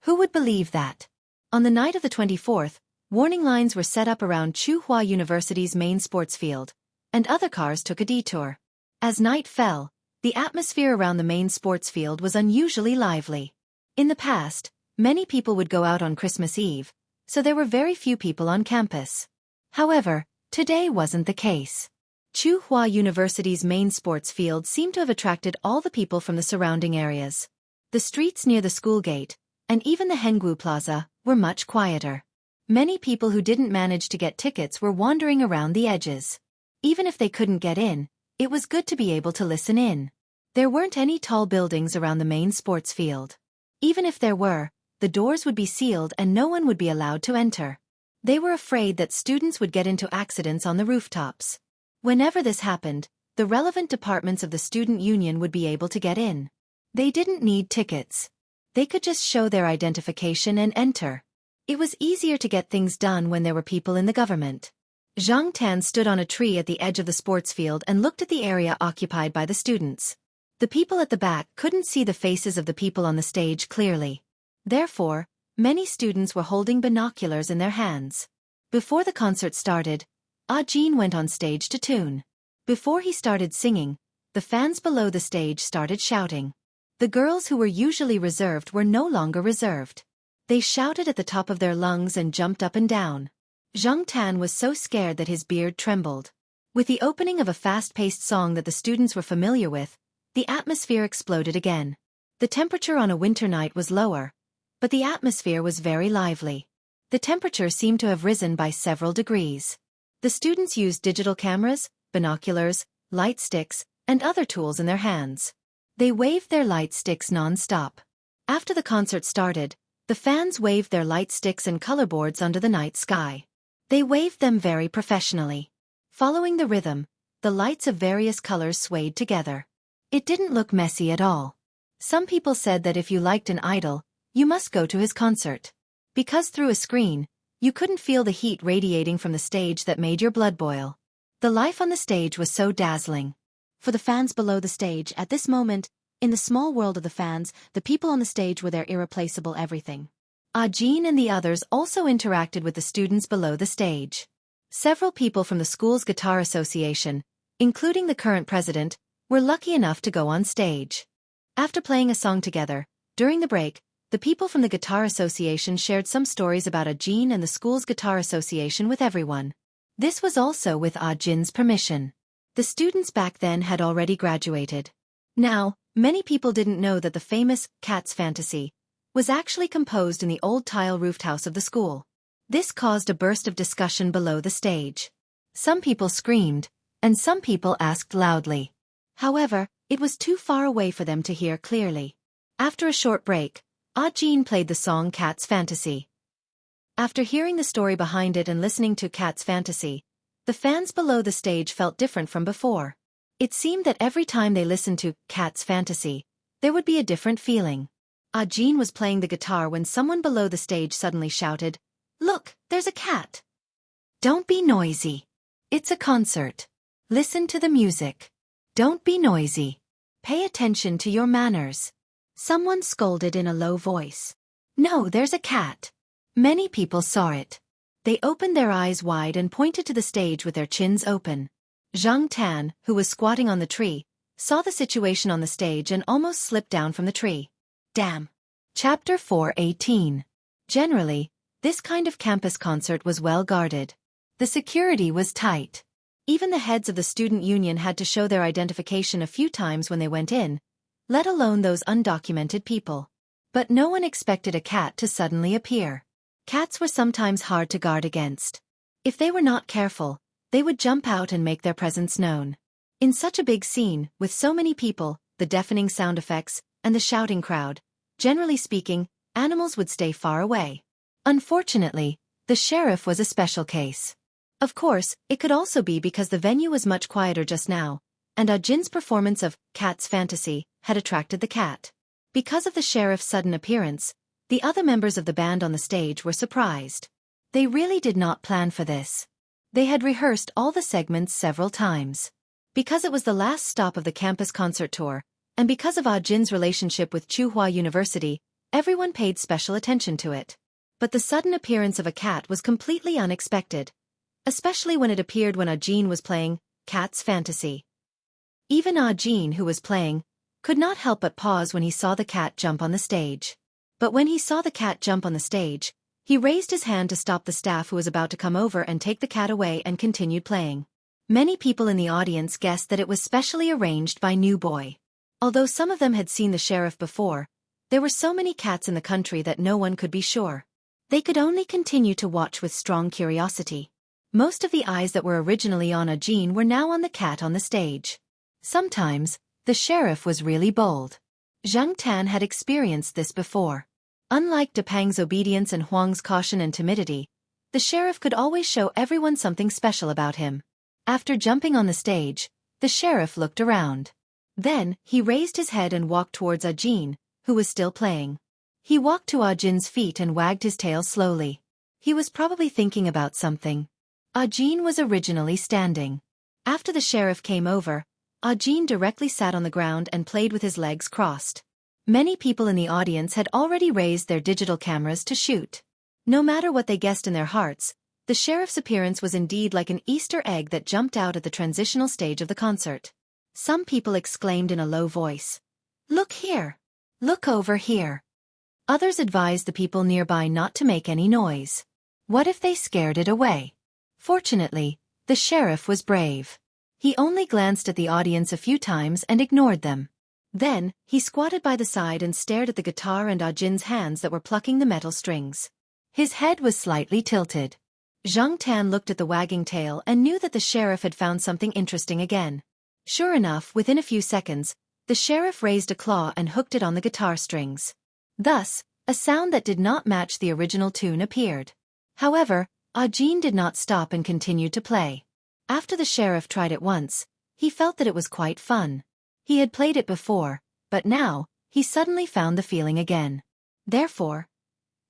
Who would believe that? On the night of the 24th, warning lines were set up around Chuhua University's main sports field, and other cars took a detour. As night fell, the atmosphere around the main sports field was unusually lively. In the past, many people would go out on Christmas Eve, so there were very few people on campus. However, today wasn't the case. Chuhua University's main sports field seemed to have attracted all the people from the surrounding areas. The streets near the school gate, and even the Henggu Plaza, were much quieter. Many people who didn't manage to get tickets were wandering around the edges. Even if they couldn't get in, it was good to be able to listen in. There weren't any tall buildings around the main sports field. Even if there were, the doors would be sealed and no one would be allowed to enter. They were afraid that students would get into accidents on the rooftops. Whenever this happened, the relevant departments of the student union would be able to get in. They didn't need tickets. They could just show their identification and enter. It was easier to get things done when there were people in the government. Zhang Tan stood on a tree at the edge of the sports field and looked at the area occupied by the students. The people at the back couldn't see the faces of the people on the stage clearly. Therefore, many students were holding binoculars in their hands. Before the concert started, Ah Jin went on stage to tune. Before he started singing, the fans below the stage started shouting. The girls who were usually reserved were no longer reserved. They shouted at the top of their lungs and jumped up and down. Zhang Tan was so scared that his beard trembled. With the opening of a fast-paced song that the students were familiar with, the atmosphere exploded again. The temperature on a winter night was lower, but the atmosphere was very lively. The temperature seemed to have risen by several degrees. The students used digital cameras, binoculars, light sticks, and other tools in their hands. They waved their light sticks non-stop. After the concert started, the fans waved their light sticks and colorboards under the night sky. They waved them very professionally. Following the rhythm, the lights of various colors swayed together. It didn't look messy at all. Some people said that if you liked an idol, you must go to his concert. Because through a screen, you couldn't feel the heat radiating from the stage that made your blood boil. The life on the stage was so dazzling. For the fans below the stage at this moment, in the small world of the fans, the people on the stage were their irreplaceable everything. Ah Jin and the others also interacted with the students below the stage. Several people from the school's guitar association, including the current president, were lucky enough to go on stage. After playing a song together, during the break, the people from the Guitar Association shared some stories about Ajin and the school's Guitar Association with everyone. This was also with Ajin's permission. The students back then had already graduated. Now, many people didn't know that the famous Cat's Fantasy was actually composed in the old tile-roofed house of the school. This caused a burst of discussion below the stage. Some people screamed, and some people asked loudly. However, it was too far away for them to hear clearly. After a short break, Ajin played the song Cat's Fantasy. After hearing the story behind it and listening to Cat's Fantasy, the fans below the stage felt different from before. It seemed that every time they listened to Cat's Fantasy, there would be a different feeling. Ajin was playing the guitar when someone below the stage suddenly shouted, "Look, there's a cat!" "Don't be noisy. It's a concert. Listen to the music. Don't be noisy. Pay attention to your manners." Someone scolded in a low voice. "No, there's a cat." Many people saw it. They opened their eyes wide and pointed to the stage with their chins open. Zhang Tan, who was squatting on the tree, saw the situation on the stage and almost slipped down from the tree. Damn. Chapter 4:18. Generally, this kind of campus concert was well guarded. The security was tight. Even the heads of the student union had to show their identification a few times when they went in, let alone those undocumented people. But no one expected a cat to suddenly appear. Cats were sometimes hard to guard against. If they were not careful, they would jump out and make their presence known. In such a big scene, with so many people, the deafening sound effects, and the shouting crowd, generally speaking, animals would stay far away. Unfortunately, the sheriff was a special case. Of course, it could also be because the venue was much quieter just now, and Ajin's performance of Cat's Fantasy had attracted the cat. Because of the sheriff's sudden appearance, the other members of the band on the stage were surprised. They really did not plan for this. They had rehearsed all the segments several times. Because it was the last stop of the campus concert tour, and because of Ajin's relationship with Tsinghua University, everyone paid special attention to it. But the sudden appearance of a cat was completely unexpected, especially when it appeared when Ajin was playing Cat's Fantasy. Even Ajin, who was playing, could not help but pause when he saw the cat jump on the stage. But when he saw the cat jump on the stage, he raised his hand to stop the staff who was about to come over and take the cat away and continued playing. Many people in the audience guessed that it was specially arranged by New Boy. Although some of them had seen the sheriff before, there were so many cats in the country that no one could be sure. They could only continue to watch with strong curiosity. Most of the eyes that were originally on Ajin were now on the cat on the stage. Sometimes, the sheriff was really bold. Zhang Tan had experienced this before. Unlike Depang's obedience and Huang's caution and timidity, the sheriff could always show everyone something special about him. After jumping on the stage, the sheriff looked around. Then, he raised his head and walked towards Ajin, who was still playing. He walked to Ajin's feet and wagged his tail slowly. He was probably thinking about something. Ajin was originally standing. After the sheriff came over, Ajin directly sat on the ground and played with his legs crossed. Many people in the audience had already raised their digital cameras to shoot. No matter what they guessed in their hearts, the sheriff's appearance was indeed like an Easter egg that jumped out at the transitional stage of the concert. Some people exclaimed in a low voice, "Look here! Look over here!" Others advised the people nearby not to make any noise. What if they scared it away? Fortunately, the sheriff was brave. He only glanced at the audience a few times and ignored them. Then, he squatted by the side and stared at the guitar and Ajin's hands that were plucking the metal strings. His head was slightly tilted. Zhang Tan looked at the wagging tail and knew that the sheriff had found something interesting again. Sure enough, within a few seconds, the sheriff raised a claw and hooked it on the guitar strings. Thus, a sound that did not match the original tune appeared. However, Ajin did not stop and continued to play. After the sheriff tried it once, he felt that it was quite fun. He had played it before, but now, he suddenly found the feeling again. Therefore,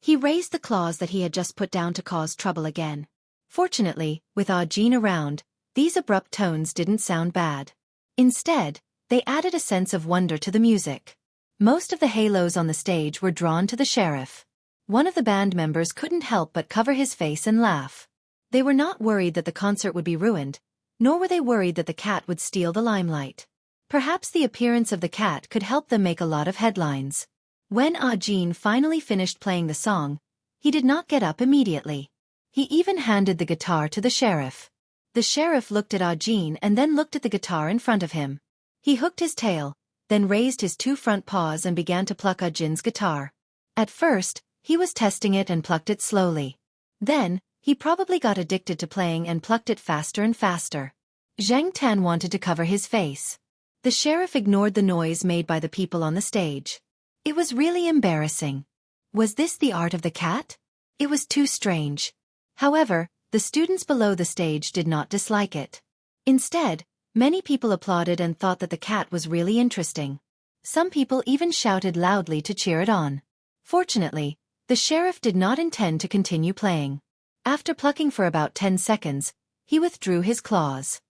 he raised the claws that he had just put down to cause trouble again. Fortunately, with Ajin around, these abrupt tones didn't sound bad. Instead, they added a sense of wonder to the music. Most of the halos on the stage were drawn to the sheriff. One of the band members couldn't help but cover his face and laugh. They were not worried that the concert would be ruined, nor were they worried that the cat would steal the limelight. Perhaps the appearance of the cat could help them make a lot of headlines. When Ajin finally finished playing the song, he did not get up immediately. He even handed the guitar to the sheriff. The sheriff looked at Ajin and then looked at the guitar in front of him. He hooked his tail, then raised his two front paws and began to pluck Ajin's guitar. At first, he was testing it and plucked it slowly. Then, he probably got addicted to playing and plucked it faster and faster. Zhang Tan wanted to cover his face. The sheriff ignored the noise made by the people on the stage. It was really embarrassing. Was this the art of the cat? It was too strange. However, the students below the stage did not dislike it. Instead, many people applauded and thought that the cat was really interesting. Some people even shouted loudly to cheer it on. Fortunately, the sheriff did not intend to continue playing. After plucking for about 10 seconds, he withdrew his claws.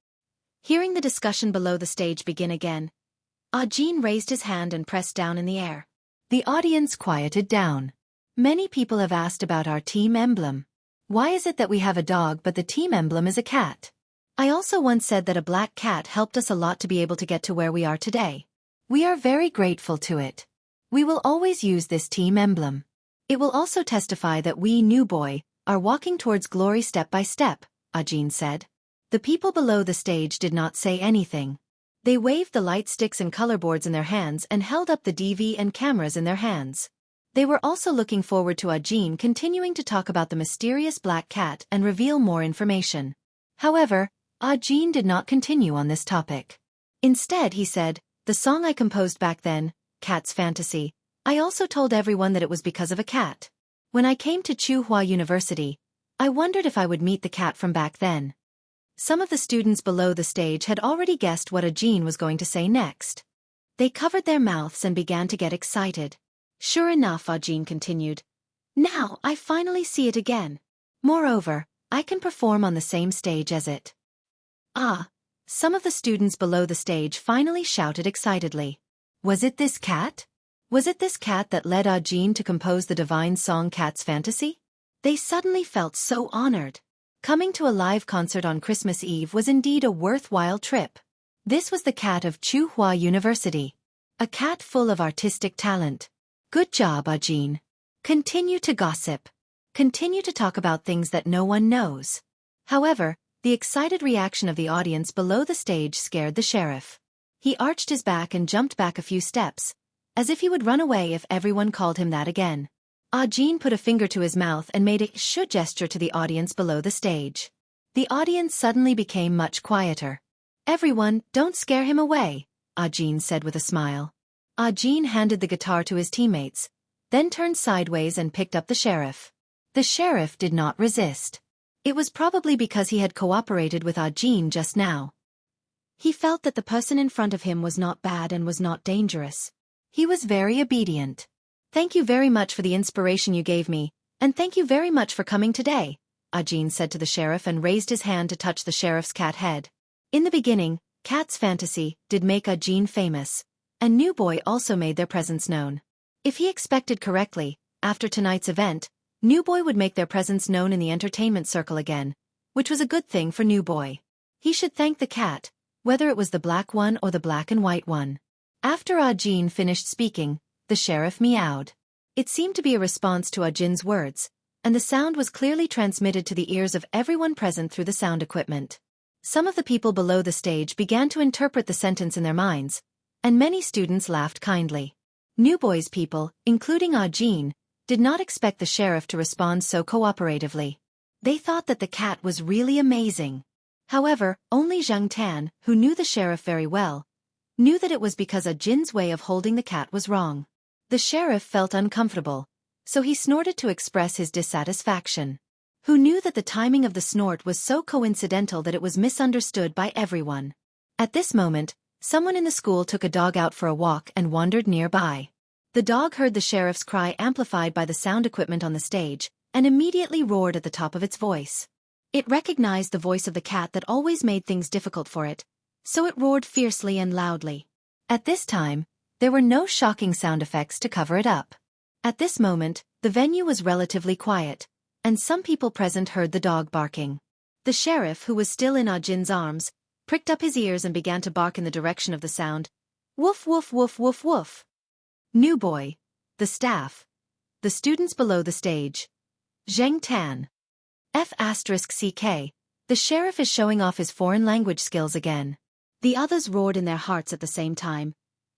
Hearing the discussion below the stage begin again, Ajin raised his hand and pressed down in the air. The audience quieted down. Many people have asked about our team emblem. Why is it that we have a dog but the team emblem is a cat? I also once said that a black cat helped us a lot to be able to get to where we are today. We are very grateful to it. We will always use this team emblem. It will also testify that we, New Boy, are walking towards glory step by step, Ajin said. The people below the stage did not say anything. They waved the light sticks and color boards in their hands and held up the DV and cameras in their hands. They were also looking forward to Ajin continuing to talk about the mysterious black cat and reveal more information. However, Ajin did not continue on this topic. Instead, he said, "The song I composed back then, Cat's Fantasy, I also told everyone that it was because of a cat. When I came to Tsinghua University, I wondered if I would meet the cat from back then." Some of the students below the stage had already guessed what Ajin was going to say next. They covered their mouths and began to get excited. Sure enough, Ajin continued. Now, I finally see it again. Moreover, I can perform on the same stage as it. Ah! Some of the students below the stage finally shouted excitedly. Was it this cat? Was it this cat that led Ajin to compose the divine song Cat's Fantasy? They suddenly felt so honored. Coming to a live concert on Christmas Eve was indeed a worthwhile trip. This was the cat of Tsinghua University. A cat full of artistic talent. Good job, Ajin. Continue to gossip. Continue to talk about things that no one knows. However, the excited reaction of the audience below the stage scared the sheriff. He arched his back and jumped back a few steps, as if he would run away if everyone called him that again. Ajin put a finger to his mouth and made a "shh" gesture to the audience below the stage. The audience suddenly became much quieter. Everyone, don't scare him away, Ajin said with a smile. Ajin handed the guitar to his teammates, then turned sideways and picked up the sheriff. The sheriff did not resist. It was probably because he had cooperated with Ajin just now. He felt that the person in front of him was not bad and was not dangerous. He was very obedient. Thank you very much for the inspiration you gave me, and thank you very much for coming today, Ajin said to the sheriff and raised his hand to touch the sheriff's cat head. In the beginning, Cat's Fantasy did make Ajin famous, and New Boy also made their presence known. If he expected correctly, after tonight's event, New Boy would make their presence known in the entertainment circle again, which was a good thing for New Boy. He should thank the cat, whether it was the black one or the black and white one. After Ajin finished speaking, the sheriff meowed. It seemed to be a response to Ajin's words, and the sound was clearly transmitted to the ears of everyone present through the sound equipment. Some of the people below the stage began to interpret the sentence in their minds, and many students laughed kindly. New Boy's people, including Ajin, did not expect the sheriff to respond so cooperatively. They thought that the cat was really amazing. However, only Zhang Tan, who knew the sheriff very well, knew that it was because Ajin's way of holding the cat was wrong. The sheriff felt uncomfortable, so he snorted to express his dissatisfaction. Who knew that the timing of the snort was so coincidental that it was misunderstood by everyone. At this moment, someone in the school took a dog out for a walk and wandered nearby. The dog heard the sheriff's cry amplified by the sound equipment on the stage, and immediately roared at the top of its voice. It recognized the voice of the cat that always made things difficult for it, so it roared fiercely and loudly. At this time, there were no shocking sound effects to cover it up. At this moment, the venue was relatively quiet, and some people present heard the dog barking. The sheriff, who was still in Ajin's arms, pricked up his ears and began to bark in the direction of the sound. Woof woof woof woof woof. New boy. The staff. The students below the stage. Zheng Tan. F***CK. The sheriff is showing off his foreign language skills again. The others roared in their hearts at the same time.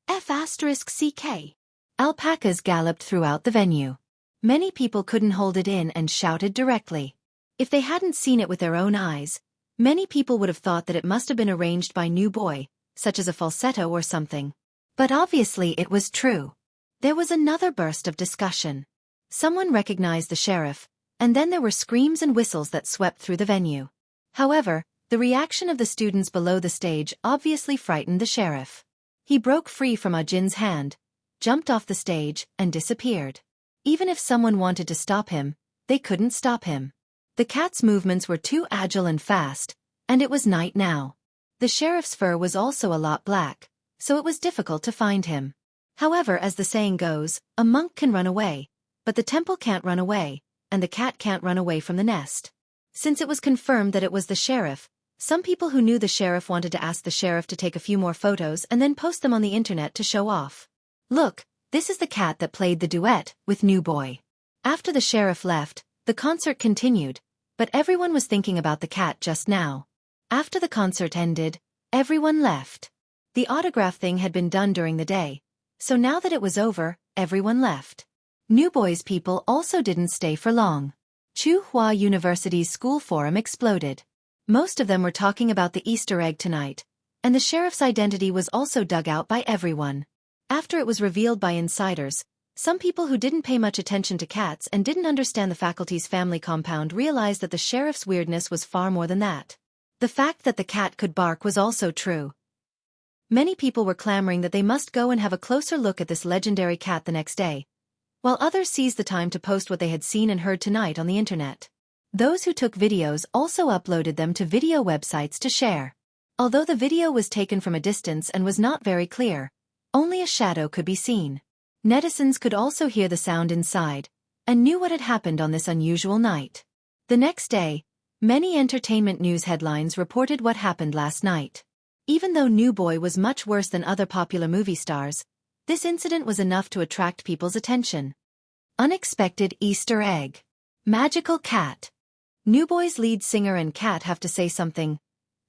F***CK. Alpacas galloped throughout the venue. Many people couldn't hold it in and shouted directly. If they hadn't seen it with their own eyes, many people would have thought that it must have been arranged by New Boy, such as a falsetto or something. But obviously it was true. There was another burst of discussion. Someone recognized the sheriff, and then there were screams and whistles that swept through the venue. However, the reaction of the students below the stage obviously frightened the sheriff. He broke free from Ajin's hand, jumped off the stage, and disappeared. Even if someone wanted to stop him, they couldn't stop him. The cat's movements were too agile and fast, and it was night now. The sheriff's fur was also a lot black, so it was difficult to find him. However, as the saying goes, a monk can run away, but the temple can't run away, and the cat can't run away from the nest. Since it was confirmed that it was the sheriff, some people who knew the sheriff wanted to ask the sheriff to take a few more photos and then post them on the internet to show off. Look, this is the cat that played the duet with New Boy. After the sheriff left, the concert continued, but everyone was thinking about the cat just now. After the concert ended, everyone left. The autograph thing had been done during the day, so now that it was over, everyone left. New Boy's people also didn't stay for long. Tsinghua University's school forum exploded. Most of them were talking about the Easter egg tonight, and the sheriff's identity was also dug out by everyone. After it was revealed by insiders, some people who didn't pay much attention to cats and didn't understand the faculty's family compound realized that the sheriff's weirdness was far more than that. The fact that the cat could bark was also true. Many people were clamoring that they must go and have a closer look at this legendary cat the next day, while others seized the time to post what they had seen and heard tonight on the internet. Those who took videos also uploaded them to video websites to share. Although the video was taken from a distance and was not very clear, only a shadow could be seen. Netizens could also hear the sound inside, and knew what had happened on this unusual night. The next day, many entertainment news headlines reported what happened last night. Even though New Boy was much worse than other popular movie stars, this incident was enough to attract people's attention. Unexpected Easter egg. Magical cat. New Boy's lead singer and cat have to say something.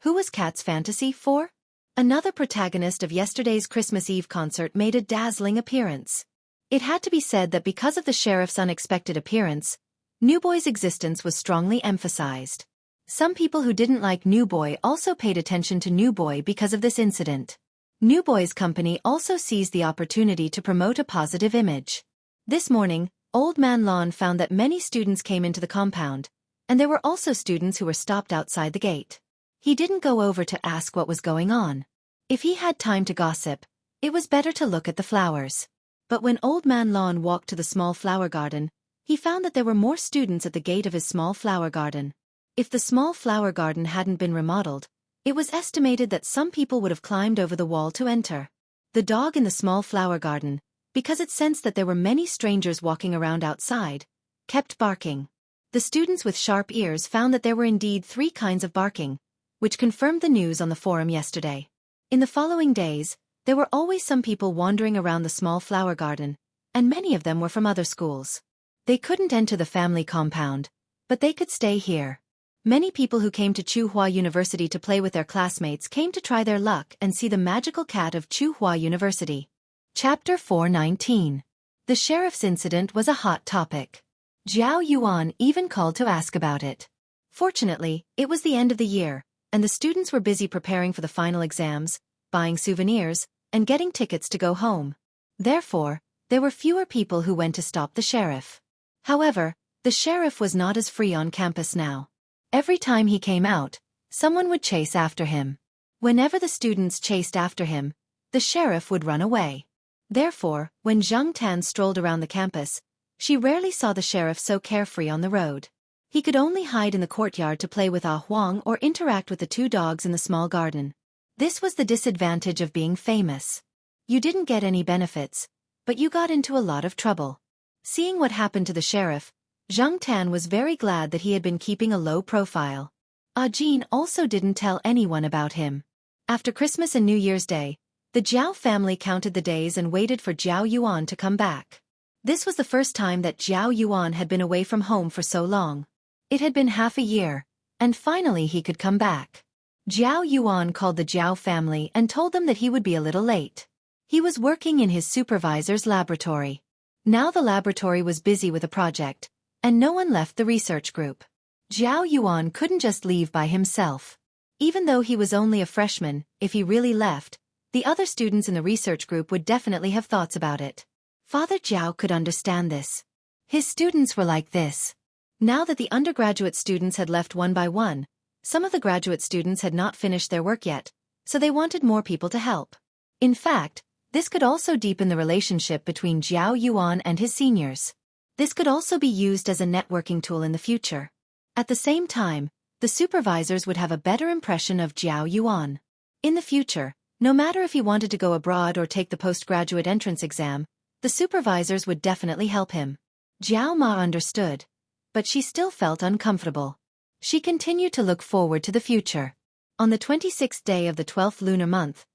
Who was Cat's fantasy for? Another protagonist of yesterday's Christmas Eve concert made a dazzling appearance. It had to be said that because of the sheriff's unexpected appearance, New Boy's existence was strongly emphasized. Some people who didn't like New Boy also paid attention to New Boy because of this incident. New Boy's company also seized the opportunity to promote a positive image. This morning, Old Man Lon found that many students came into the compound, and there were also students who were stopped outside the gate. He didn't go over to ask what was going on. If he had time to gossip, it was better to look at the flowers. But when Old Man Lon walked to the small flower garden, he found that there were more students at the gate of his small flower garden. If the small flower garden hadn't been remodeled, it was estimated that some people would have climbed over the wall to enter. The dog in the small flower garden, because it sensed that there were many strangers walking around outside, kept barking. The students with sharp ears found that there were indeed 3 kinds of barking, which confirmed the news on the forum yesterday. In the following days, there were always some people wandering around the small flower garden, and many of them were from other schools. They couldn't enter the family compound, but they could stay here. Many people who came to Tsinghua University to play with their classmates came to try their luck and see the magical cat of Tsinghua University. Chapter 419. The sheriff's incident was a hot topic. Zhao Yuan even called to ask about it. Fortunately, it was the end of the year, and the students were busy preparing for the final exams, buying souvenirs, and getting tickets to go home. Therefore, there were fewer people who went to stop the sheriff. However, the sheriff was not as free on campus now. Every time he came out, someone would chase after him. Whenever the students chased after him, the sheriff would run away. Therefore, when Zheng Tan strolled around the campus, she rarely saw the sheriff so carefree on the road. He could only hide in the courtyard to play with Ah Huang or interact with the 2 dogs in the small garden. This was the disadvantage of being famous. You didn't get any benefits, but you got into a lot of trouble. Seeing what happened to the sheriff, Zheng Tan was very glad that he had been keeping a low profile. Ajin also didn't tell anyone about him. After Christmas and New Year's Day, the Jiao family counted the days and waited for Jiao Yuan to come back. This was the first time that Jiao Yuan had been away from home for so long. It had been half a year, and finally he could come back. Jiao Yuan called the Jiao family and told them that he would be a little late. He was working in his supervisor's laboratory. Now the laboratory was busy with a project, and no one left the research group. Jiao Yuan couldn't just leave by himself. Even though he was only a freshman, if he really left, the other students in the research group would definitely have thoughts about it. Father Jiao could understand this. His students were like this. Now that the undergraduate students had left one by one, some of the graduate students had not finished their work yet, so they wanted more people to help. In fact, this could also deepen the relationship between Jiao Yuan and his seniors. This could also be used as a networking tool in the future. At the same time, the supervisors would have a better impression of Jiao Yuan. In the future, no matter if he wanted to go abroad or take the postgraduate entrance exam, the supervisors would definitely help him. Jiao Ma understood, but she still felt uncomfortable. She continued to look forward to the future. On the 26th day of the 12th lunar month,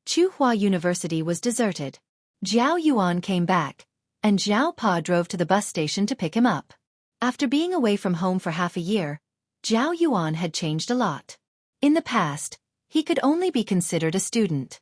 Tsinghua University was deserted. Jiao Yuan came back, and Jiao Pa drove to the bus station to pick him up. After being away from home for half a year, Jiao Yuan had changed a lot. In the past, he could only be considered a student.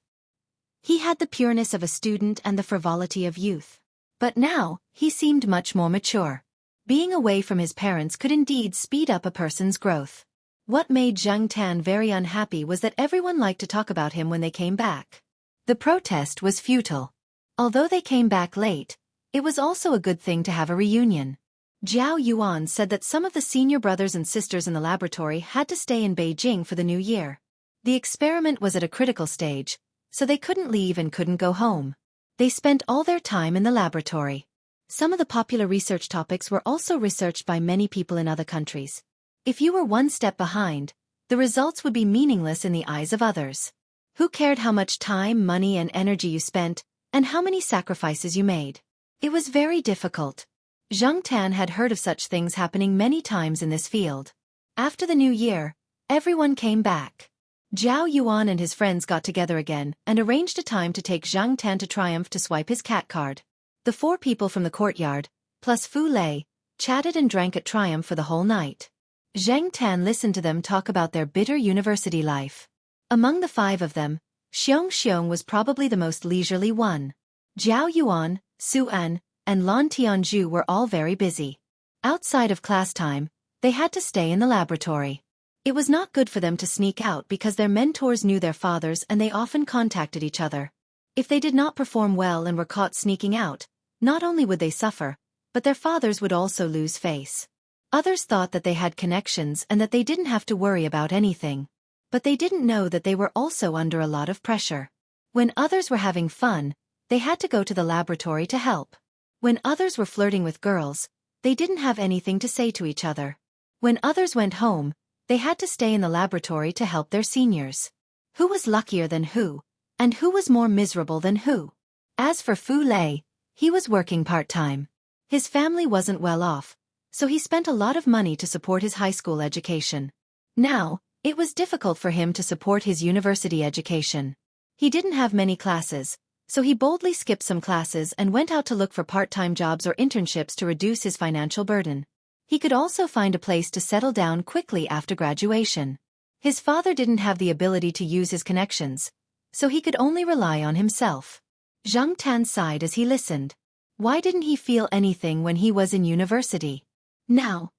He had the pureness of a student and the frivolity of youth. But now, he seemed much more mature. Being away from his parents could indeed speed up a person's growth. What made Zheng Tan very unhappy was that everyone liked to talk about him when they came back. The protest was futile. Although they came back late, it was also a good thing to have a reunion. Jiao Yuan said that some of the senior brothers and sisters in the laboratory had to stay in Beijing for the new year. The experiment was at a critical stage, so they couldn't leave and couldn't go home. They spent all their time in the laboratory. Some of the popular research topics were also researched by many people in other countries. If you were one step behind, the results would be meaningless in the eyes of others. Who cared how much time, money, and energy you spent, and how many sacrifices you made? It was very difficult. Zheng Tan had heard of such things happening many times in this field. After the new year, everyone came back. Jiao Yuan and his friends got together again and arranged a time to take Zheng Tan to Triumph to swipe his cat card. The 4 people from the courtyard, plus Fu Lei, chatted and drank at Triumph for the whole night. Zheng Tan listened to them talk about their bitter university life. Among the 5 of them, Xiong was probably the most leisurely one. Jiao Yuan, Su An, and Lan Tianzhu were all very busy. Outside of class time, they had to stay in the laboratory. It was not good for them to sneak out because their mentors knew their fathers and they often contacted each other. If they did not perform well and were caught sneaking out, not only would they suffer, but their fathers would also lose face. Others thought that they had connections and that they didn't have to worry about anything. But they didn't know that they were also under a lot of pressure. When others were having fun, they had to go to the laboratory to help. When others were flirting with girls, they didn't have anything to say to each other. When others went home, they had to stay in the laboratory to help their seniors. Who was luckier than who, and who was more miserable than who? As for Fu Lei, he was working part-time. His family wasn't well off, so he spent a lot of money to support his high school education. Now, it was difficult for him to support his university education. He didn't have many classes, so he boldly skipped some classes and went out to look for part-time jobs or internships to reduce his financial burden. He could also find a place to settle down quickly after graduation. His father didn't have the ability to use his connections, so he could only rely on himself. Zheng Tan sighed as he listened. Why didn't he feel anything when he was in university? Now,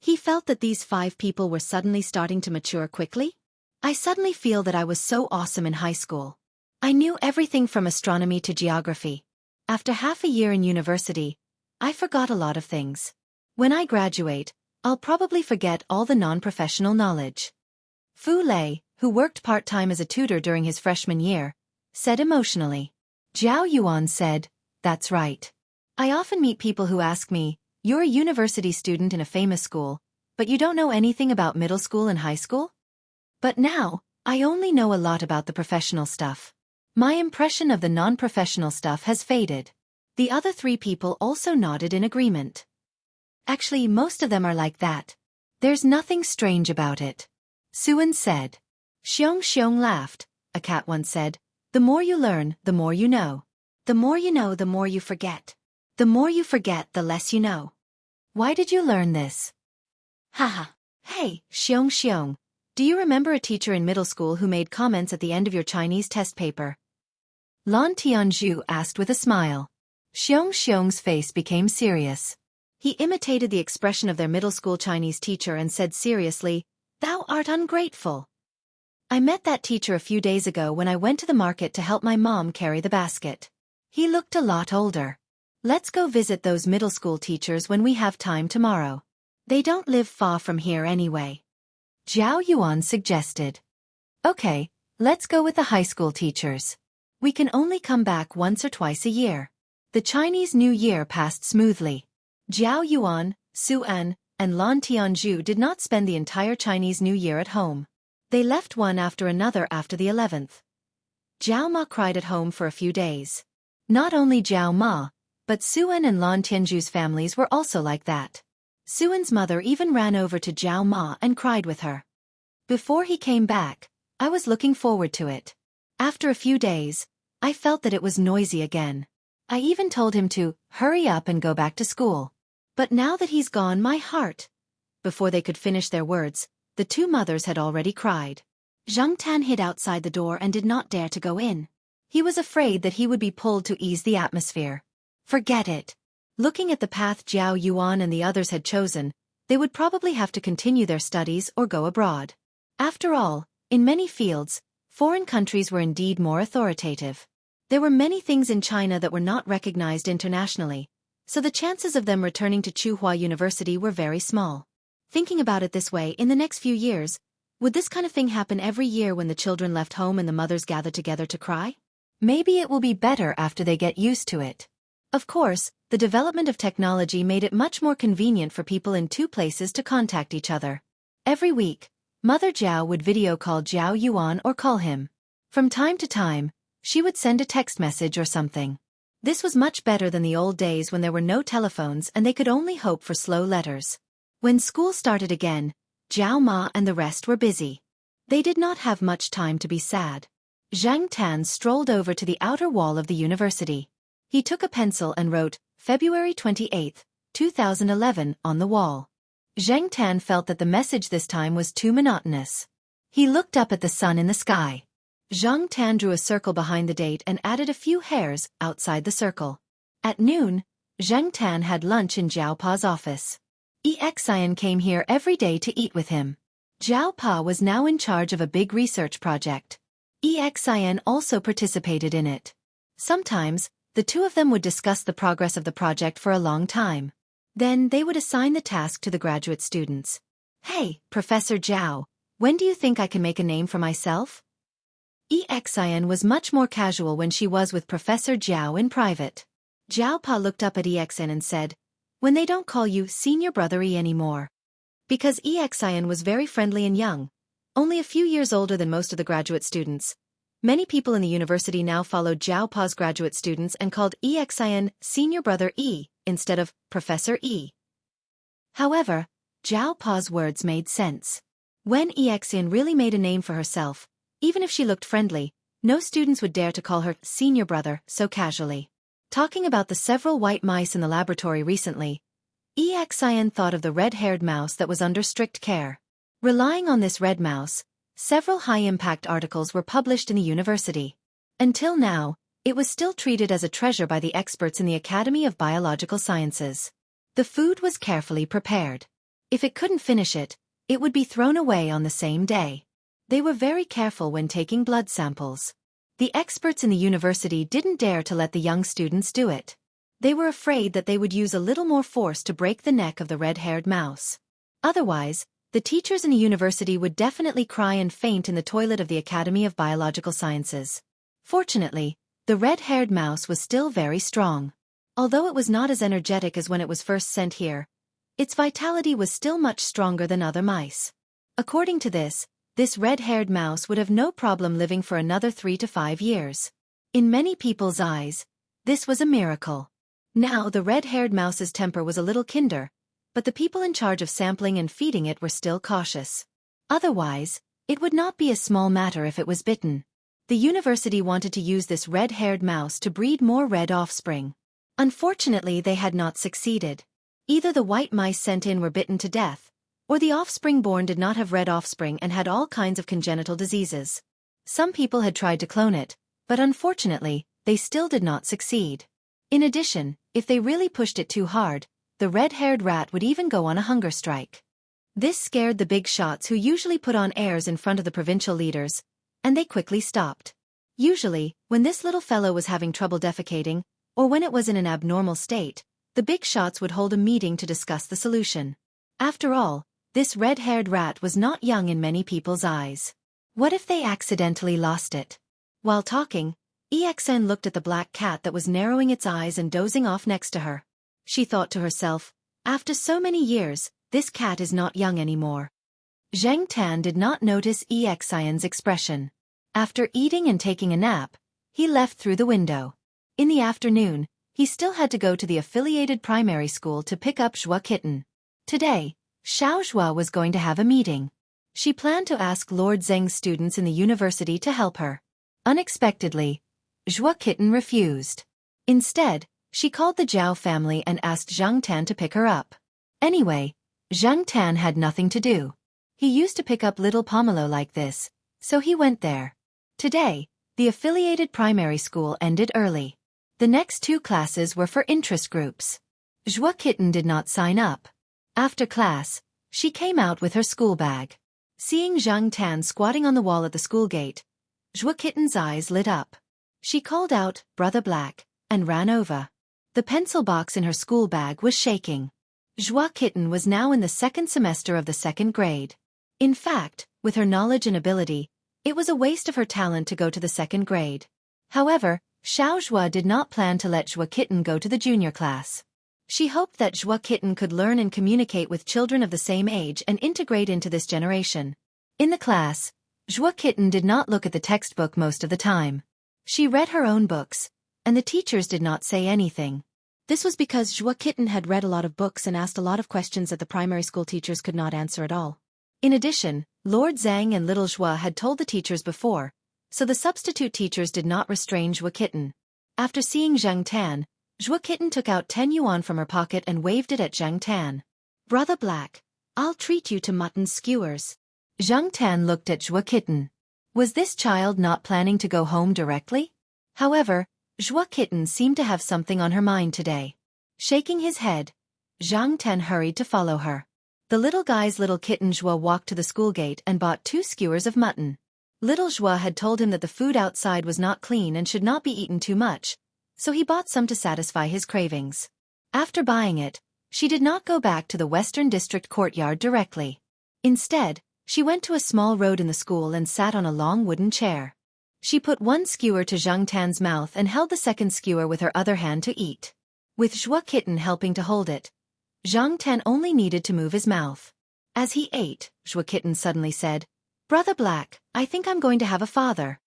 he felt that these 5 people were suddenly starting to mature quickly. I suddenly feel that I was so awesome in high school. I knew everything from astronomy to geography. After half a year in university, I forgot a lot of things. When I graduate, I'll probably forget all the non-professional knowledge. Fu Lei, who worked part-time as a tutor during his freshman year, said emotionally. Jiao Yuan said, "That's right. I often meet people who ask me, you're a university student in a famous school, but you don't know anything about middle school and high school? But now, I only know a lot about the professional stuff. My impression of the non-professional stuff has faded." The other 3 people also nodded in agreement. Actually, most of them are like that. There's nothing strange about it. Suan said. Xiong laughed, a cat once said. The more you learn, the more you know. The more you know, the more you forget. The more you forget, the less you know. Why did you learn this? Haha. Hey, Xiong. Do you remember a teacher in middle school who made comments at the end of your Chinese test paper? Lan Tianzhu asked with a smile. Xiong's face became serious. He imitated the expression of their middle school Chinese teacher and said seriously, "Thou art ungrateful." I met that teacher a few days ago when I went to the market to help my mom carry the basket. He looked a lot older. Let's go visit those middle school teachers when we have time tomorrow. They don't live far from here anyway. Zhao Yuan suggested. Okay, let's go with the high school teachers. We can only come back once or twice a year. The Chinese New Year passed smoothly. Zhao Yuan, Su An, and Lan Tianzhu did not spend the entire Chinese New Year at home. They left one after another after the 11th. Zhao Ma cried at home for a few days. Not only Zhao Ma, but Su An and Lan Tianzhu's families were also like that. Su An's mother even ran over to Zhao Ma and cried with her. Before he came back, I was looking forward to it. After a few days, I felt that it was noisy again. I even told him to hurry up and go back to school. But now that he's gone, my heart. Before they could finish their words, the two mothers had already cried. Zhang Tan hid outside the door and did not dare to go in. He was afraid that he would be pulled to ease the atmosphere. Forget it. Looking at the path Zhao Yuan and the others had chosen, they would probably have to continue their studies or go abroad. After all, in many fields, foreign countries were indeed more authoritative. There were many things in China that were not recognized internationally, so the chances of them returning to Tsinghua University were very small. Thinking about it this way, in the next few years, would this kind of thing happen every year when the children left home and the mothers gathered together to cry? Maybe it will be better after they get used to it. Of course, the development of technology made it much more convenient for people in two places to contact each other. Every week, Mother Zhao would video call Zhao Yuan or call him. From time to time, she would send a text message or something. This was much better than the old days when there were no telephones and they could only hope for slow letters. When school started again, Zhao Ma and the rest were busy. They did not have much time to be sad. Zhang Tan strolled over to the outer wall of the university. He took a pencil and wrote, February 28, 2011, on the wall. Zhang Tan felt that the message this time was too monotonous. He looked up at the sun in the sky. Zhang Tan drew a circle behind the date and added a few hairs outside the circle. At noon, Zhang Tan had lunch in Zhao Pa's office. Xian came here every day to eat with him. Zhao Pa was now in charge of a big research project. Xian also participated in it. Sometimes, the two of them would discuss the progress of the project for a long time. Then they would assign the task to the graduate students. Hey, Professor Zhao, when do you think I can make a name for myself? Xian was much more casual when she was with Professor Zhao in private. Zhao Pa looked up at Xian and said, when they don't call you Senior Brother E anymore. Because Xian was very friendly and young, only a few years older than most of the graduate students. Many people in the university now followed Zhao Pa's graduate students and called Xian Senior Brother E instead of Professor E. However, Zhao Pa's words made sense. When Xian really made a name for herself, even if she looked friendly, no students would dare to call her Senior Brother so casually. Talking about the several white mice in the laboratory recently, Xian thought of the red-haired mouse that was under strict care. Relying on this red mouse, several high-impact articles were published in the university. Until now, it was still treated as a treasure by the experts in the Academy of Biological Sciences. The food was carefully prepared. If it couldn't finish it, it would be thrown away on the same day. They were very careful when taking blood samples. The experts in the university didn't dare to let the young students do it. They were afraid that they would use a little more force to break the neck of the red-haired mouse. Otherwise, the teachers in the university would definitely cry and faint in the toilet of the Academy of Biological Sciences. Fortunately, the red-haired mouse was still very strong. Although it was not as energetic as when it was first sent here, its vitality was still much stronger than other mice. According to this red-haired mouse would have no problem living for another 3 to 5 years. In many people's eyes, this was a miracle. Now the red-haired mouse's temper was a little kinder, but the people in charge of sampling and feeding it were still cautious. Otherwise, it would not be a small matter if it was bitten. The university wanted to use this red-haired mouse to breed more red offspring. Unfortunately, they had not succeeded. Either the white mice sent in were bitten to death, or the offspring born did not have red offspring and had all kinds of congenital diseases. Some people had tried to clone it, but unfortunately, they still did not succeed. In addition, if they really pushed it too hard, the red-haired rat would even go on a hunger strike. This scared the big shots who usually put on airs in front of the provincial leaders, and they quickly stopped. Usually, when this little fellow was having trouble defecating, or when it was in an abnormal state, the big shots would hold a meeting to discuss the solution. After all, this red-haired rat was not young in many people's eyes. What if they accidentally lost it? While talking, EXN looked at the black cat that was narrowing its eyes and dozing off next to her. She thought to herself, after so many years, this cat is not young anymore. Zheng Tan did not notice EXIN's expression. After eating and taking a nap, he left through the window. In the afternoon, he still had to go to the affiliated primary school to pick up Zhua Kitten. Today, Xiao Zhua was going to have a meeting. She planned to ask Lord Zheng's students in the university to help her. Unexpectedly, Zhua Kitten refused. Instead, she called the Zhao family and asked Zhang Tan to pick her up. Anyway, Zhang Tan had nothing to do. He used to pick up little Pomelo like this, so he went there. Today, the affiliated primary school ended early. The next 2 classes were for interest groups. Zhua Kitten did not sign up. After class, she came out with her school bag. Seeing Zhang Tan squatting on the wall at the school gate, Zhua Kitten's eyes lit up. She called out, "Brother Black," and ran over. The pencil box in her school bag was shaking. Zhua Kitten was now in the 2nd semester of the 2nd grade. In fact, with her knowledge and ability, it was a waste of her talent to go to the 2nd grade. However, Xiao Zhua did not plan to let Zhua Kitten go to the junior class. She hoped that Zhua Kitten could learn and communicate with children of the same age and integrate into this generation. In the class, Zhua Kitten did not look at the textbook most of the time. She read her own books, and the teachers did not say anything. This was because Zhua Kitten had read a lot of books and asked a lot of questions that the primary school teachers could not answer at all. In addition, Lord Zhang and little Zhua had told the teachers before, so the substitute teachers did not restrain Zhua Kitten. After seeing Zhang Tan, Zhua Kitten took out 10 yuan from her pocket and waved it at Zhang Tan. "Brother Black, I'll treat you to mutton skewers." Zhang Tan looked at Zhua Kitten. Was this child not planning to go home directly? However, Zhua Kitten seemed to have something on her mind today. Shaking his head, Zhang Tan hurried to follow her. The little guy's little kitten Zhua walked to the school gate and bought 2 skewers of mutton. Little Zhua had told him that the food outside was not clean and should not be eaten too much, so he bought some to satisfy his cravings. After buying it, she did not go back to the Western District courtyard directly. Instead, she went to a small road in the school and sat on a long wooden chair. She put 1 skewer to Zhang Tan's mouth and held the 2nd skewer with her other hand to eat. With Zhua Kitten helping to hold it, Zhang Tan only needed to move his mouth. As he ate, Zhua Kitten suddenly said, "Brother Black, I think I'm going to have a father."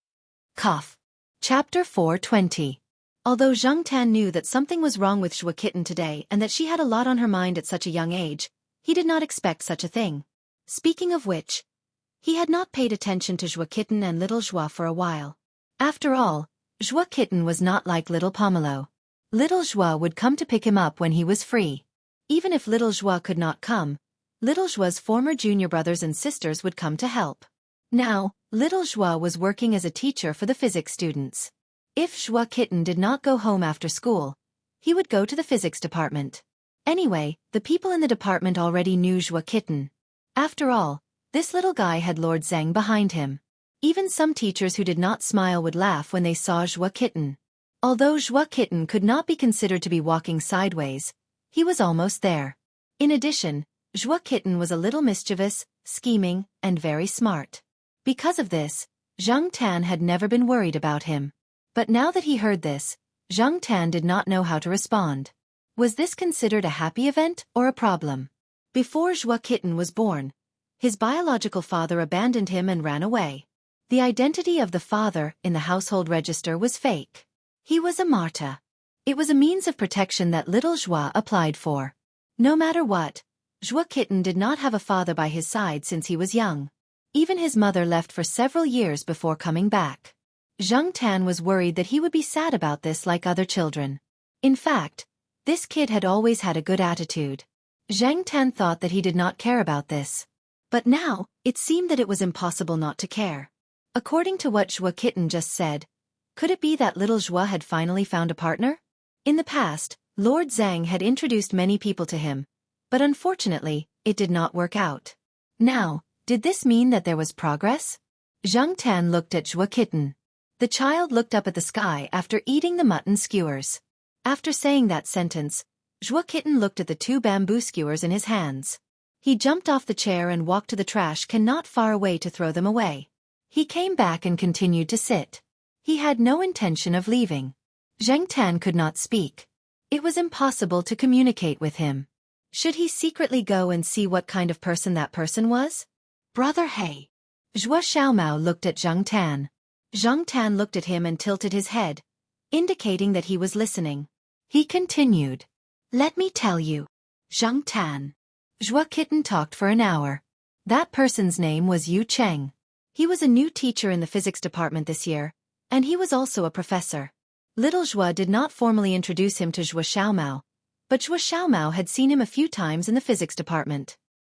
Cough. Chapter 4:20. Although Zhang Tan knew that something was wrong with Zhua Kitten today and that she had a lot on her mind at such a young age, he did not expect such a thing. Speaking of which, he had not paid attention to Zhua Kitten and little Zhua for a while. After all, Zhua Kitten was not like little Pomelo. Little Zhua would come to pick him up when he was free. Even if little Zhua could not come, little Zhua's former junior brothers and sisters would come to help. Now, little Zhua was working as a teacher for the physics students. If Zhua Kitten did not go home after school, he would go to the physics department. Anyway, the people in the department already knew Zhua Kitten. After all, this little guy had Lord Zhang behind him. Even some teachers who did not smile would laugh when they saw Zhua Kitten. Although Zhua Kitten could not be considered to be walking sideways, he was almost there. In addition, Zhua Kitten was a little mischievous, scheming, and very smart. Because of this, Zhang Tan had never been worried about him. But now that he heard this, Zhang Tan did not know how to respond. Was this considered a happy event or a problem? Before Zhua Kitten was born, his biological father abandoned him and ran away. The identity of the father in the household register was fake. He was a martyr. It was a means of protection that little Zhua applied for. No matter what, Zhua Kitten did not have a father by his side since he was young. Even his mother left for several years before coming back. Zhang Tan was worried that he would be sad about this like other children. In fact, this kid had always had a good attitude. Zhang Tan thought that he did not care about this. But now, it seemed that it was impossible not to care. According to what Zhua Kitten just said, could it be that little Zhua had finally found a partner? In the past, Lord Zhang had introduced many people to him, but unfortunately, it did not work out. Now, did this mean that there was progress? Zhang Tan looked at Zhua Kitten. The child looked up at the sky after eating the mutton skewers. After saying that sentence, Zhua Kitten looked at the 2 bamboo skewers in his hands. He jumped off the chair and walked to the trash can not far away to throw them away. He came back and continued to sit. He had no intention of leaving. Zhang Tan could not speak. It was impossible to communicate with him. Should he secretly go and see what kind of person that person was? Brother He. Zhua Xiaomao looked at Zhang Tan. Zhang Tan looked at him and tilted his head, indicating that he was listening. He continued. Let me tell you. Zhang Tan. Zhua Kitten talked for an hour. That person's name was Yu Cheng. He was a new teacher in the physics department this year, and he was also a professor. Little Zhua did not formally introduce him to Zhua Xiaomao, but Zhua Xiaomao had seen him a few times in the physics department.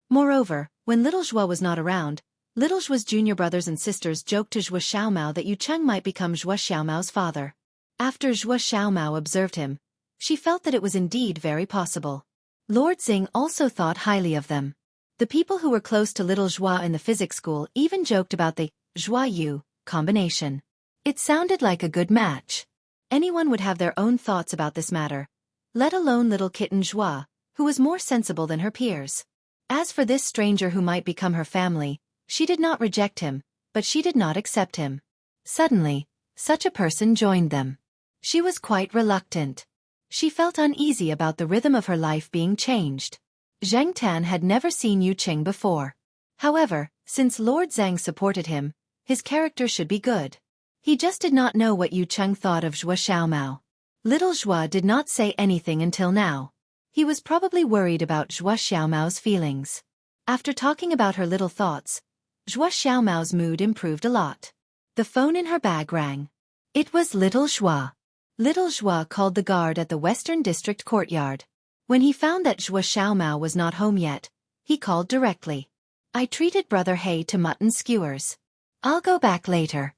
Moreover, when little Zhua was not around, little Zhua's junior brothers and sisters joked to Zhua Xiaomao that Yu Cheng might become Zhua Xiaomao's father. After Zhua Xiaomao observed him, she felt that it was indeed very possible. Lord Xing also thought highly of them. The people who were close to little Zhua in the physics school even joked about the Zhua-Yu combination. It sounded like a good match. Anyone would have their own thoughts about this matter, let alone little kitten Zhua, who was more sensible than her peers. As for this stranger who might become her family, she did not reject him, but she did not accept him. Suddenly, such a person joined them. She was quite reluctant. She felt uneasy about the rhythm of her life being changed. Zhang Tan had never seen Yu Cheng before. However, since Lord Zhang supported him, his character should be good. He just did not know what Yu Cheng thought of Zhua Xiaomao. Little Zhua did not say anything until now. He was probably worried about Zhua Xiaomao's feelings. After talking about her little thoughts, Zhua Xiaomao's mood improved a lot. The phone in her bag rang. It was little Zhua. Little Zhua called the guard at the Western District courtyard. When he found that Zhua Xiaomao was not home yet, he called directly. I treated Brother He to mutton skewers. I'll go back later.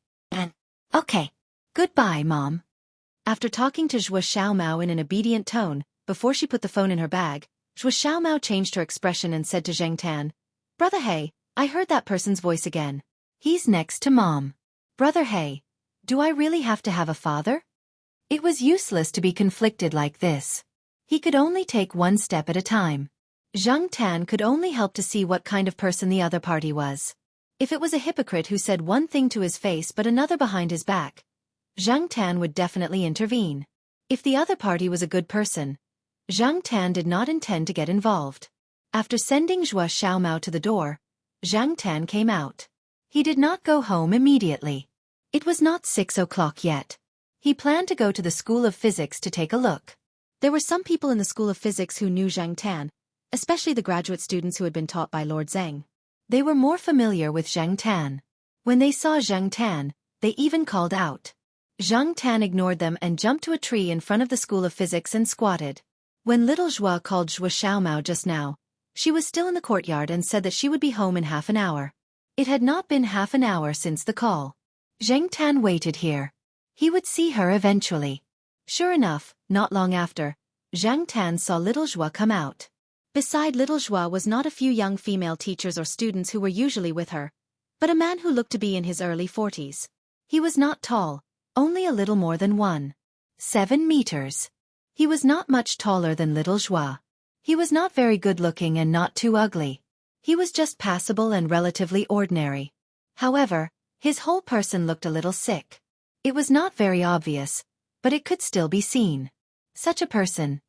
Okay. Goodbye, Mom. After talking to Zhua Xiaomao in an obedient tone, before she put the phone in her bag, Zhua Xiaomao changed her expression and said to Zhang Tan, Brother He, I heard that person's voice again. He's next to Mom. Brother He, do I really have to have a father? It was useless to be conflicted like this. He could only take one step at a time. Zhang Tan could only help to see what kind of person the other party was. If it was a hypocrite who said one thing to his face but another behind his back, Zhang Tan would definitely intervene. If the other party was a good person, Zhang Tan did not intend to get involved. After sending Zhua Xiaomao to the door, Zhang Tan came out. He did not go home immediately. It was not 6 o'clock yet. He planned to go to the School of Physics to take a look. There were some people in the School of Physics who knew Zhang Tan, especially the graduate students who had been taught by Lord Zhang. They were more familiar with Zhang Tan. When they saw Zhang Tan, they even called out. Zhang Tan ignored them and jumped to a tree in front of the School of Physics and squatted. When little Zhua called Zhua Xiaomao just now, she was still in the courtyard and said that she would be home in half an hour. It had not been half an hour since the call. Zhang Tan waited here. He would see her eventually. Sure enough, not long after, Zhang Tan saw little Zhua come out. Beside little Zhua was not a few young female teachers or students who were usually with her, but a man who looked to be in his early 40s. He was not tall, only a little more than 1.7 meters. He was not much taller than little Zhua. He was not very good-looking and not too ugly. He was just passable and relatively ordinary. However, his whole person looked a little sick. It was not very obvious, but it could still be seen. Such a person.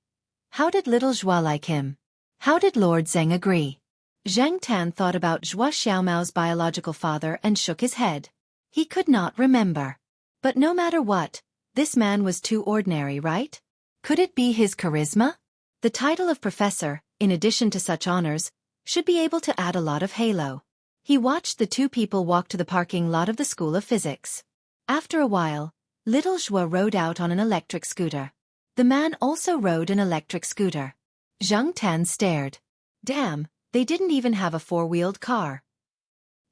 How did little Zhua like him? How did Lord Zheng agree? Zhang Tan thought about Zhua Xiaomao's biological father and shook his head. He could not remember. But no matter what, this man was too ordinary, right? Could it be his charisma? The title of professor, in addition to such honors, should be able to add a lot of halo. He watched the two people walk to the parking lot of the School of Physics. After a while, little Zhuo rode out on an electric scooter. The man also rode an electric scooter. Zhang Tan stared. Damn, they didn't even have a four-wheeled car.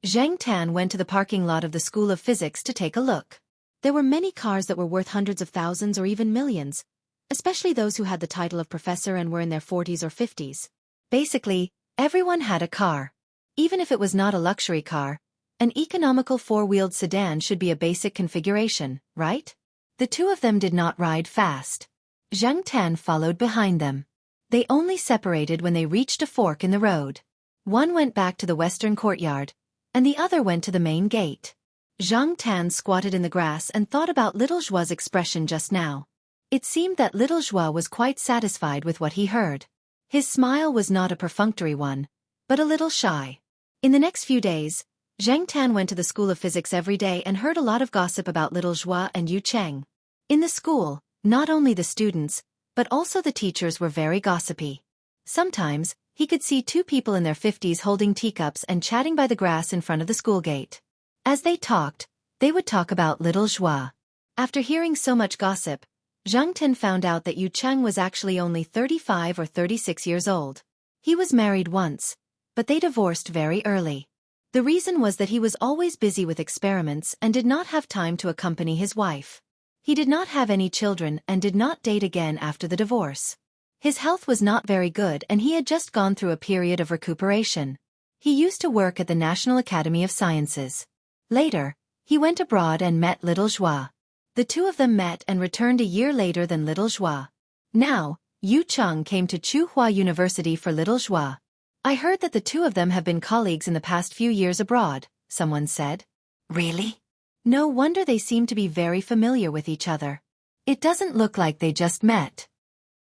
Zhang Tan went to the parking lot of the School of Physics to take a look. There were many cars that were worth hundreds of thousands or even millions, especially those who had the title of professor and were in their 40s or 50s. Basically, everyone had a car. Even if it was not a luxury car, an economical four-wheeled sedan should be a basic configuration, right? The two of them did not ride fast. Zhang Tan followed behind them. They only separated when they reached a fork in the road. One went back to the western courtyard, and the other went to the main gate. Zhang Tan squatted in the grass and thought about little Zhuo's expression just now. It seemed that little Zhuo was quite satisfied with what he heard. His smile was not a perfunctory one, but a little shy. In the next few days, Zhang Tan went to the School of Physics every day and heard a lot of gossip about little Zhuo and Yu Cheng. In the school, not only the students, but also the teachers were very gossipy. Sometimes, he could see two people in their 50s holding teacups and chatting by the grass in front of the school gate. As they talked, they would talk about little Zhuo. After hearing so much gossip, Zhang Tan found out that Yu Cheng was actually only 35 or 36 years old. He was married once, but they divorced very early. The reason was that he was always busy with experiments and did not have time to accompany his wife. He did not have any children and did not date again after the divorce. His health was not very good and he had just gone through a period of recuperation. He used to work at the National Academy of Sciences. Later, he went abroad and met little Zhuo. The two of them met and returned a year later than little Zhuo. Now, Yu Cheng came to Tsinghua University for little Zhuo. I heard that the two of them have been colleagues in the past few years abroad, someone said. Really? No wonder they seem to be very familiar with each other. It doesn't look like they just met.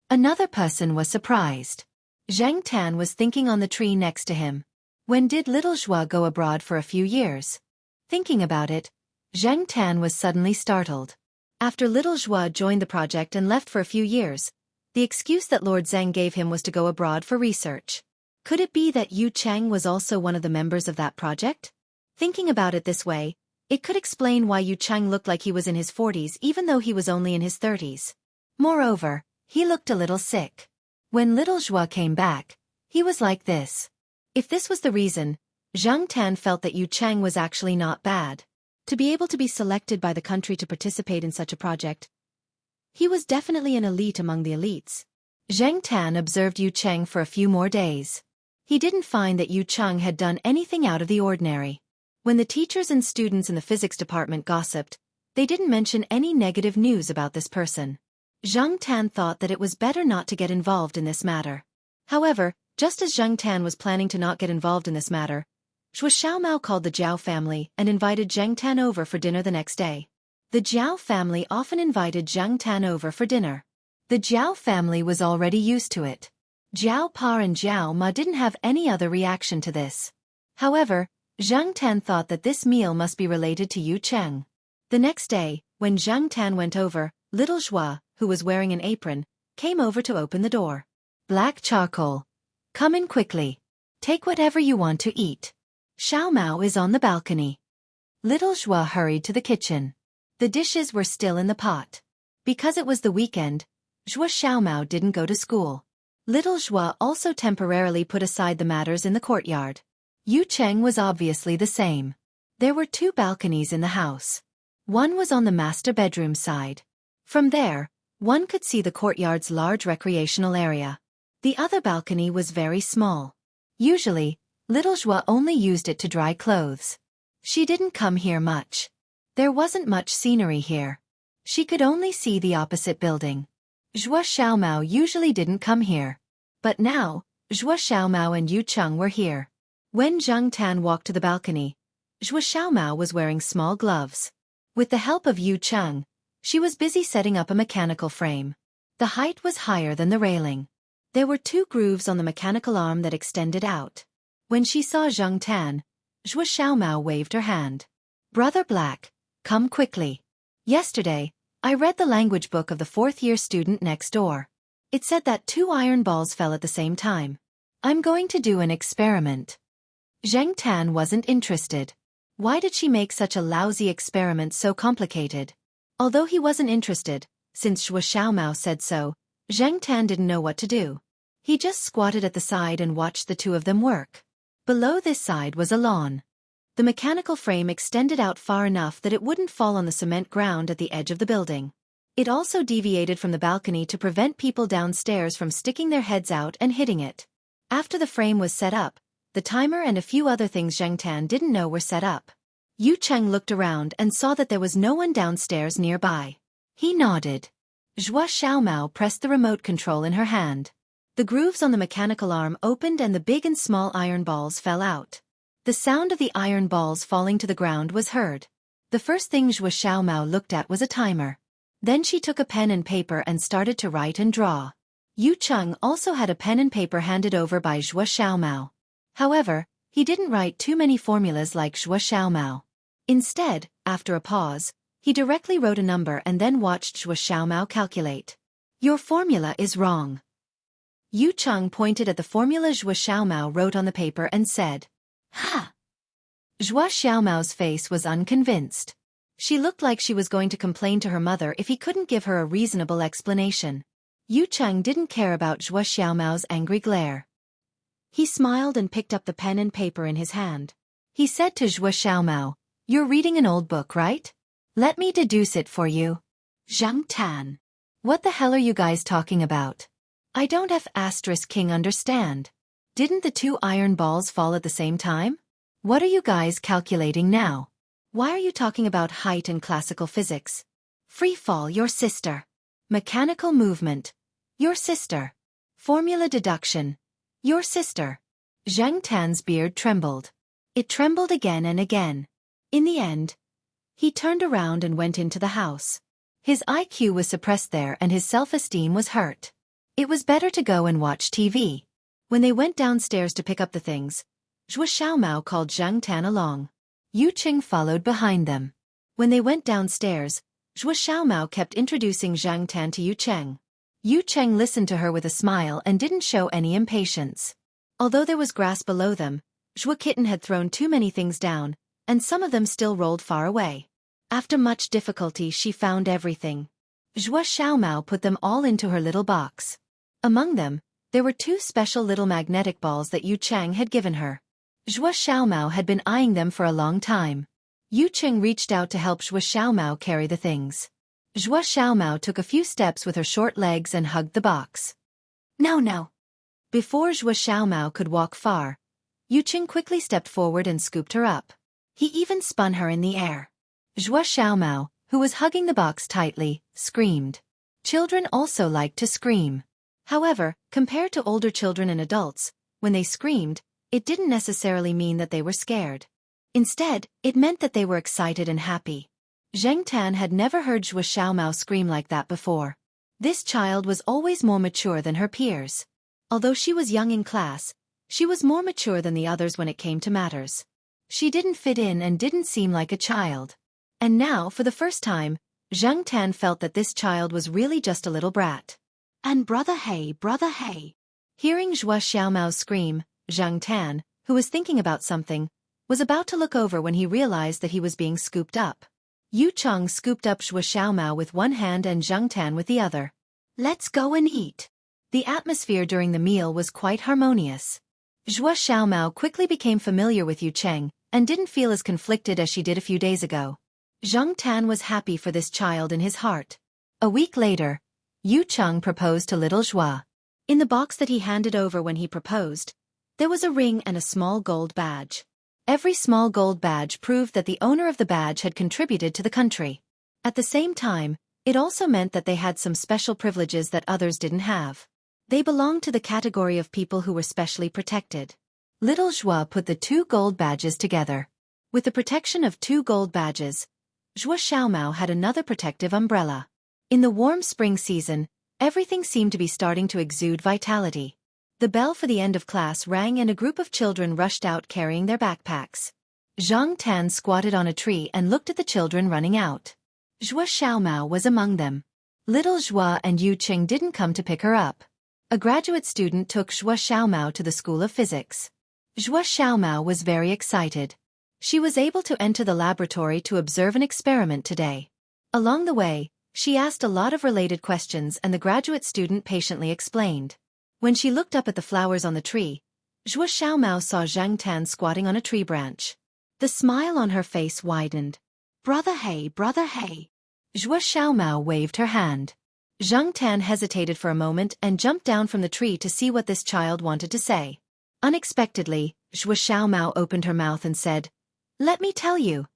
Another person was surprised. Zhang Tan was thinking on the tree next to him. When did little Zhuo go abroad for a few years? Thinking about it, Zhang Tan was suddenly startled. After little Zhuo joined the project and left for a few years, the excuse that Lord Zhang gave him was to go abroad for research. Could it be that Yu Cheng was also one of the members of that project? Thinking about it this way, it could explain why Yu Cheng looked like he was in his 40s even though he was only in his 30s. Moreover, he looked a little sick. When little Zhuo came back, he was like this. If this was the reason, Zhang Tan felt that Yu Cheng was actually not bad. To be able to be selected by the country to participate in such a project, he was definitely an elite among the elites. Zhang Tan observed Yu Cheng for a few more days. He didn't find that Yu Cheng had done anything out of the ordinary. When the teachers and students in the physics department gossiped, they didn't mention any negative news about this person. Zhang Tan thought that it was better not to get involved in this matter. However, just as Zhang Tan was planning to not get involved in this matter, Xiaofan called the Jiao family and invited Zhang Tan over for dinner the next day. The Jiao family often invited Zhang Tan over for dinner. The Jiao family was already used to it. Jiao Pa and Jiao Ma didn't have any other reaction to this. However, Zhang Tan thought that this meal must be related to Yu Cheng. The next day, when Zhang Tan went over, little Zhuo, who was wearing an apron, came over to open the door. Black charcoal. Come in quickly. Take whatever you want to eat. Xiaomao is on the balcony. Little Zhuo hurried to the kitchen. The dishes were still in the pot. Because it was the weekend, Xiaomao didn't go to school. Little Zhuo also temporarily put aside the matters in the courtyard. Yu Cheng was obviously the same. There were two balconies in the house. One was on the master bedroom side. From there, one could see the courtyard's large recreational area. The other balcony was very small. Usually, little Zhuo only used it to dry clothes. She didn't come here much. There wasn't much scenery here. She could only see the opposite building. Xiaomao usually didn't come here. But now, Xiaomao and Yu Cheng were here. When Zhang Tan walked to the balcony, Xiaomao was wearing small gloves. With the help of Yu Cheng, she was busy setting up a mechanical frame. The height was higher than the railing. There were two grooves on the mechanical arm that extended out. When she saw Zhang Tan, Xiaomao waved her hand. Brother Black, come quickly. Yesterday, I read the language book of the fourth-year student next door. It said that two iron balls fell at the same time. I'm going to do an experiment. Zhang Tan wasn't interested. Why did she make such a lousy experiment so complicated? Although he wasn't interested, since Zhuo Xiaomao said so, Zhang Tan didn't know what to do. He just squatted at the side and watched the two of them work. Below this side was a lawn. The mechanical frame extended out far enough that it wouldn't fall on the cement ground at the edge of the building. It also deviated from the balcony to prevent people downstairs from sticking their heads out and hitting it. After the frame was set up, the timer and a few other things Zhang Tan didn't know were set up. Yu Cheng looked around and saw that there was no one downstairs nearby. He nodded. Zhuo Xiaomao pressed the remote control in her hand. The grooves on the mechanical arm opened and the big and small iron balls fell out. The sound of the iron balls falling to the ground was heard. The first thing Zhuo Xiaomao looked at was a timer. Then she took a pen and paper and started to write and draw. Yu Cheng also had a pen and paper handed over by Zhuo Xiaomao. However, he didn't write too many formulas like Zhuo Xiaomao. Instead, after a pause, he directly wrote a number and then watched Zhuo Xiaomao calculate. "Your formula is wrong." Yu Cheng pointed at the formula Zhuo Xiaomao wrote on the paper and said, "Ha!" Zhuo Xiaomao's face was unconvinced. She looked like she was going to complain to her mother if he couldn't give her a reasonable explanation. Yu Cheng didn't care about Zhuo Xiaomao's angry glare. He smiled and picked up the pen and paper in his hand. He said to Zhuo Xiaomao, "You're reading an old book, right? Let me deduce it for you." Zhang Tan. What the hell are you guys talking about? I don't have *king understand. Didn't the two iron balls fall at the same time? What are you guys calculating now? Why are you talking about height and classical physics? Free fall, your sister. Mechanical movement, your sister. Formula deduction, your sister. Zhang Tan's beard trembled. It trembled again and again. In the end, he turned around and went into the house. His IQ was suppressed there and his self-esteem was hurt. It was better to go and watch TV. When they went downstairs to pick up the things, Zhuo Xiaomao called Zhang Tan along. Yu Cheng followed behind them. When they went downstairs, Zhuo Xiaomao kept introducing Zhang Tan to Yu Cheng. Yu Cheng listened to her with a smile and didn't show any impatience. Although there was grass below them, Zhuo Kitten had thrown too many things down, and some of them still rolled far away. After much difficulty she found everything. Zhuo Xiaomao put them all into her little box. Among them, there were two special little magnetic balls that Yu Cheng had given her. Zhuo Xiaomao had been eyeing them for a long time. Yu Cheng reached out to help Zhuo Xiaomao carry the things. Zhuo Xiaomao took a few steps with her short legs and hugged the box. No. Before Zhuo Xiaomao could walk far, Yu Cheng quickly stepped forward and scooped her up. He even spun her in the air. Zhuo Xiaomao, who was hugging the box tightly, screamed. Children also like to scream. However, compared to older children and adults, when they screamed, it didn't necessarily mean that they were scared. Instead, it meant that they were excited and happy. Zhang Tan had never heard Zhuo Xiaomao scream like that before. This child was always more mature than her peers. Although she was young in class, she was more mature than the others when it came to matters. She didn't fit in and didn't seem like a child. And now, for the first time, Zhang Tan felt that this child was really just a little brat. And brother hey. Hearing Zhuo Xiaomao's scream, Zhang Tan, who was thinking about something, was about to look over when he realized that he was being scooped up. Yu Cheng scooped up Zhuo Xiaomao with one hand and Zhang Tan with the other. Let's go and eat. The atmosphere during the meal was quite harmonious. Zhuo Xiaomao quickly became familiar with Yu Cheng and didn't feel as conflicted as she did a few days ago. Zhang Tan was happy for this child in his heart. A week later, Yu Cheng proposed to little Zhuo. In the box that he handed over when he proposed, there was a ring and a small gold badge. Every small gold badge proved that the owner of the badge had contributed to the country. At the same time, it also meant that they had some special privileges that others didn't have. They belonged to the category of people who were specially protected. Little Zhuo put the two gold badges together. With the protection of two gold badges, Zhuo Xiaomao had another protective umbrella. In the warm spring season, everything seemed to be starting to exude vitality. The bell for the end of class rang and a group of children rushed out carrying their backpacks. Zhang Tan squatted on a tree and looked at the children running out. Zhuo Xiaomao was among them. Little Zhuo and Yu Cheng didn't come to pick her up. A graduate student took Zhuo Xiaomao to the School of Physics. Zhuo Xiaomao was very excited. She was able to enter the laboratory to observe an experiment today. Along the way, she asked a lot of related questions and the graduate student patiently explained. When she looked up at the flowers on the tree, Zhuo Xiaomao saw Zhang Tan squatting on a tree branch. The smile on her face widened. Brother He, Brother He. Zhuo Xiaomao waved her hand. Zhang Tan hesitated for a moment and jumped down from the tree to see what this child wanted to say. Unexpectedly, Zhuo Xiaomao opened her mouth and said, "Let me tell you."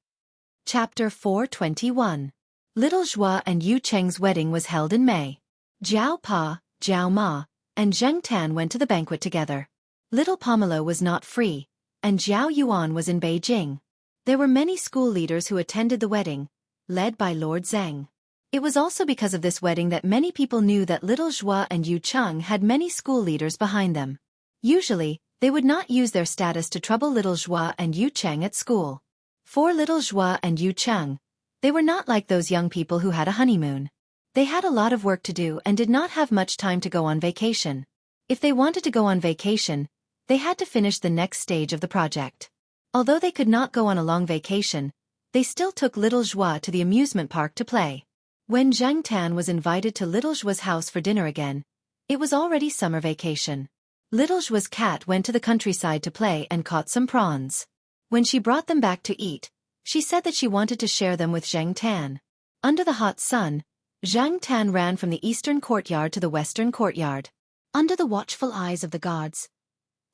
Chapter 421. Little Zhuo and Yu Cheng's wedding was held in May. Jiao Pa, Jiao Ma, and Zheng Tan went to the banquet together. Little Pomelo was not free, and Jiao Yuan was in Beijing. There were many school leaders who attended the wedding, led by Lord Zheng. It was also because of this wedding that many people knew that Little Zhuo and Yu Cheng had many school leaders behind them. Usually, they would not use their status to trouble Little Zhuo and Yu Cheng at school. For Little Zhuo and Yu Cheng, they were not like those young people who had a honeymoon. They had a lot of work to do and did not have much time to go on vacation. If they wanted to go on vacation, they had to finish the next stage of the project. Although they could not go on a long vacation, they still took Little Zhuo to the amusement park to play. When Zhang Tan was invited to Little Zhuo's house for dinner again, it was already summer vacation. Little Zhuo's cat went to the countryside to play and caught some prawns. When she brought them back to eat, she said that she wanted to share them with Zhang Tan. Under the hot sun, Zhang Tan ran from the eastern courtyard to the western courtyard. Under the watchful eyes of the guards,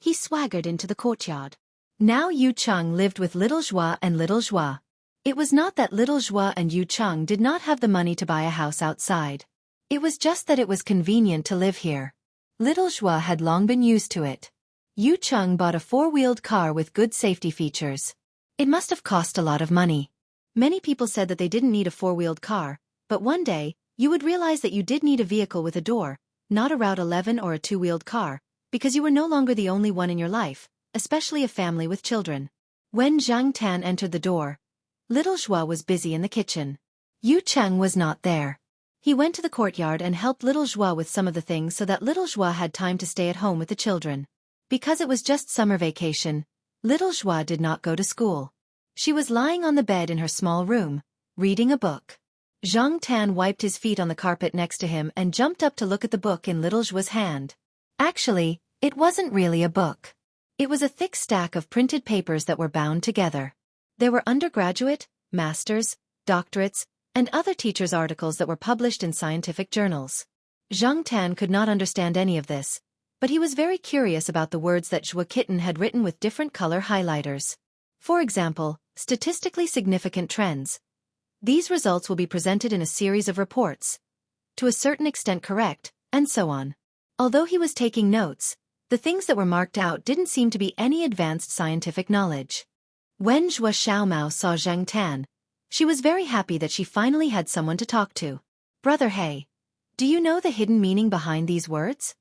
he swaggered into the courtyard. Now Yu Cheng lived with Little Zhuo and Little Zhuo. It was not that Little Zhuo and Yu Cheng did not have the money to buy a house outside. It was just that it was convenient to live here. Little Zhuo had long been used to it. Yu Cheng bought a four-wheeled car with good safety features. It must have cost a lot of money. Many people said that they didn't need a four-wheeled car, but one day, you would realize that you did need a vehicle with a door, not a Route 11 or a two-wheeled car, because you were no longer the only one in your life, especially a family with children. When Zhang Tan entered the door, Little Zhuo was busy in the kitchen. Yu Cheng was not there. He went to the courtyard and helped Little Zhuo with some of the things so that Little Zhuo had time to stay at home with the children. Because it was just summer vacation, Little Zhuo did not go to school. She was lying on the bed in her small room, reading a book. Zhang Tan wiped his feet on the carpet next to him and jumped up to look at the book in Little Zhuo's hand. Actually, it wasn't really a book. It was a thick stack of printed papers that were bound together. There were undergraduate, master's, doctorates, and other teachers' articles that were published in scientific journals. Zhang Tan could not understand any of this, but he was very curious about the words that Zhuo Kitten had written with different color highlighters. For example, statistically significant trends. These results will be presented in a series of reports, to a certain extent correct, and so on. Although he was taking notes, the things that were marked out didn't seem to be any advanced scientific knowledge. When Zhuo Xiaomao saw Zhang Tan, she was very happy that she finally had someone to talk to. Brother He, do you know the hidden meaning behind these words?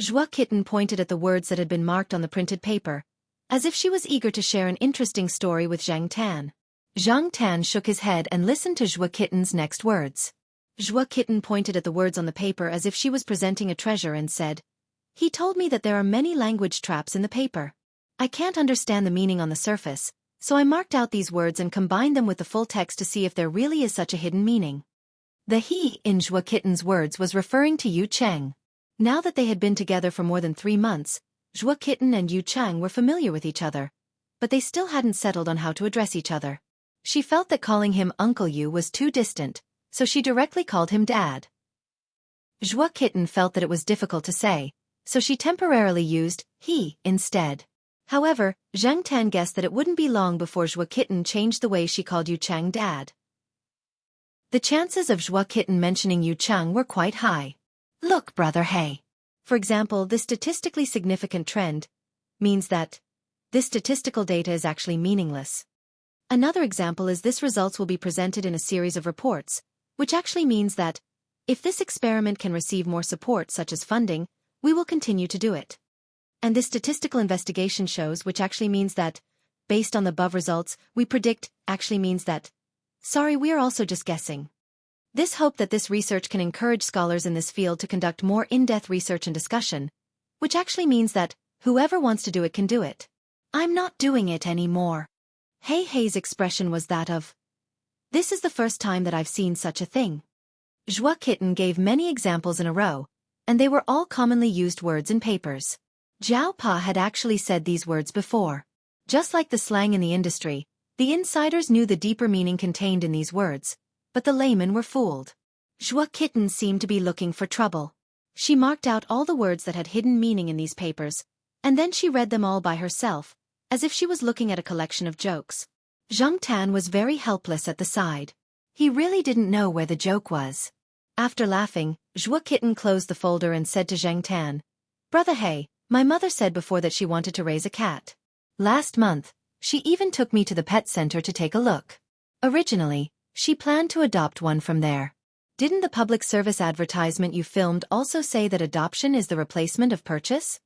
Zhuo Kitten pointed at the words that had been marked on the printed paper, as if she was eager to share an interesting story with Zhang Tan. Zhang Tan shook his head and listened to Zhuo Kitten's next words. Zhuo Kitten pointed at the words on the paper as if she was presenting a treasure and said, "He told me that there are many language traps in the paper. I can't understand the meaning on the surface, so I marked out these words and combined them with the full text to see if there really is such a hidden meaning." The he in Zhuo Kitten's words was referring to Yu Cheng. Now that they had been together for more than 3 months, Zhuo Kitten and Yu Cheng were familiar with each other, but they still hadn't settled on how to address each other. She felt that calling him Uncle Yu was too distant, so she directly called him Dad. Zhuo Kitten felt that it was difficult to say, so she temporarily used he instead. However, Zhang Tan guessed that it wouldn't be long before Zhuo Kitten changed the way she called Yu Cheng Dad. The chances of Zhuo Kitten mentioning Yu Cheng were quite high. Look, Brother He. For example, this statistically significant trend means that this statistical data is actually meaningless. Another example is this results will be presented in a series of reports, which actually means that if this experiment can receive more support such as funding, we will continue to do it. And this statistical investigation shows, which actually means that, based on the above results, we predict, actually means that, sorry, we are also just guessing. This hope that this research can encourage scholars in this field to conduct more in-depth research and discussion, which actually means that, whoever wants to do it can do it. I'm not doing it anymore. Hey Hei's expression was that of, "This is the first time that I've seen such a thing." Joie Kitten gave many examples in a row, and they were all commonly used words in papers. Jiao Pa had actually said these words before. Just like the slang in the industry, the insiders knew the deeper meaning contained in these words, but the laymen were fooled. Joie Kitten seemed to be looking for trouble. She marked out all the words that had hidden meaning in these papers, and then she read them all by herself, as if she was looking at a collection of jokes. Zhang Tan was very helpless at the side. He really didn't know where the joke was. After laughing, Joie Kitten closed the folder and said to Zhang Tan, "Brother Hei, my mother said before that she wanted to raise a cat. Last month, she even took me to the pet center to take a look. Originally, she planned to adopt one from there. Didn't the public service advertisement you filmed also say that adoption is the replacement of purchase?"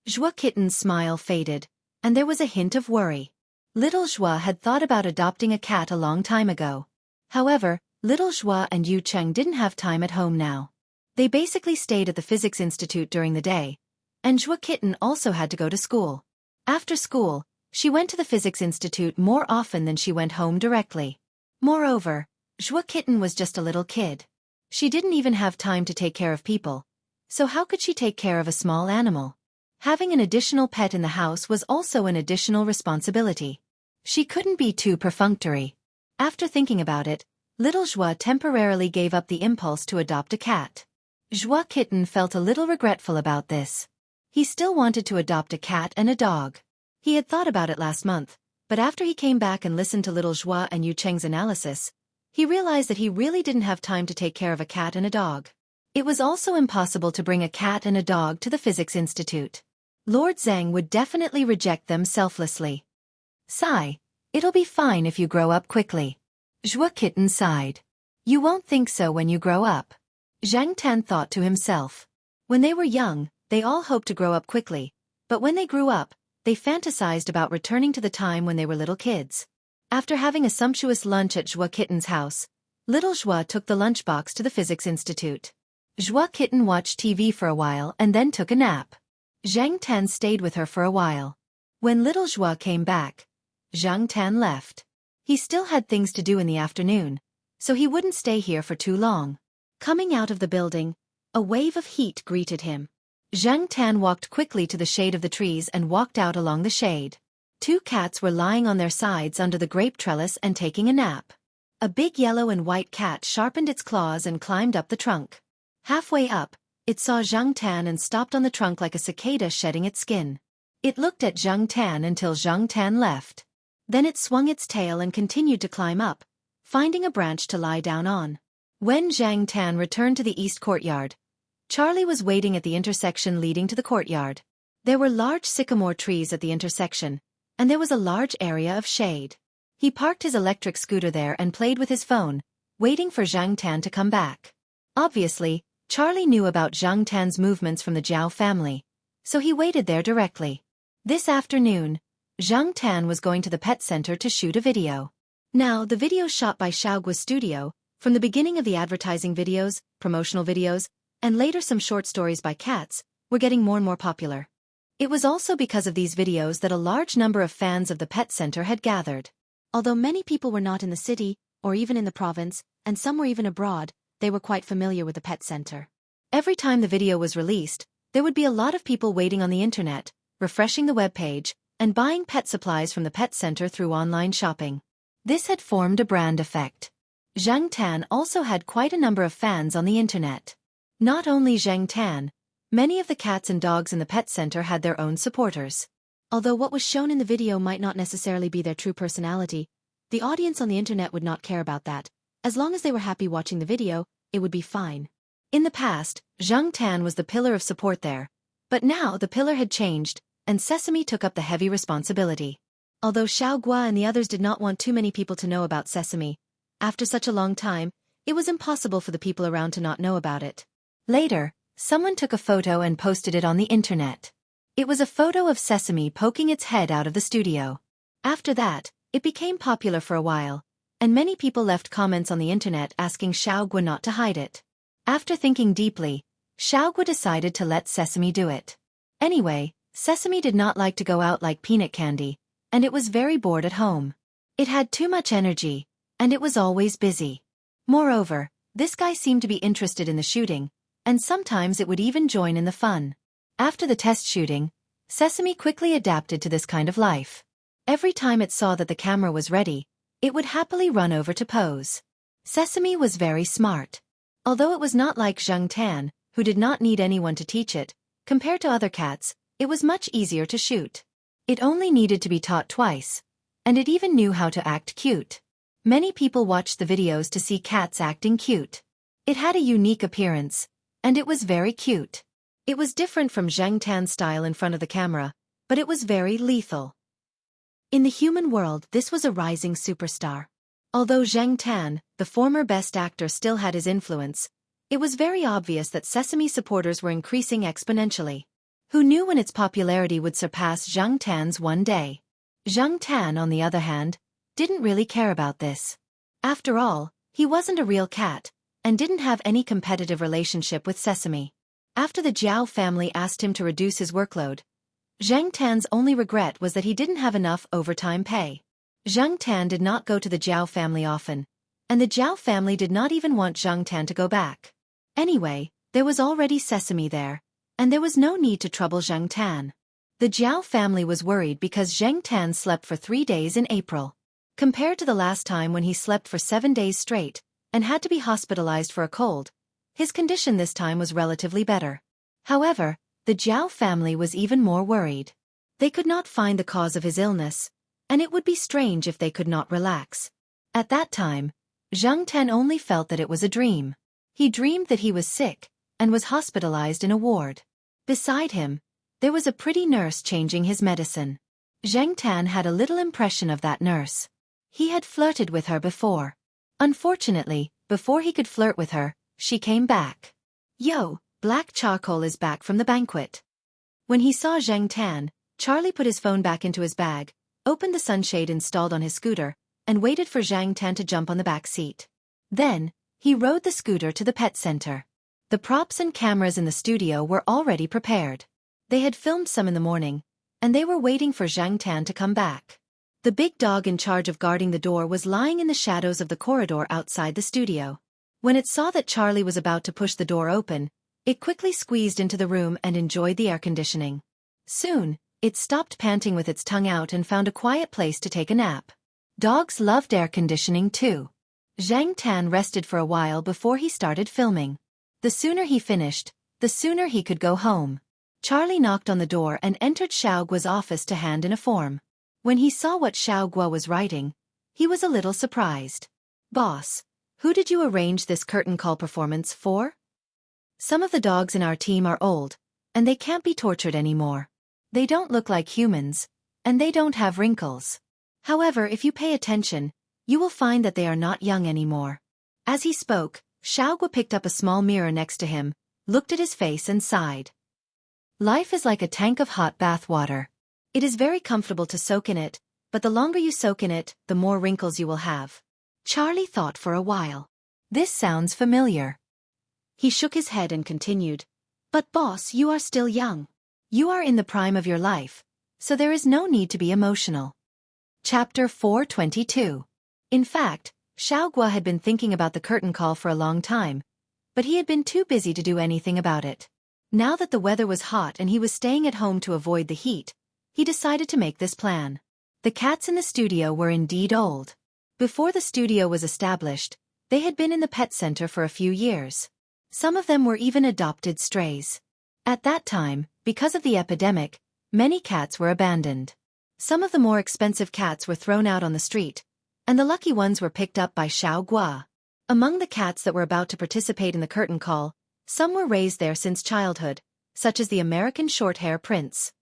Joie Kitten's smile faded, and there was a hint of worry. Little Joie had thought about adopting a cat a long time ago. However, Little Joie and Yu Cheng didn't have time at home now. They basically stayed at the Physics Institute during the day, and Joie Kitten also had to go to school. After school, she went to the Physics Institute more often than she went home directly. Moreover, Joie Kitten was just a little kid. She didn't even have time to take care of people, so how could she take care of a small animal? Having an additional pet in the house was also an additional responsibility. She couldn't be too perfunctory. After thinking about it, Little Joie temporarily gave up the impulse to adopt a cat. Joie Kitten felt a little regretful about this. He still wanted to adopt a cat and a dog. He had thought about it last month, but after he came back and listened to Little Joie and Yu Cheng's analysis, he realized that he really didn't have time to take care of a cat and a dog. It was also impossible to bring a cat and a dog to the Physics Institute. Lord Zhang would definitely reject them selflessly. "Sigh, it'll be fine if you grow up quickly." Joie Kitten sighed. "You won't think so when you grow up." Zhang Tan thought to himself. When they were young, they all hoped to grow up quickly, but when they grew up, they fantasized about returning to the time when they were little kids. After having a sumptuous lunch at Joie Kitten's house, Little Joie took the lunchbox to the Physics Institute. Joie Kitten watched TV for a while and then took a nap. Zhang Tan stayed with her for a while. When Little Joie came back, Zhang Tan left. He still had things to do in the afternoon, so he wouldn't stay here for too long. Coming out of the building, a wave of heat greeted him. Zhang Tan walked quickly to the shade of the trees and walked out along the shade. Two cats were lying on their sides under the grape trellis and taking a nap. A big yellow and white cat sharpened its claws and climbed up the trunk. Halfway up, it saw Zhang Tan and stopped on the trunk like a cicada shedding its skin. It looked at Zhang Tan until Zhang Tan left. Then it swung its tail and continued to climb up, finding a branch to lie down on. When Zhang Tan returned to the east courtyard, Charlie was waiting at the intersection leading to the courtyard. There were large sycamore trees at the intersection, and there was a large area of shade. He parked his electric scooter there and played with his phone, waiting for Zhang Tan to come back. Obviously, Charlie knew about Zhang Tan's movements from the Zhao family, so he waited there directly. This afternoon, Zhang Tan was going to the pet center to shoot a video. Now, the videos shot by Xiaogua's studio, from the beginning of the advertising videos, promotional videos, and later some short stories by cats, were getting more and more popular. It was also because of these videos that a large number of fans of the pet center had gathered. Although many people were not in the city, or even in the province, and some were even abroad, they were quite familiar with the pet center. Every time the video was released, there would be a lot of people waiting on the internet, refreshing the web page, and buying pet supplies from the pet center through online shopping. This had formed a brand effect. Zhang Tan also had quite a number of fans on the internet. Not only Zhang Tan, many of the cats and dogs in the pet center had their own supporters. Although what was shown in the video might not necessarily be their true personality, the audience on the internet would not care about that. As long as they were happy watching the video, it would be fine. In the past, Zhang Tan was the pillar of support there, but now the pillar had changed, and Sesame took up the heavy responsibility. Although Xiaogua and the others did not want too many people to know about Sesame, after such a long time, it was impossible for the people around to not know about it. Later, someone took a photo and posted it on the internet. It was a photo of Sesame poking its head out of the studio. After that, it became popular for a while, and many people left comments on the internet asking Xiaogua not to hide it. After thinking deeply, Xiaogua decided to let Sesame do it. Anyway, Sesame did not like to go out like peanut candy, and it was very bored at home. It had too much energy, and it was always busy. Moreover, this guy seemed to be interested in the shooting, and sometimes it would even join in the fun. After the test shooting, Sesame quickly adapted to this kind of life. Every time it saw that the camera was ready, it would happily run over to pose. Sesame was very smart. Although it was not like Zheng Tan, who did not need anyone to teach it, compared to other cats, it was much easier to shoot. It only needed to be taught twice, and it even knew how to act cute. Many people watched the videos to see cats acting cute. It had a unique appearance, and it was very cute. It was different from Zheng Tan's style in front of the camera, but it was very lethal. In the human world, this was a rising superstar. Although Zheng Tan, the former best actor, still had his influence, it was very obvious that Sesame supporters were increasing exponentially. Who knew when its popularity would surpass Zheng Tan's one day? Zheng Tan, on the other hand, didn't really care about this. After all, he wasn't a real cat, and didn't have any competitive relationship with Sesame. After the Jiao family asked him to reduce his workload, Zheng Tan's only regret was that he didn't have enough overtime pay. Zheng Tan did not go to the Jiao family often, and the Jiao family did not even want Zheng Tan to go back. Anyway, there was already Sesame there, and there was no need to trouble Zheng Tan. The Jiao family was worried because Zheng Tan slept for 3 days in April. Compared to the last time when he slept for 7 days straight, and had to be hospitalized for a cold, his condition this time was relatively better. However, the Jiao family was even more worried. They could not find the cause of his illness, and it would be strange if they could not relax. At that time, Zheng Tan only felt that it was a dream. He dreamed that he was sick, and was hospitalized in a ward. Beside him, there was a pretty nurse changing his medicine. Zheng Tan had a little impression of that nurse. He had flirted with her before. Unfortunately, before he could flirt with her, she came back. "Yo, Black Charcoal is back from the banquet." When he saw Zheng Tan, Charlie put his phone back into his bag, opened the sunshade installed on his scooter, and waited for Zheng Tan to jump on the back seat. Then, he rode the scooter to the pet center. The props and cameras in the studio were already prepared. They had filmed some in the morning, and they were waiting for Zheng Tan to come back. The big dog in charge of guarding the door was lying in the shadows of the corridor outside the studio. When it saw that Charlie was about to push the door open, it quickly squeezed into the room and enjoyed the air conditioning. Soon, it stopped panting with its tongue out and found a quiet place to take a nap. Dogs loved air conditioning too. Zheng Tan rested for a while before he started filming. The sooner he finished, the sooner he could go home. Charlie knocked on the door and entered Xiaogua's office to hand in a form. When he saw what Xiaogua was writing, he was a little surprised. "Boss, who did you arrange this curtain call performance for? Some of the dogs in our team are old, and they can't be tortured anymore. They don't look like humans, and they don't have wrinkles. However, if you pay attention, you will find that they are not young anymore." As he spoke, Xiaogua picked up a small mirror next to him, looked at his face and sighed. "Life is like a tank of hot bath water. It is very comfortable to soak in it, but the longer you soak in it, the more wrinkles you will have." Charlie thought for a while. This sounds familiar. He shook his head and continued, "But boss, you are still young. You are in the prime of your life, so there is no need to be emotional." Chapter 422. In fact, Xiaogua had been thinking about the curtain call for a long time, but he had been too busy to do anything about it. Now that the weather was hot and he was staying at home to avoid the heat, he decided to make this plan. The cats in the studio were indeed old. Before the studio was established, they had been in the pet center for a few years. Some of them were even adopted strays. At that time, because of the epidemic, many cats were abandoned. Some of the more expensive cats were thrown out on the street, and the lucky ones were picked up by Xiaogua. Among the cats that were about to participate in the curtain call, some were raised there since childhood, such as the American Shorthair Prince.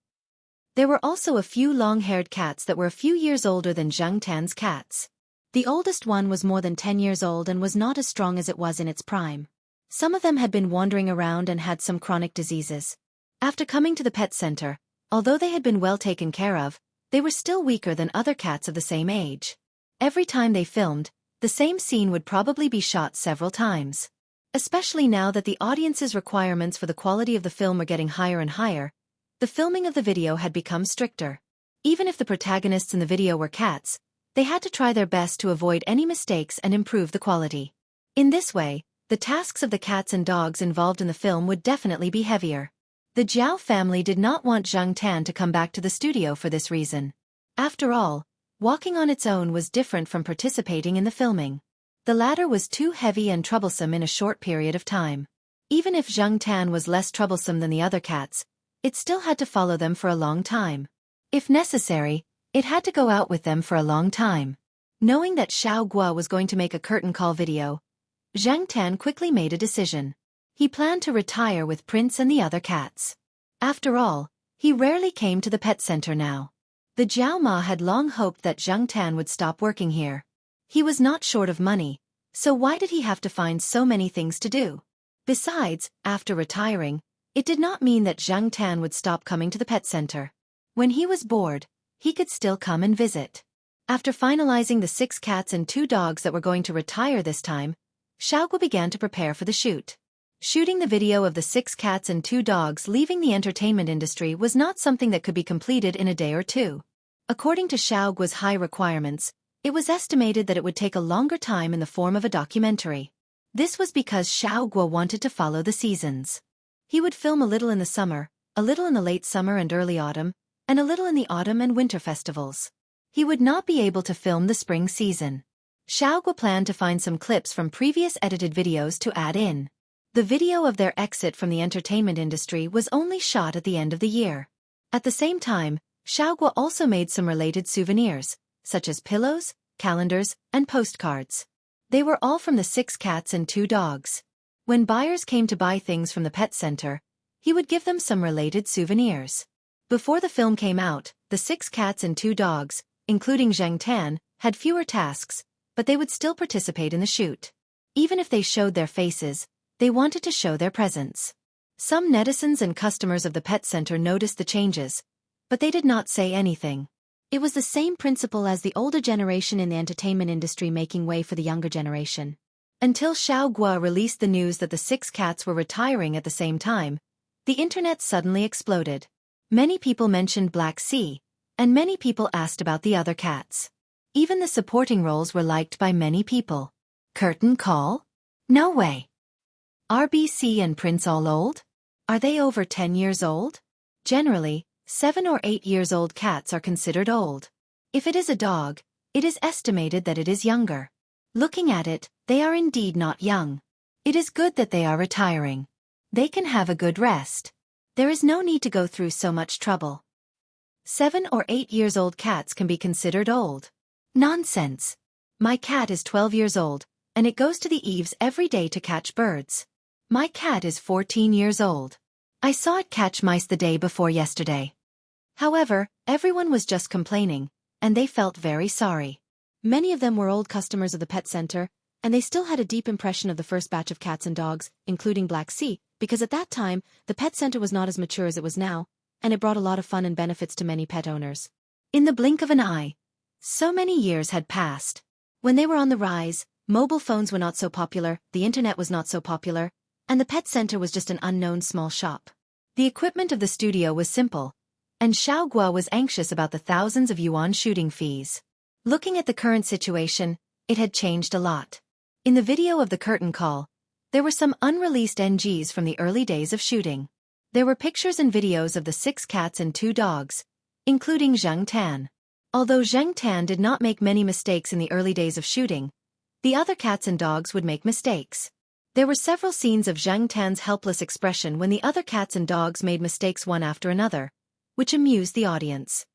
There were also a few long-haired cats that were a few years older than Zheng Tan's cats. The oldest one was more than 10 years old and was not as strong as it was in its prime. Some of them had been wandering around and had some chronic diseases. After coming to the pet center, although they had been well taken care of, they were still weaker than other cats of the same age. Every time they filmed, the same scene would probably be shot several times. Especially now that the audience's requirements for the quality of the film were getting higher and higher, the filming of the video had become stricter. Even if the protagonists in the video were cats, They had to try their best to avoid any mistakes and improve the quality. In this way, the tasks of the cats and dogs involved in the film would definitely be heavier. The Zhao family did not want Zhang Tan to come back to the studio for this reason. After all, walking on its own was different from participating in the filming. The latter was too heavy and troublesome in a short period of time. Even if Zhang Tan was less troublesome than the other cats, it still had to follow them for a long time. If necessary, it had to go out with them for a long time. Knowing that Xiao Guo was going to make a curtain call video, Zhang Tan quickly made a decision. He planned to retire with Prince and the other cats. After all, he rarely came to the pet center now. The Jiao Ma had long hoped that Zhang Tan would stop working here. He was not short of money, so why did he have to find so many things to do? Besides, after retiring, it did not mean that Zhang Tan would stop coming to the pet center. When he was bored, he could still come and visit. After finalizing the 6 cats and 2 dogs that were going to retire this time, Xiaoguo began to prepare for the shoot. Shooting the video of the 6 cats and 2 dogs leaving the entertainment industry was not something that could be completed in a day or two. According to Xiaoguo's high requirements, it was estimated that it would take a longer time in the form of a documentary. This was because Xiaoguo wanted to follow the seasons. He would film a little in the summer, a little in the late summer and early autumn, and a little in the autumn and winter festivals. He would not be able to film the spring season. Xiaoguo planned to find some clips from previous edited videos to add in. The video of their exit from the entertainment industry was only shot at the end of the year. At the same time, Xiaoguo also made some related souvenirs, such as pillows, calendars, and postcards. They were all from the 6 cats and 2 dogs. When buyers came to buy things from the pet center, he would give them some related souvenirs. Before the film came out, the 6 cats and 2 dogs, including Zhang Tan, had fewer tasks, but they would still participate in the shoot. Even if they showed their faces, they wanted to show their presence. Some netizens and customers of the pet center noticed the changes, but they did not say anything. It was the same principle as the older generation in the entertainment industry making way for the younger generation. Until Xiao Guo released the news that the 6 cats were retiring at the same time, the internet suddenly exploded. Many people mentioned Black Sea, and many people asked about the other cats. Even the supporting roles were liked by many people. Curtain call? No way. RBC and Prince all old? Are they over 10 years old? Generally, 7 or 8 years old cats are considered old. If it is a dog, it is estimated that it is younger. Looking at it, they are indeed not young. It is good that they are retiring. They can have a good rest. There is no need to go through so much trouble. 7 or 8 years old cats can be considered old. Nonsense. My cat is 12 years old, and it goes to the eaves every day to catch birds. My cat is 14 years old. I saw it catch mice the day before yesterday. However, everyone was just complaining, and they felt very sorry. Many of them were old customers of the pet center, and they still had a deep impression of the first batch of cats and dogs, including Black Sea, because at that time, the pet center was not as mature as it was now, and it brought a lot of fun and benefits to many pet owners. In the blink of an eye, so many years had passed. When they were on the rise, mobile phones were not so popular, the internet was not so popular, and the pet center was just an unknown small shop. The equipment of the studio was simple, and Xiao Guo was anxious about the thousands of yuan shooting fees. Looking at the current situation, it had changed a lot. In the video of the curtain call, there were some unreleased NGs from the early days of shooting. There were pictures and videos of the 6 cats and 2 dogs, including Zhang Tan. Although Zhang Tan did not make many mistakes in the early days of shooting, the other cats and dogs would make mistakes. There were several scenes of Zhang Tan's helpless expression when the other cats and dogs made mistakes one after another, which amused the audience.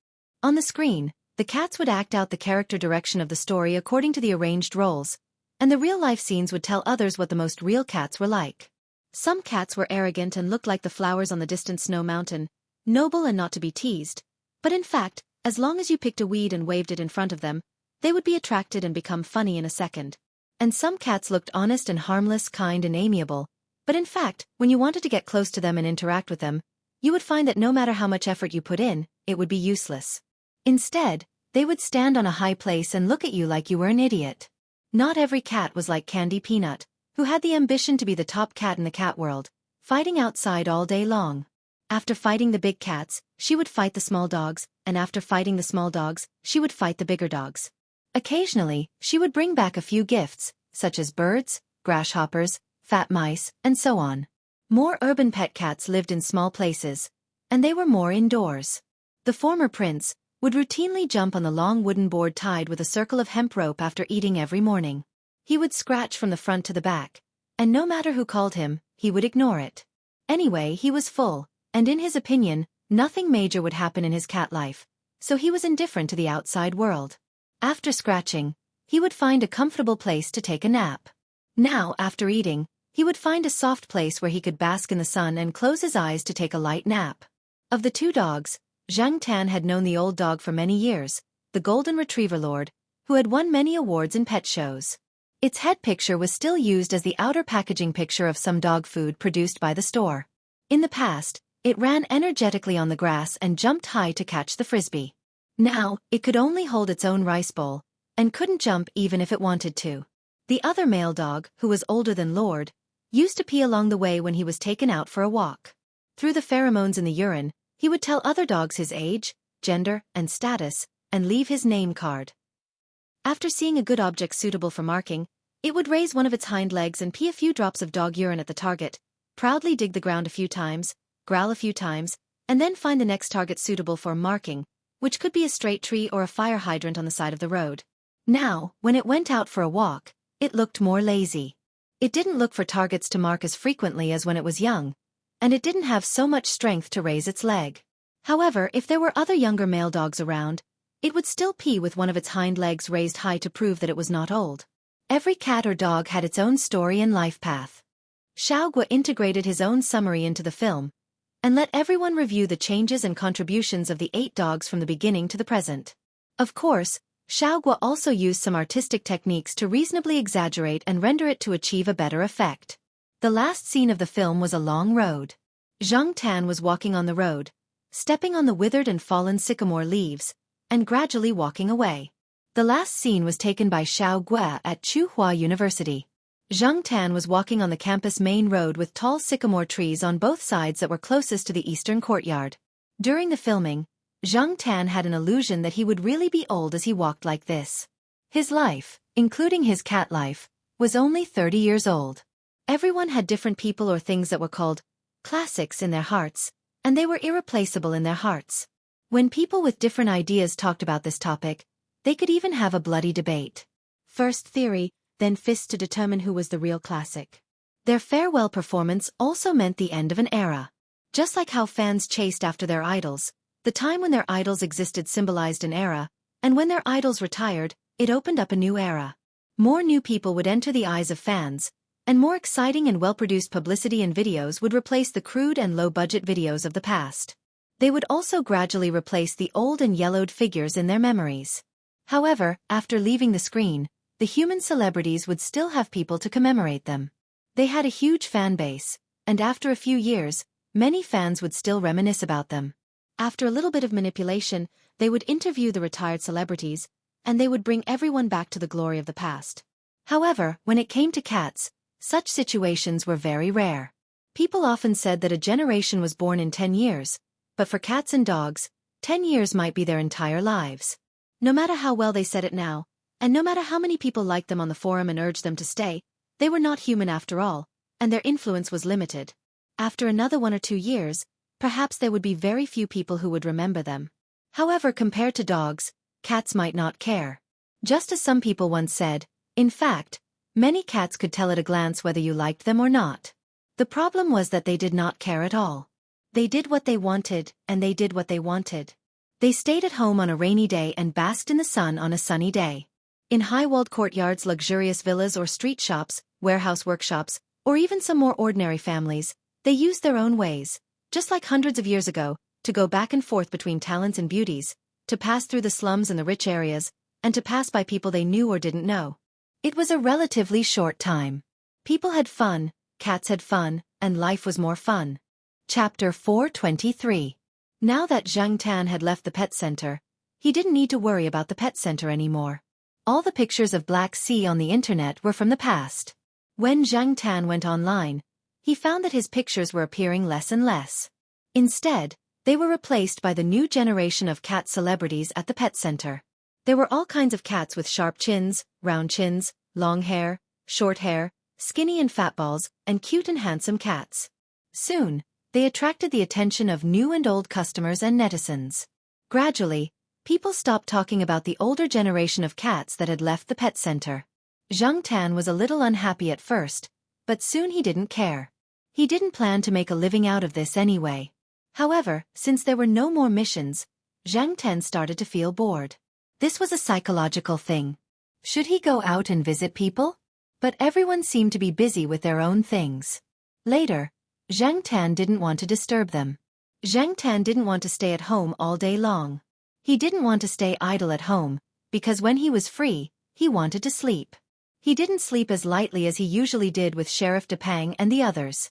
On the screen, the cats would act out the character direction of the story according to the arranged roles, and the real-life scenes would tell others what the most real cats were like. Some cats were arrogant and looked like the flowers on the distant snow mountain, noble and not to be teased, but in fact, as long as you picked a weed and waved it in front of them, they would be attracted and become funny in a second. And some cats looked honest and harmless, kind and amiable, but in fact, when you wanted to get close to them and interact with them, you would find that no matter how much effort you put in, it would be useless. Instead, they would stand on a high place and look at you like you were an idiot. Not every cat was like Candy Peanut, who had the ambition to be the top cat in the cat world, fighting outside all day long. After fighting the big cats, she would fight the small dogs, and after fighting the small dogs, she would fight the bigger dogs. Occasionally, she would bring back a few gifts, such as birds, grasshoppers, fat mice, and so on. More urban pet cats lived in small places, and they were more indoors. The former prince would routinely jump on the long wooden board tied with a circle of hemp rope after eating every morning. He would scratch from the front to the back, and no matter who called him, he would ignore it. Anyway, he was full, and in his opinion, nothing major would happen in his cat life, so he was indifferent to the outside world. After scratching, he would find a comfortable place to take a nap. Now, after eating, he would find a soft place where he could bask in the sun and close his eyes to take a light nap. Of the two dogs, Zhang Tan had known the old dog for many years, the Golden Retriever Lord, who had won many awards in pet shows. Its head picture was still used as the outer packaging picture of some dog food produced by the store. In the past, it ran energetically on the grass and jumped high to catch the frisbee. Now, it could only hold its own rice bowl, and couldn't jump even if it wanted to. The other male dog, who was older than Lord, used to pee along the way when he was taken out for a walk. Through the pheromones in the urine, he would tell other dogs his age, gender, and status, and leave his name card. After seeing a good object suitable for marking, it would raise one of its hind legs and pee a few drops of dog urine at the target, proudly dig the ground a few times, growl a few times, and then find the next target suitable for marking, which could be a straight tree or a fire hydrant on the side of the road. Now, when it went out for a walk, it looked more lazy. It didn't look for targets to mark as frequently as when it was young, and it didn't have so much strength to raise its leg. However, if there were other younger male dogs around, it would still pee with one of its hind legs raised high to prove that it was not old. Every cat or dog had its own story and life path. Xiaogua integrated his own summary into the film, and let everyone review the changes and contributions of the 8 dogs from the beginning to the present. Of course, Xiaogua also used some artistic techniques to reasonably exaggerate and render it to achieve a better effect. The last scene of the film was a long road. Zhang Tan was walking on the road, stepping on the withered and fallen sycamore leaves, and gradually walking away. The last scene was taken by Xiaogua at Tsinghua University. Zhang Tan was walking on the campus main road with tall sycamore trees on both sides that were closest to the eastern courtyard. During the filming, Zhang Tan had an illusion that he would really be old as he walked like this. His life, including his cat life, was only 30 years old. Everyone had different people or things that were called classics in their hearts, and they were irreplaceable in their hearts. When people with different ideas talked about this topic, they could even have a bloody debate. First theory, then fists to determine who was the real classic. Their farewell performance also meant the end of an era. Just like how fans chased after their idols, the time when their idols existed symbolized an era, and when their idols retired, it opened up a new era. More new people would enter the eyes of fans, and more exciting and well-produced publicity and videos would replace the crude and low-budget videos of the past. They would also gradually replace the old and yellowed figures in their memories. However, after leaving the screen, the human celebrities would still have people to commemorate them. They had a huge fan base, and after a few years, many fans would still reminisce about them. After a little bit of manipulation, they would interview the retired celebrities, and they would bring everyone back to the glory of the past. However, when it came to cats, such situations were very rare. People often said that a generation was born in 10 years, but for cats and dogs, 10 years might be their entire lives. No matter how well they said it now, and no matter how many people liked them on the forum and urged them to stay, they were not human after all, and their influence was limited. After another 1 or 2 years, perhaps there would be very few people who would remember them. However, compared to dogs, cats might not care. Just as some people once said, in fact, many cats could tell at a glance whether you liked them or not. The problem was that they did not care at all. They did what they wanted, and they did what they wanted. They stayed at home on a rainy day and basked in the sun on a sunny day. In high-walled courtyards, luxurious villas or street shops, warehouse workshops, or even some more ordinary families, they used their own ways, just like hundreds of years ago, to go back and forth between talents and beauties, to pass through the slums and the rich areas, and to pass by people they knew or didn't know. It was a relatively short time. People had fun, cats had fun, and life was more fun. Chapter 423. Now that Zhang Tan had left the pet center, he didn't need to worry about the pet center anymore. All the pictures of Black Sea on the internet were from the past. When Zhang Tan went online, he found that his pictures were appearing less and less. Instead, they were replaced by the new generation of cat celebrities at the pet center. There were all kinds of cats with sharp chins, round chins, long hair, short hair, skinny and fat balls, and cute and handsome cats. Soon, they attracted the attention of new and old customers and netizens. Gradually, people stopped talking about the older generation of cats that had left the pet center. Zhang Tan was a little unhappy at first, but soon he didn't care. He didn't plan to make a living out of this anyway. However, since there were no more missions, Zhang Tan started to feel bored. This was a psychological thing. Should he go out and visit people? But everyone seemed to be busy with their own things. Later, Zhang Tan didn't want to disturb them. Zhang Tan didn't want to stay at home all day long. He didn't want to stay idle at home, because when he was free, he wanted to sleep. He didn't sleep as lightly as he usually did with Sheriff Depang and the others.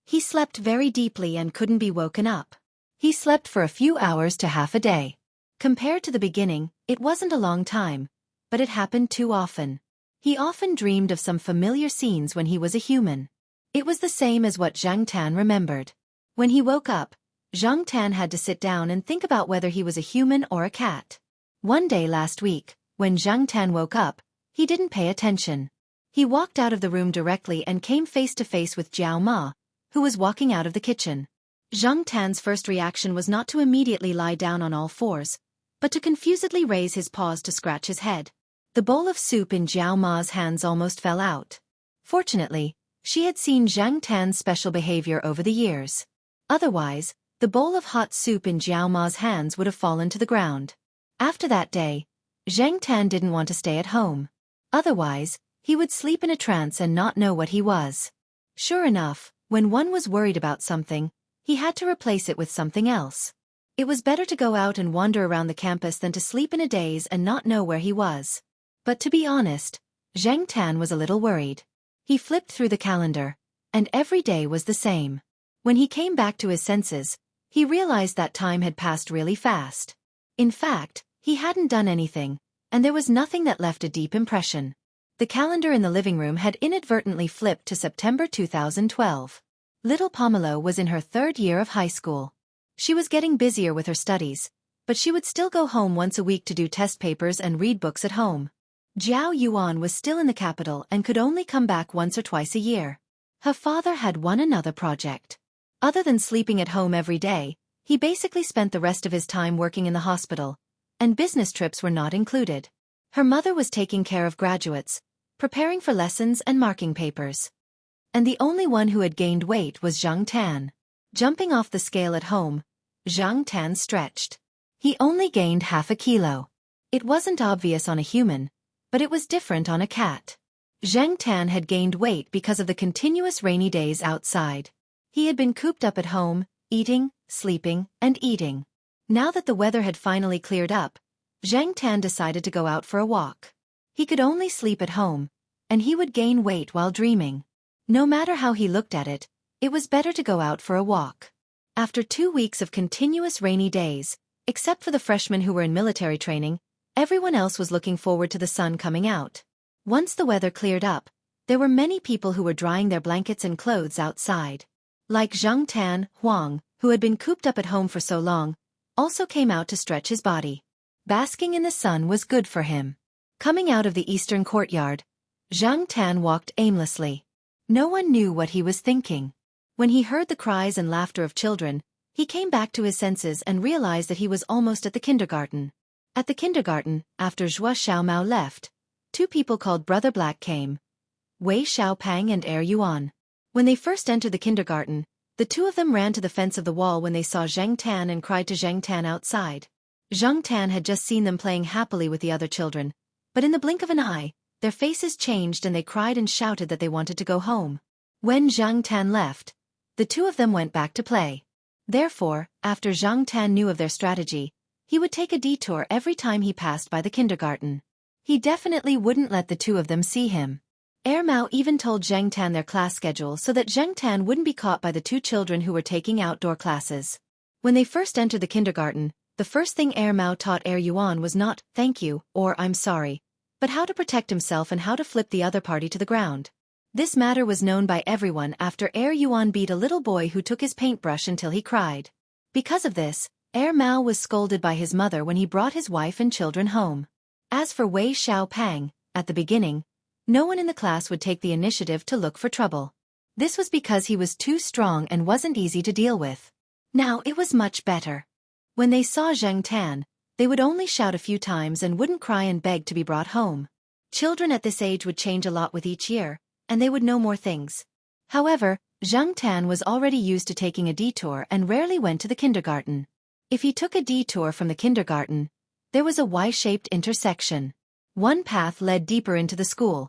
He slept very deeply and couldn't be woken up. He slept for a few hours to half a day. Compared to the beginning, it wasn't a long time, but it happened too often. He often dreamed of some familiar scenes when he was a human. It was the same as what Zhang Tan remembered. When he woke up, Zhang Tan had to sit down and think about whether he was a human or a cat. One day last week, when Zhang Tan woke up, he didn't pay attention. He walked out of the room directly and came face to face with Jiao Ma, who was walking out of the kitchen. Zhang Tan's first reaction was not to immediately lie down on all fours, but to confusedly raise his paws to scratch his head. The bowl of soup in Jiao Ma's hands almost fell out. Fortunately, she had seen Zhang Tan's special behavior over the years. Otherwise, the bowl of hot soup in Jiao Ma's hands would have fallen to the ground. After that day, Zhang Tan didn't want to stay at home. Otherwise, he would sleep in a trance and not know what he was. Sure enough, when one was worried about something, he had to replace it with something else. It was better to go out and wander around the campus than to sleep in a daze and not know where he was. But to be honest, Zhang Tan was a little worried. He flipped through the calendar, and every day was the same. When he came back to his senses, he realized that time had passed really fast. In fact, he hadn't done anything, and there was nothing that left a deep impression. The calendar in the living room had inadvertently flipped to September 2012. Little Pomelo was in her third year of high school. She was getting busier with her studies, but she would still go home once a week to do test papers and read books at home. Jiao Yuan was still in the capital and could only come back once or twice a year. Her father had another project. Other than sleeping at home every day, he basically spent the rest of his time working in the hospital, and business trips were not included. Her mother was taking care of graduates, preparing for lessons and marking papers. And the only one who had gained weight was Zhang Tan. Jumping off the scale at home, Zhang Tan stretched. He only gained half a kilo. It wasn't obvious on a human, but it was different on a cat. Zhang Tan had gained weight because of the continuous rainy days outside. He had been cooped up at home, eating, sleeping, and eating. Now that the weather had finally cleared up, Zhang Tan decided to go out for a walk. He could only sleep at home, and he would gain weight while dreaming. No matter how he looked at it, it was better to go out for a walk. After 2 weeks of continuous rainy days, except for the freshmen who were in military training, everyone else was looking forward to the sun coming out. Once the weather cleared up, there were many people who were drying their blankets and clothes outside. Like Zhang Tan, Huang, who had been cooped up at home for so long, also came out to stretch his body. Basking in the sun was good for him. Coming out of the eastern courtyard, Zhang Tan walked aimlessly. No one knew what he was thinking. When he heard the cries and laughter of children, he came back to his senses and realized that he was almost at the kindergarten. At the kindergarten, after Zhua Xiaomao left, 2 people called Brother Black came, Wei Xiaopang and Yuan. When they first entered the kindergarten, the 2 of them ran to the fence of the wall when they saw Zhang Tan and cried to Zhang Tan outside. Zhang Tan had just seen them playing happily with the other children, but in the blink of an eye, their faces changed and they cried and shouted that they wanted to go home. When Zhang Tan left, the 2 of them went back to play. Therefore, after Zhang Tan knew of their strategy, he would take a detour every time he passed by the kindergarten. He definitely wouldn't let the 2 of them see him. Mao even told Zhang Tan their class schedule so that Zhang Tan wouldn't be caught by the 2 children who were taking outdoor classes. When they first entered the kindergarten, the first thing Mao taught Yuan was not, "thank you," or "I'm sorry," but how to protect himself and how to flip the other party to the ground. This matter was known by everyone after Yuan beat a little boy who took his paintbrush until he cried. Because of this, Mao was scolded by his mother when he brought his wife and children home. As for Wei Xiaopang, at the beginning, no one in the class would take the initiative to look for trouble. This was because he was too strong and wasn't easy to deal with. Now it was much better. When they saw Zhang Tan, they would only shout a few times and wouldn't cry and beg to be brought home. Children at this age would change a lot with each year, and they would know more things. However, Zhang Tan was already used to taking a detour and rarely went to the kindergarten. If he took a detour from the kindergarten, there was a Y-shaped intersection. One path led deeper into the school,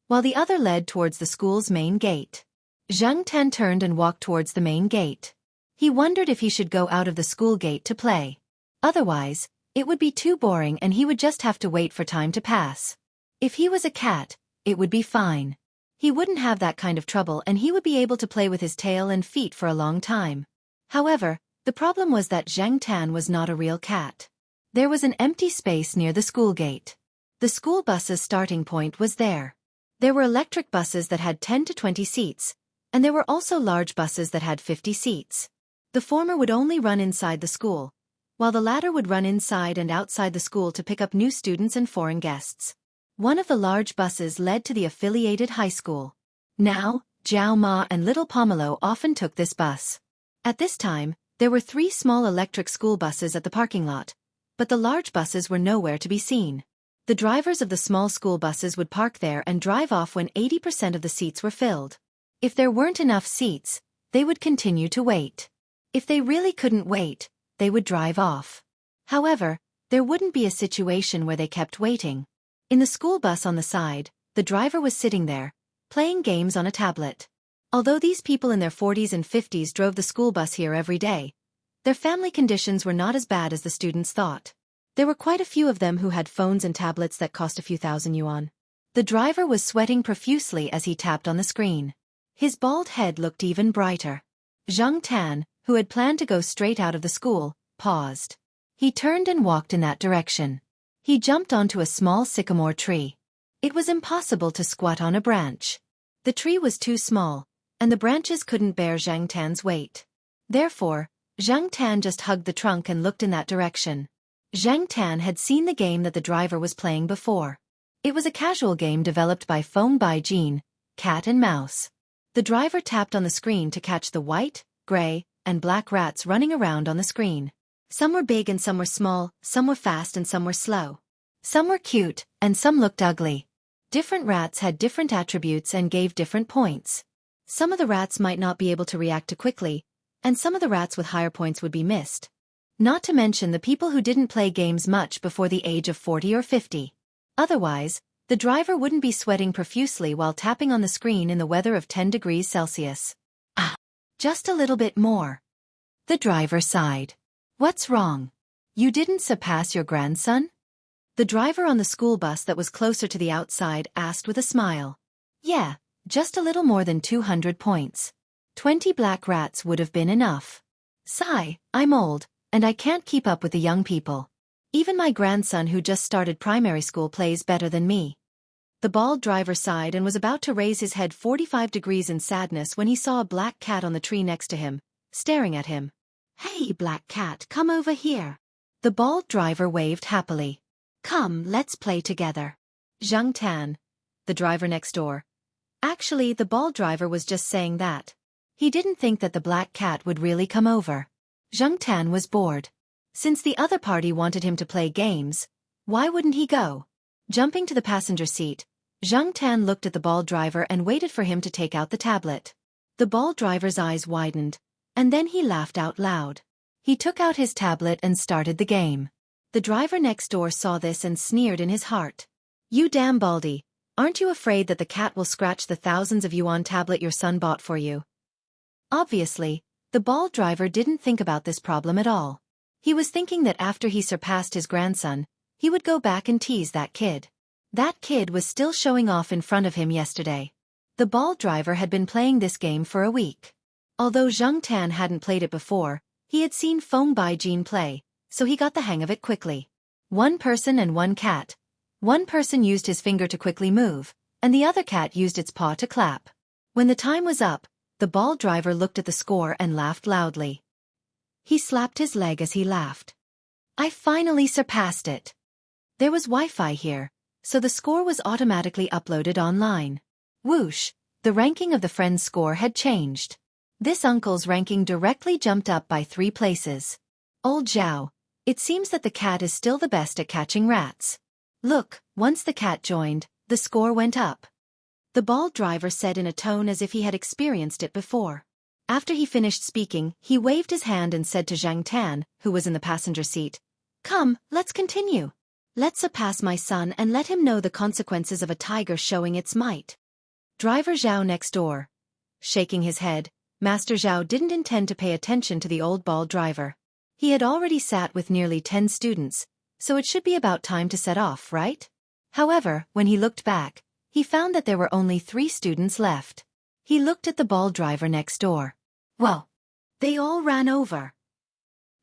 while the other led towards the school's main gate. Zhang Tan turned and walked towards the main gate. He wondered if he should go out of the school gate to play. Otherwise, it would be too boring and he would just have to wait for time to pass. If he was a cat, it would be fine. He wouldn't have that kind of trouble and he would be able to play with his tail and feet for a long time. However, the problem was that Zhang Tan was not a real cat. There was an empty space near the school gate. The school bus's starting point was there. There were electric buses that had 10 to 20 seats, and there were also large buses that had 50 seats. The former would only run inside the school, while the latter would run inside and outside the school to pick up new students and foreign guests. One of the large buses led to the affiliated high school. Now, Jiao Ma and little Pomelo often took this bus. At this time, there were 3 small electric school buses at the parking lot, but the large buses were nowhere to be seen. The drivers of the small school buses would park there and drive off when 80% of the seats were filled. If there weren't enough seats, they would continue to wait. If they really couldn't wait, they would drive off. However, there wouldn't be a situation where they kept waiting. In the school bus on the side, the driver was sitting there, playing games on a tablet. Although these people in their 40s and 50s drove the school bus here every day, their family conditions were not as bad as the students thought. There were quite a few of them who had phones and tablets that cost a few thousand yuan. The driver was sweating profusely as he tapped on the screen. His bald head looked even brighter. Zhang Tan, who had planned to go straight out of the school, paused. He turned and walked in that direction. He jumped onto a small sycamore tree. It was impossible to squat on a branch. The tree was too small, and the branches couldn't bear Zhang Tan's weight. Therefore, Zhang Tan just hugged the trunk and looked in that direction. Zhang Tan had seen the game that the driver was playing before. It was a casual game developed by Feng Baijin, cat and mouse. The driver tapped on the screen to catch the white, gray, and black rats running around on the screen. Some were big and some were small, some were fast and some were slow. Some were cute, and some looked ugly. Different rats had different attributes and gave different points. Some of the rats might not be able to react too quickly, and some of the rats with higher points would be missed. Not to mention the people who didn't play games much before the age of 40 or 50. Otherwise, the driver wouldn't be sweating profusely while tapping on the screen in the weather of 10 degrees Celsius. Just a little bit more. The driver sighed. What's wrong? You didn't surpass your grandson? The driver on the school bus that was closer to the outside asked with a smile. Yeah, just a little more than 200 points. 20 black rats would have been enough. Sigh, I'm old, and I can't keep up with the young people. Even my grandson who just started primary school plays better than me. The bald driver sighed and was about to raise his head 45 degrees in sadness when he saw a black cat on the tree next to him, staring at him. Hey, black cat, come over here. The bald driver waved happily. Come, let's play together. Zhang Tan, the driver next door. Actually, the bald driver was just saying that. He didn't think that the black cat would really come over. Zhang Tan was bored. Since the other party wanted him to play games, why wouldn't he go? Jumping to the passenger seat, Zhang Tan looked at the bald driver and waited for him to take out the tablet. The bald driver's eyes widened, and then he laughed out loud. He took out his tablet and started the game. The driver next door saw this and sneered in his heart. You damn baldy, aren't you afraid that the cat will scratch the thousands of yuan tablet your son bought for you? Obviously, the bald driver didn't think about this problem at all. He was thinking that after he surpassed his grandson, he would go back and tease that kid. That kid was still showing off in front of him yesterday. The bald driver had been playing this game for a week. Although Zhang Tan hadn't played it before, he had seen Feng Baijin play, so he got the hang of it quickly. One person and one cat. One person used his finger to quickly move, and the other cat used its paw to clap. When the time was up, the bald driver looked at the score and laughed loudly. He slapped his leg as he laughed. I finally surpassed it. There was Wi-Fi here, so the score was automatically uploaded online. Whoosh, the ranking of the friend's score had changed. This uncle's ranking directly jumped up by 3 places. Old Zhao, it seems that the cat is still the best at catching rats. Look, once the cat joined, the score went up. The bald driver said in a tone as if he had experienced it before. After he finished speaking, he waved his hand and said to Zhang Tan, who was in the passenger seat, "Come, let's continue. Let's surpass my son and let him know the consequences of a tiger showing its might." Driver Zhao next door. Shaking his head, Master Zhao didn't intend to pay attention to the old bald driver. He had already sat with nearly 10 students, so it should be about time to set off, right? However, when he looked back, he found that there were only 3 students left. He looked at the bald driver next door. Well, they all ran over.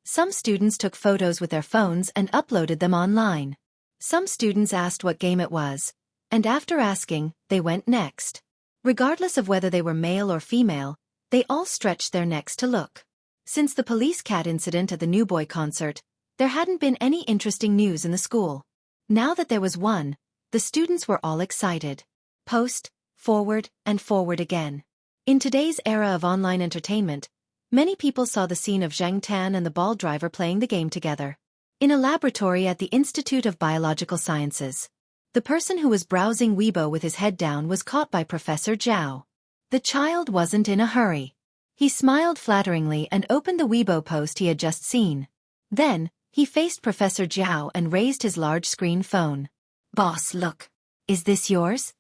Some students took photos with their phones and uploaded them online. Some students asked what game it was, and after asking, they went next. Regardless of whether they were male or female, they all stretched their necks to look. Since the police cat incident at the New Boy concert, there hadn't been any interesting news in the school. Now that there was one, the students were all excited. Post, forward, and forward again. In today's era of online entertainment, many people saw the scene of Zhang Tan and the bald driver playing the game together. In a laboratory at the Institute of Biological Sciences. The person who was browsing Weibo with his head down was caught by Professor Zhao. The child wasn't in a hurry. He smiled flatteringly and opened the Weibo post he had just seen. Then, he faced Professor Zhao and raised his large screen phone. "Boss, look. Is this yours?"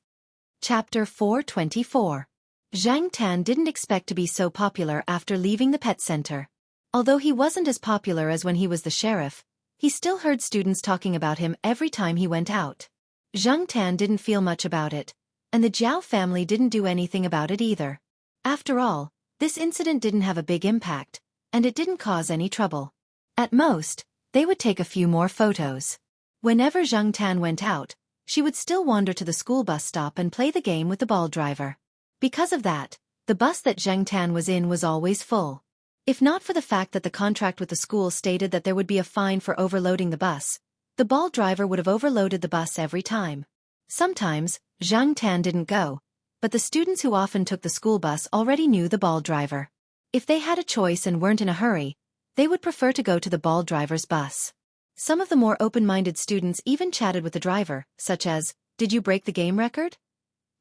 Chapter 424. Zhang Tan didn't expect to be so popular after leaving the pet center. Although he wasn't as popular as when he was the sheriff, he still heard students talking about him every time he went out. Zhang Tan didn't feel much about it, and the Zhao family didn't do anything about it either. After all, this incident didn't have a big impact, and it didn't cause any trouble. At most, they would take a few more photos. Whenever Zhang Tan went out, she would still wander to the school bus stop and play the game with the bald driver. Because of that, the bus that Zhang Tan was in was always full. If not for the fact that the contract with the school stated that there would be a fine for overloading the bus, the bald driver would have overloaded the bus every time. Sometimes, Zhang Tan didn't go, but the students who often took the school bus already knew the bald driver. If they had a choice and weren't in a hurry, they would prefer to go to the bald driver's bus. Some of the more open-minded students even chatted with the driver, such as, "Did you break the game record?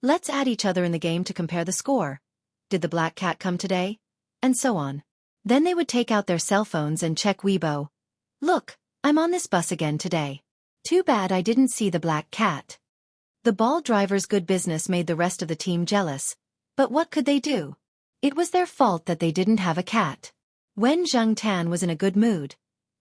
Let's add each other in the game to compare the score. Did the black cat come today?" And so on. Then they would take out their cell phones and check Weibo. "Look, I'm on this bus again today. Too bad I didn't see the black cat." The bald driver's good business made the rest of the team jealous, but what could they do? It was their fault that they didn't have a cat. When Zhang Tan was in a good mood,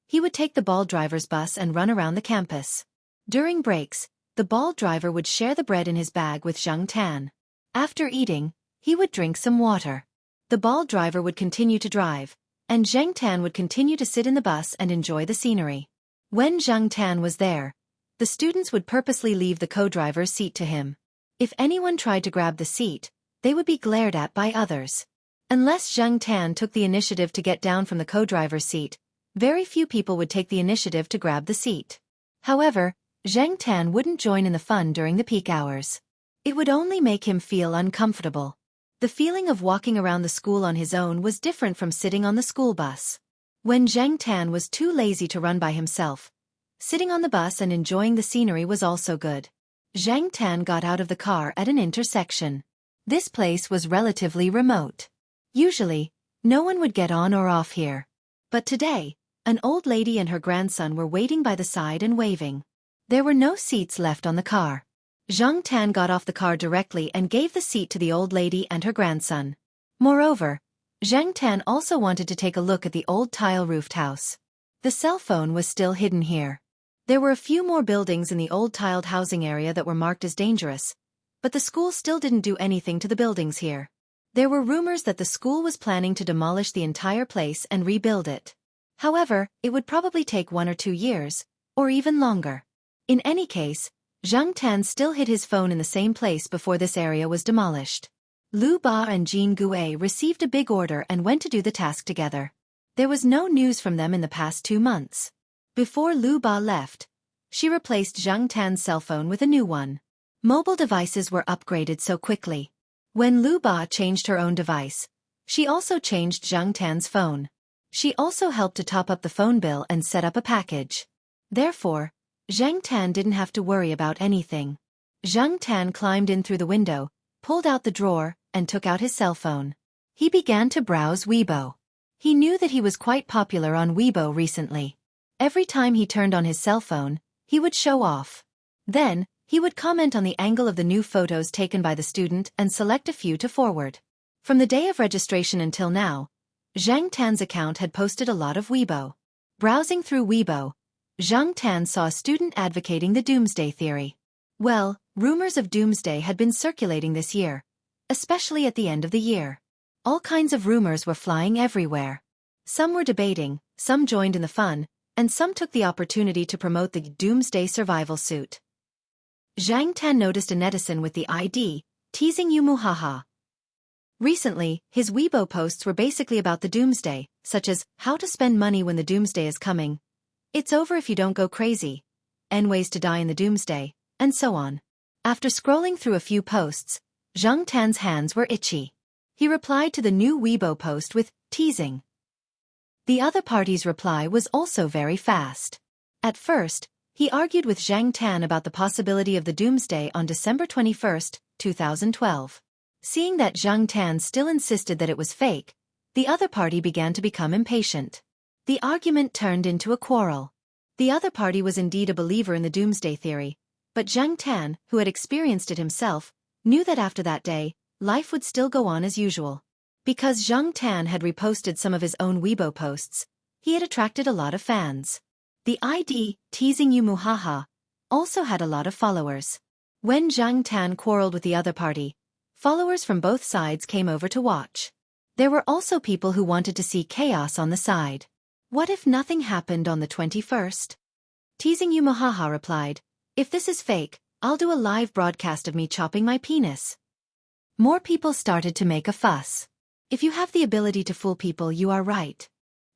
he would take the bald driver's bus and run around the campus. During breaks, the bald driver would share the bread in his bag with Zhang Tan. After eating, he would drink some water. The bald driver would continue to drive, and Zhang Tan would continue to sit in the bus and enjoy the scenery. When Zhang Tan was there, the students would purposely leave the co-driver's seat to him. If anyone tried to grab the seat, they would be glared at by others. Unless Zhang Tan took the initiative to get down from the co-driver's seat, very few people would take the initiative to grab the seat. However, Zhang Tan wouldn't join in the fun during the peak hours. It would only make him feel uncomfortable. The feeling of walking around the school on his own was different from sitting on the school bus. When Zhang Tan was too lazy to run by himself, sitting on the bus and enjoying the scenery was also good. Zhang Tan got out of the car at an intersection. This place was relatively remote. Usually, no one would get on or off here. But today, an old lady and her grandson were waiting by the side and waving. There were no seats left on the car. Zhang Tan got off the car directly and gave the seat to the old lady and her grandson. Moreover, Zhang Tan also wanted to take a look at the old tile-roofed house. The cell phone was still hidden here. There were a few more buildings in the old tiled housing area that were marked as dangerous, but the school still didn't do anything to the buildings here. There were rumors that the school was planning to demolish the entire place and rebuild it. However, it would probably take 1 or 2 years, or even longer. In any case, Zhang Tan still hid his phone in the same place before this area was demolished. Lu Ba and Jean Gue received a big order and went to do the task together. There was no news from them in the past 2 months. Before Lu Ba left, She replaced Zhang Tan's cell phone with a new one. Mobile devices were upgraded so quickly. When Lu Ba changed her own device, she also changed Zhang Tan's phone. She also helped to top up the phone bill and set up a package. Therefore, Zhang Tan didn't have to worry about anything. Zhang Tan climbed in through the window, pulled out the drawer, and took out his cell phone. He began to browse Weibo. He knew that he was quite popular on Weibo recently. Every time he turned on his cell phone, he would show off. Then, he would comment on the angle of the new photos taken by the student and select a few to forward. From the day of registration until now, Zhang Tan's account had posted a lot of Weibo. Browsing through Weibo, Zhang Tan saw a student advocating the doomsday theory. Well, rumors of doomsday had been circulating this year, especially at the end of the year. All kinds of rumors were flying everywhere. Some were debating, some joined in the fun, and some took the opportunity to promote the doomsday survival suit. Zhang Tan noticed a netizen with the ID, teasing you muhaha. Recently, his Weibo posts were basically about the doomsday, such as, how to spend money when the doomsday is coming, it's over if you don't go crazy, N ways to die in the doomsday, and so on. After scrolling through a few posts, Zhang Tan's hands were itchy. He replied to the new Weibo post with, teasing. The other party's reply was also very fast. At first, he argued with Zhang Tan about the possibility of the doomsday on December 21, 2012. Seeing that Zhang Tan still insisted that it was fake, the other party began to become impatient. The argument turned into a quarrel. The other party was indeed a believer in the doomsday theory, but Zhang Tan, who had experienced it himself, knew that after that day, life would still go on as usual. Because Zhang Tan had reposted some of his own Weibo posts, he had attracted a lot of fans. The ID, teasing you muhaha, also had a lot of followers. When Zhang Tan quarreled with the other party, followers from both sides came over to watch. There were also people who wanted to see chaos on the side. What if nothing happened on the 21st? Teasing you muhaha replied, if this is fake, I'll do a live broadcast of me chopping my penis. More people started to make a fuss. If you have the ability to fool people, you are right.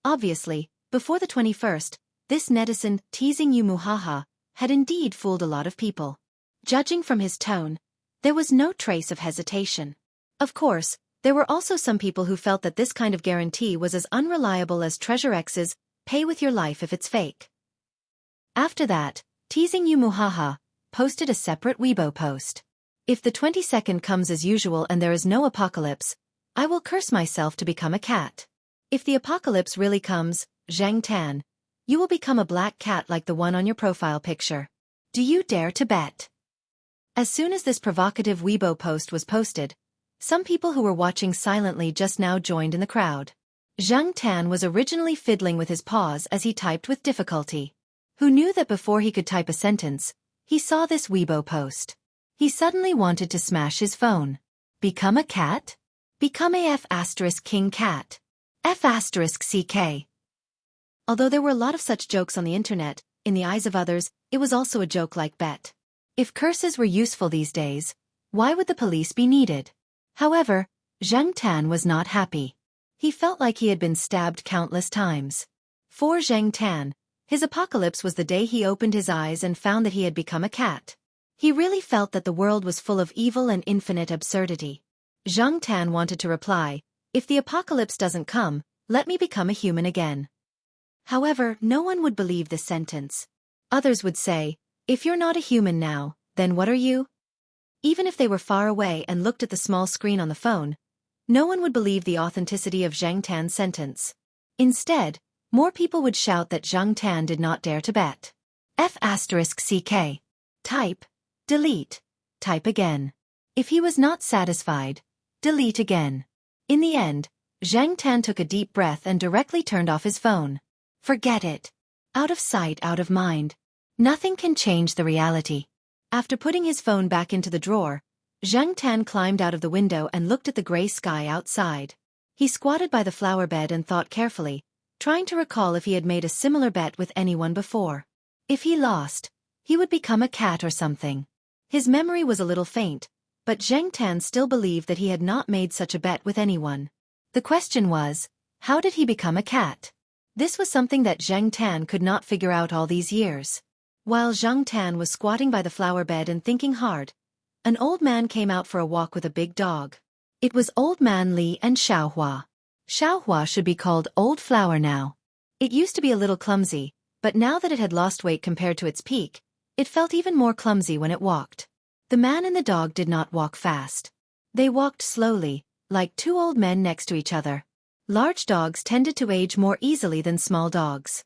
Obviously, before the 21st, this netizen, teasing you muhaha, had indeed fooled a lot of people. Judging from his tone, there was no trace of hesitation. Of course, there were also some people who felt that this kind of guarantee was as unreliable as Treasure X's, pay with your life if it's fake. After that, teasing you muhaha posted a separate Weibo post. If the 22nd comes as usual and there is no apocalypse, I will curse myself to become a cat. If the apocalypse really comes, Zhang Tan, you will become a black cat like the one on your profile picture. Do you dare to bet? As soon as this provocative Weibo post was posted, some people who were watching silently just now joined in the crowd. Zhang Tan was originally fiddling with his paws as he typed with difficulty. Who knew that before he could type a sentence, he saw this Weibo post. He suddenly wanted to smash his phone. Become a cat? Become a F***king cat. F***ck. Although there were a lot of such jokes on the internet, in the eyes of others, it was also a joke-like bet. If curses were useful these days, why would the police be needed? However, Zhang Tan was not happy. He felt like he had been stabbed countless times. For Zhang Tan, his apocalypse was the day he opened his eyes and found that he had become a cat. He really felt that the world was full of evil and infinite absurdity. Zhang Tan wanted to reply, if the apocalypse doesn't come, let me become a human again. However, no one would believe this sentence. Others would say, if you're not a human now, then what are you? Even if they were far away and looked at the small screen on the phone, no one would believe the authenticity of Zhang Tan's sentence. Instead, more people would shout that Zhang Tan did not dare to bet. F***ck. Type. Delete. Type again. If he was not satisfied, delete again. In the end, Zhang Tan took a deep breath and directly turned off his phone. Forget it. Out of sight, out of mind. Nothing can change the reality. After putting his phone back into the drawer, Zhang Tan climbed out of the window and looked at the gray sky outside. He squatted by the flower bed and thought carefully, trying to recall if he had made a similar bet with anyone before. If he lost, he would become a cat or something. His memory was a little faint, but Zhang Tan still believed that he had not made such a bet with anyone. The question was, how did he become a cat? This was something that Zhang Tan could not figure out all these years. While Zhang Tan was squatting by the flower bed and thinking hard, an old man came out for a walk with a big dog. It was Old Man Li and Xiaohua. Xiaohua should be called Old Flower now. It used to be a little clumsy, but now that it had lost weight compared to its peak, it felt even more clumsy when it walked. The man and the dog did not walk fast. They walked slowly, like two old men next to each other. Large dogs tended to age more easily than small dogs.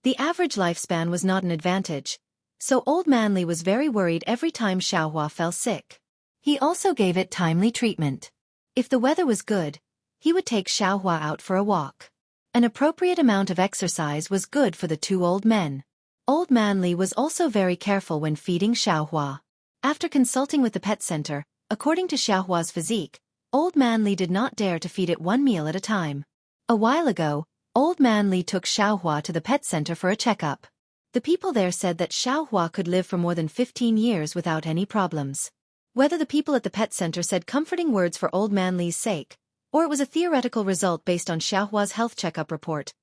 The average lifespan was not an advantage, so Old Man Li was very worried every time Xiaohua fell sick. He also gave it timely treatment. If the weather was good, he would take Xiaohua out for a walk. An appropriate amount of exercise was good for the two old men. Old Man Li was also very careful when feeding Xiaohua. After consulting with the pet center, according to Xiaohua's physique, Old Man Li did not dare to feed it one meal at a time. A while ago, Old Man Li took Xiaohua to the pet center for a checkup. The people there said that Xiaohua could live for more than 15 years without any problems. Whether the people at the pet center said comforting words for Old Man Li's sake, or it was a theoretical result based on Xiaohua's health checkup report,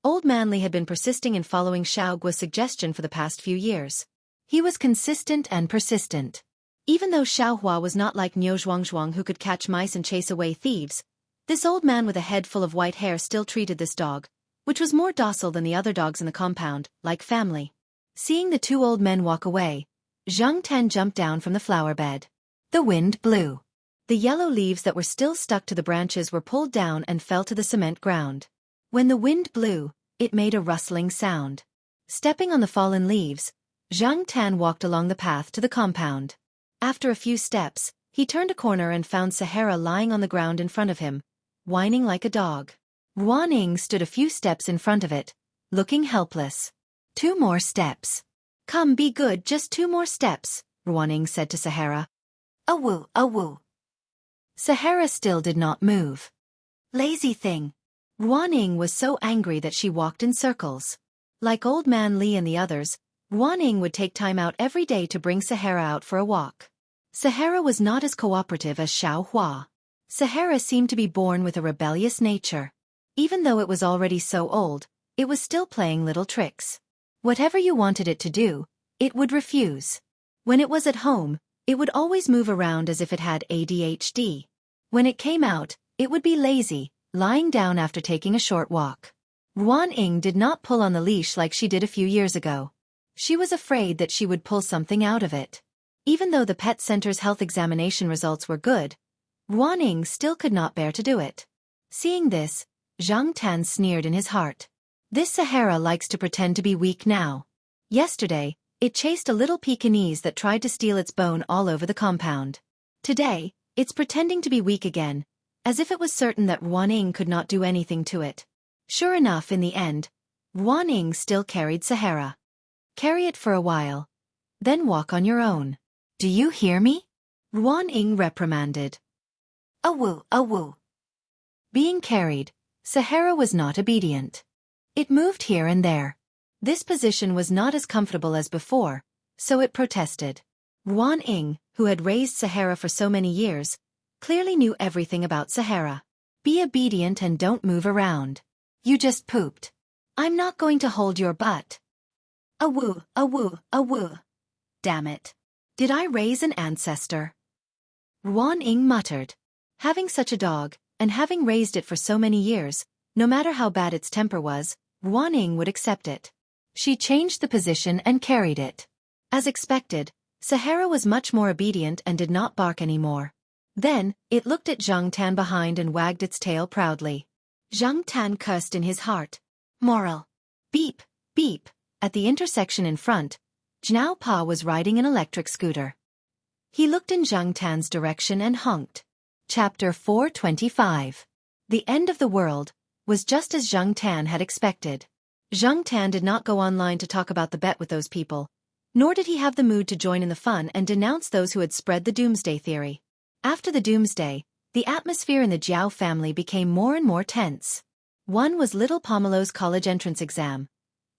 Old Man Li had been persisting in following Xiaohua's suggestion for the past few years. He was consistent and persistent. Even though Xiaohua was not like Niu Zhuangzhuang who could catch mice and chase away thieves, this old man with a head full of white hair still treated this dog, which was more docile than the other dogs in the compound, like family. Seeing the two old men walk away, Zhang Tan jumped down from the flower bed. The wind blew. The yellow leaves that were still stuck to the branches were pulled down and fell to the cement ground. When the wind blew, it made a rustling sound. Stepping on the fallen leaves, Zhang Tan walked along the path to the compound. After a few steps, he turned a corner and found Sahara lying on the ground in front of him, whining like a dog. Ruaning stood a few steps in front of it, looking helpless. 2 more steps. Come, be good, just 2 more steps, Ruaning said to Sahara. Awoo, awoo. Sahara still did not move. Lazy thing. Ruaning was so angry that she walked in circles. Like Old Man Li and the others, Ruaning would take time out every day to bring Sahara out for a walk. Sahara was not as cooperative as Xiaohua. Sahara seemed to be born with a rebellious nature. Even though it was already so old, it was still playing little tricks. Whatever you wanted it to do, it would refuse. When it was at home, it would always move around as if it had ADHD. When it came out, it would be lazy, lying down after taking a short walk. Ruaning did not pull on the leash like she did a few years ago. She was afraid that she would pull something out of it. Even though the pet center's health examination results were good, Ruaning still could not bear to do it. Seeing this, Zhang Tan sneered in his heart. This Sahara likes to pretend to be weak now. Yesterday, it chased a little Pekingese that tried to steal its bone all over the compound. Today, it's pretending to be weak again, as if it was certain that Ruaning could not do anything to it. Sure enough, in the end, Ruaning still carried Sahara. Carry it for a while, then walk on your own. Do you hear me? Ruaning reprimanded. Awoo, awoo. Being carried, Sahara was not obedient. It moved here and there. This position was not as comfortable as before, so it protested. Ruaning, who had raised Sahara for so many years, clearly knew everything about Sahara. Be obedient and don't move around. You just pooped. I'm not going to hold your butt. Awoo, awoo, awoo. Damn it. Did I raise an ancestor? Ruaning muttered. Having such a dog, and having raised it for so many years, no matter how bad its temper was, Ruaning would accept it. She changed the position and carried it. As expected, Sahara was much more obedient and did not bark anymore. Then, it looked at Zhang Tan behind and wagged its tail proudly. Zhang Tan cursed in his heart. Moral. Beep, beep. At the intersection in front, Zhao Pa was riding an electric scooter. He looked in Zhang Tan's direction and honked. Chapter 425. The end of the world was just as Zhang Tan had expected. Zhang Tan did not go online to talk about the bet with those people, nor did he have the mood to join in the fun and denounce those who had spread the doomsday theory. After the doomsday, the atmosphere in the Jiao family became more and more tense. One was little Pomelo's college entrance exam.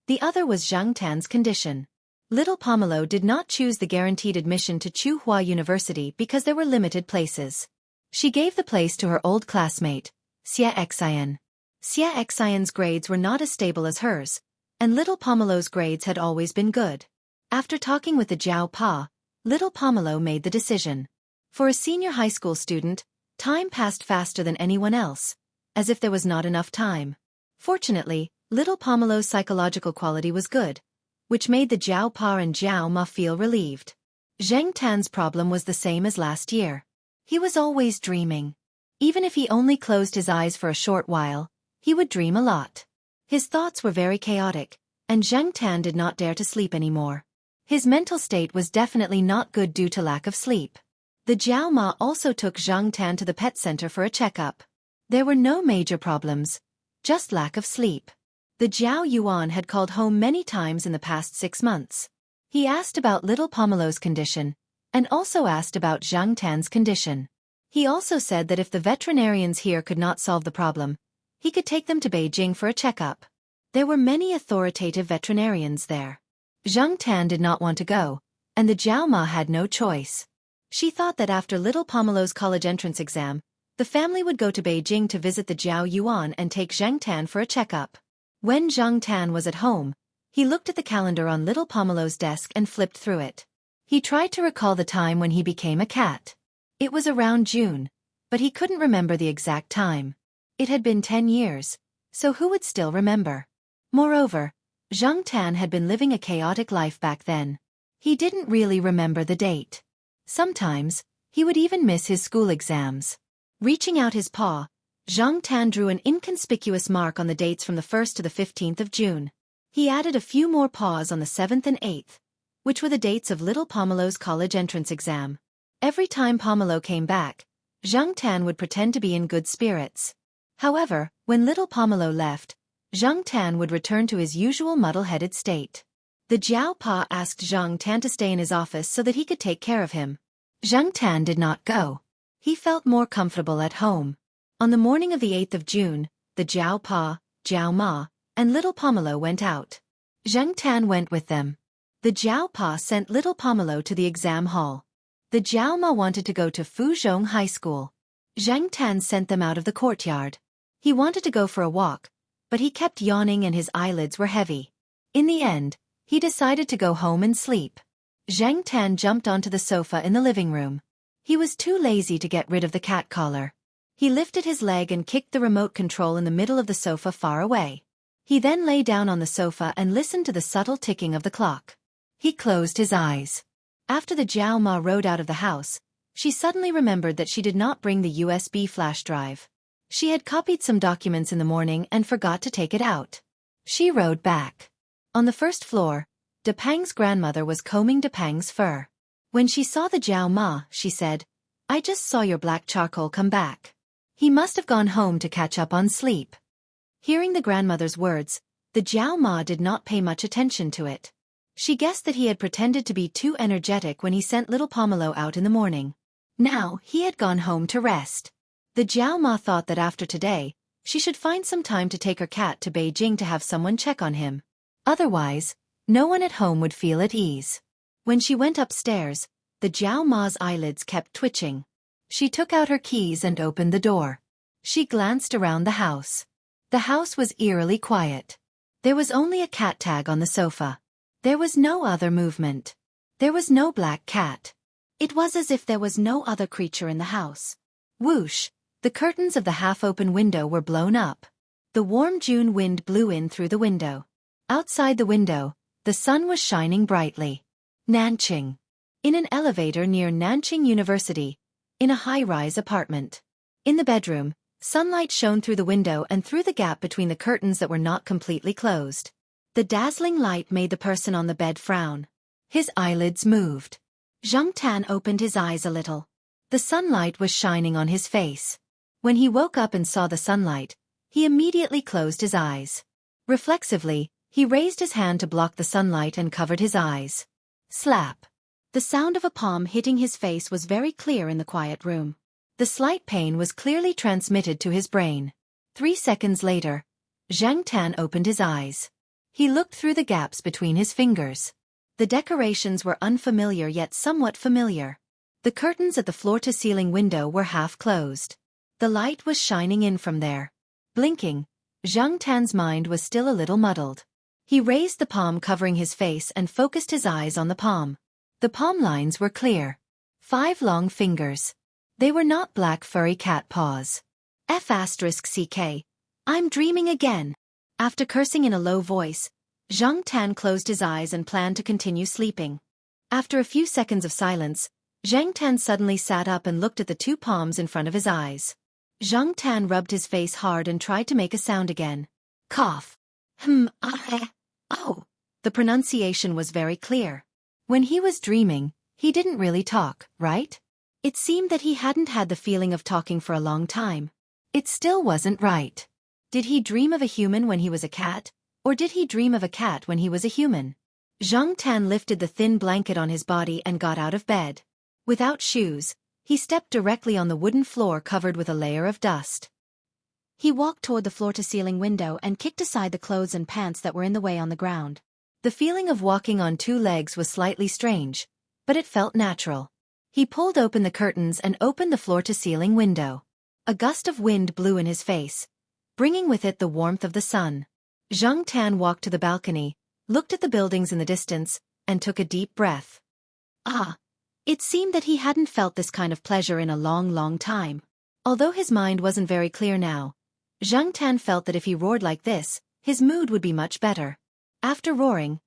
The other was Zhang Tan's condition. Little Pomelo did not choose the guaranteed admission to Tsinghua University because there were limited places. She gave the place to her old classmate, Xia Xian. Xia Xian's grades were not as stable as hers, and little Pomelo's grades had always been good. After talking with the Jiao Pa, little Pomelo made the decision. For a senior high school student, time passed faster than anyone else, as if there was not enough time. Fortunately, little Pomelo's psychological quality was good, which made the Jiao Pa and Jiao Ma feel relieved. Zheng Tan's problem was the same as last year. He was always dreaming. Even if he only closed his eyes for a short while, he would dream a lot. His thoughts were very chaotic, and Zheng Tan did not dare to sleep anymore. His mental state was definitely not good due to lack of sleep. The Jiao Ma also took Zheng Tan to the pet center for a checkup. There were no major problems, just lack of sleep. The Jiao Yuan had called home many times in the past 6 months. He asked about little Pomelo's condition, and also asked about Zheng Tan's condition. He also said that if the veterinarians here could not solve the problem, he could take them to Beijing for a checkup. There were many authoritative veterinarians there. Zheng Tan did not want to go, and the Jiao Ma had no choice. She thought that after little Pomelo's college entrance exam, the family would go to Beijing to visit the Jiao Yuan and take Zheng Tan for a checkup. When Zheng Tan was at home, he looked at the calendar on little Pomelo's desk and flipped through it. He tried to recall the time when he became a cat. It was around June, but he couldn't remember the exact time. It had been 10 years, so who would still remember? Moreover, Zheng Tan had been living a chaotic life back then. He didn't really remember the date. Sometimes, he would even miss his school exams. Reaching out his paw, Zheng Tan drew an inconspicuous mark on the dates from the 1st to the 15th of June. He added a few more paws on the 7th and 8th, which were the dates of little Pomelo's college entrance exam. Every time Pomelo came back, Zheng Tan would pretend to be in good spirits. However, when little Pomelo left, Zheng Tan would return to his usual muddle-headed state. The Jiao Pa asked Zheng Tan to stay in his office so that he could take care of him. Zheng Tan did not go. He felt more comfortable at home. On the morning of the 8th of June, the Jiao Pa, Jiao Ma, and little Pomelo went out. Zheng Tan went with them. The Jiao Pa sent little Pomelo to the exam hall. The Jiao Ma wanted to go to Fuzhong High School. Zheng Tan sent them out of the courtyard. He wanted to go for a walk, but he kept yawning and his eyelids were heavy. In the end, he decided to go home and sleep. Zheng Tan jumped onto the sofa in the living room. He was too lazy to get rid of the cat collar. He lifted his leg and kicked the remote control in the middle of the sofa far away. He then lay down on the sofa and listened to the subtle ticking of the clock. He closed his eyes. After the Jiao Ma rode out of the house, she suddenly remembered that she did not bring the USB flash drive. She had copied some documents in the morning and forgot to take it out. She rode back. On the first floor, Depang's grandmother was combing Depang's fur. When she saw the Jiao Ma, she said, "I just saw your black charcoal come back. He must have gone home to catch up on sleep." Hearing the grandmother's words, the Jiao Ma did not pay much attention to it. She guessed that he had pretended to be too energetic when he sent little Pomelo out in the morning. Now, he had gone home to rest. The Jiao Ma thought that after today, she should find some time to take her cat to Beijing to have someone check on him. Otherwise, no one at home would feel at ease. When she went upstairs, the Jiao Ma's eyelids kept twitching. She took out her keys and opened the door. She glanced around the house. The house was eerily quiet. There was only a cat tag on the sofa. There was no other movement. There was no black cat. It was as if there was no other creature in the house. Whoosh! The curtains of the half-open window were blown up. The warm June wind blew in through the window. Outside the window, the sun was shining brightly. Nanqing. In an elevator near Nanqing University. In a high-rise apartment. In the bedroom, sunlight shone through the window and through the gap between the curtains that were not completely closed. The dazzling light made the person on the bed frown. His eyelids moved. Zheng Tan opened his eyes a little. The sunlight was shining on his face. When he woke up and saw the sunlight, he immediately closed his eyes. Reflexively, he raised his hand to block the sunlight and covered his eyes. Slap. The sound of a palm hitting his face was very clear in the quiet room. The slight pain was clearly transmitted to his brain. 3 seconds later, Zheng Tan opened his eyes. He looked through the gaps between his fingers. The decorations were unfamiliar yet somewhat familiar. The curtains at the floor-to-ceiling window were half closed. The light was shining in from there. Blinking, Zheng Tan's mind was still a little muddled. He raised the palm covering his face and focused his eyes on the palm. The palm lines were clear. 5 long fingers. They were not black furry cat paws. F***ck. I'm dreaming again. After cursing in a low voice, Zhang Tan closed his eyes and planned to continue sleeping. After a few seconds of silence, Zhang Tan suddenly sat up and looked at the 2 palms in front of his eyes. Zhang Tan rubbed his face hard and tried to make a sound again. Cough. Oh. The pronunciation was very clear. When he was dreaming, he didn't really talk, right? It seemed that he hadn't had the feeling of talking for a long time. It still wasn't right. Did he dream of a human when he was a cat, or did he dream of a cat when he was a human? Zhang Tan lifted the thin blanket on his body and got out of bed. Without shoes, he stepped directly on the wooden floor covered with a layer of dust. He walked toward the floor-to-ceiling window and kicked aside the clothes and pants that were in the way on the ground. The feeling of walking on 2 legs was slightly strange, but it felt natural. He pulled open the curtains and opened the floor-to-ceiling window. A gust of wind blew in his face, bringing with it the warmth of the sun. Zhang Tan walked to the balcony, looked at the buildings in the distance, and took a deep breath. It seemed that he hadn't felt this kind of pleasure in a long time. Although his mind wasn't very clear now, Zhang Tan felt that if he roared like this, his mood would be much better. After roaring,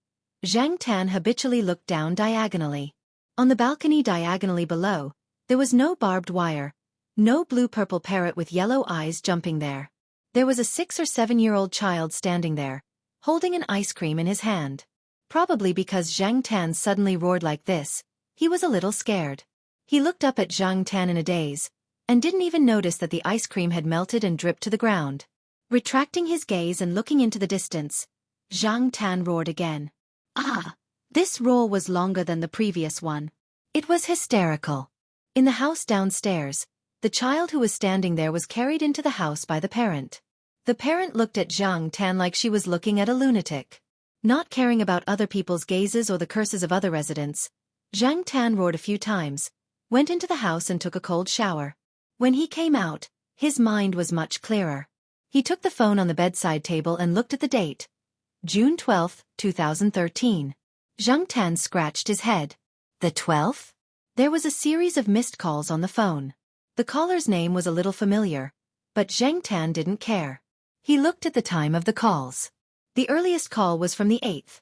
Zhang Tan habitually looked down diagonally. On the balcony diagonally below, there was no barbed wire, no blue-purple parrot with yellow eyes jumping there. There was a 6 or 7-year-old child standing there, holding an ice cream in his hand. Probably because Zhang Tan suddenly roared like this, he was a little scared. He looked up at Zhang Tan in a daze, and didn't even notice that the ice cream had melted and dripped to the ground. Retracting his gaze and looking into the distance, Zhang Tan roared again. This roar was longer than the previous one. It was hysterical. In the house downstairs, the child who was standing there was carried into the house by the parent. The parent looked at Zhang Tan like she was looking at a lunatic. Not caring about other people's gazes or the curses of other residents, Zhang Tan roared a few times, went into the house and took a cold shower. When he came out, his mind was much clearer. He took the phone on the bedside table and looked at the date. June 12, 2013. Zhang Tan scratched his head. The 12th? There was a series of missed calls on the phone. The caller's name was a little familiar, but Zhang Tan didn't care. He looked at the time of the calls. The earliest call was from the 8th.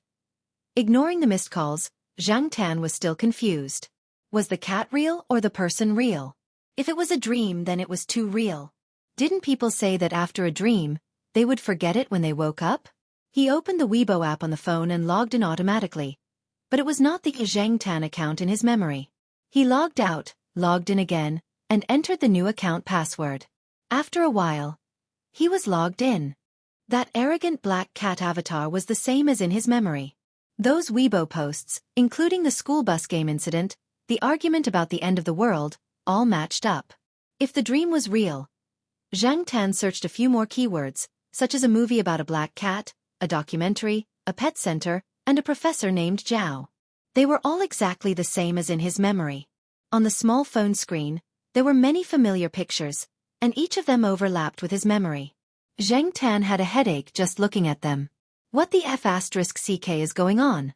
Ignoring the missed calls, Zhang Tan was still confused. Was the cat real or the person real? If it was a dream, then it was too real. Didn't people say that after a dream, they would forget it when they woke up? He opened the Weibo app on the phone and logged in automatically. But it was not the Zhang Tan account in his memory. He logged out, logged in again, and entered the new account password. After a while, he was logged in. That arrogant black cat avatar was the same as in his memory. Those Weibo posts, including the school bus game incident, the argument about the end of the world, all matched up. If the dream was real, Zhang Tan searched a few more keywords, such as a movie about a black cat, a documentary, a pet center, and a professor named Zhao. They were all exactly the same as in his memory. On the small phone screen, there were many familiar pictures, and each of them overlapped with his memory. Zhang Tan had a headache just looking at them. What the F***ck is going on?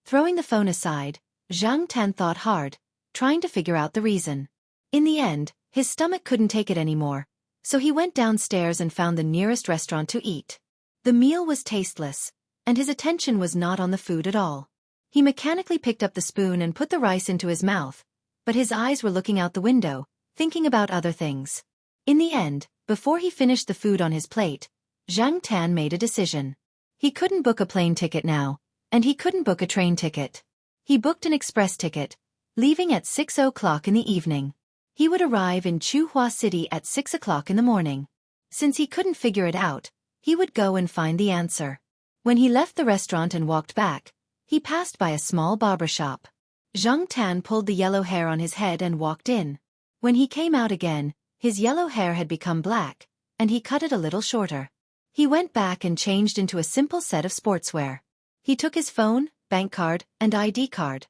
Throwing the phone aside, Zhang Tan thought hard, trying to figure out the reason. In the end, his stomach couldn't take it anymore, so he went downstairs and found the nearest restaurant to eat. The meal was tasteless, and his attention was not on the food at all. He mechanically picked up the spoon and put the rice into his mouth, but his eyes were looking out the window, thinking about other things. In the end, before he finished the food on his plate, Zhang Tan made a decision. He couldn't book a plane ticket now, and he couldn't book a train ticket. He booked an express ticket, leaving at 6 o'clock in the evening. He would arrive in Chuhua City at 6 o'clock in the morning. Since he couldn't figure it out, he would go and find the answer. When he left the restaurant and walked back, he passed by a small barber shop. Zhang Tan pulled the yellow hair on his head and walked in. When he came out again, his yellow hair had become black, and he cut it a little shorter. He went back and changed into a simple set of sportswear. He took his phone, bank card, and ID card.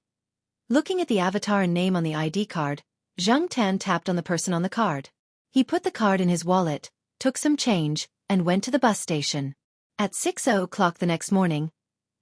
Looking at the avatar and name on the ID card, Zhang Tan tapped on the person on the card. He put the card in his wallet, took some change, and went to the bus station. At 6 o'clock the next morning,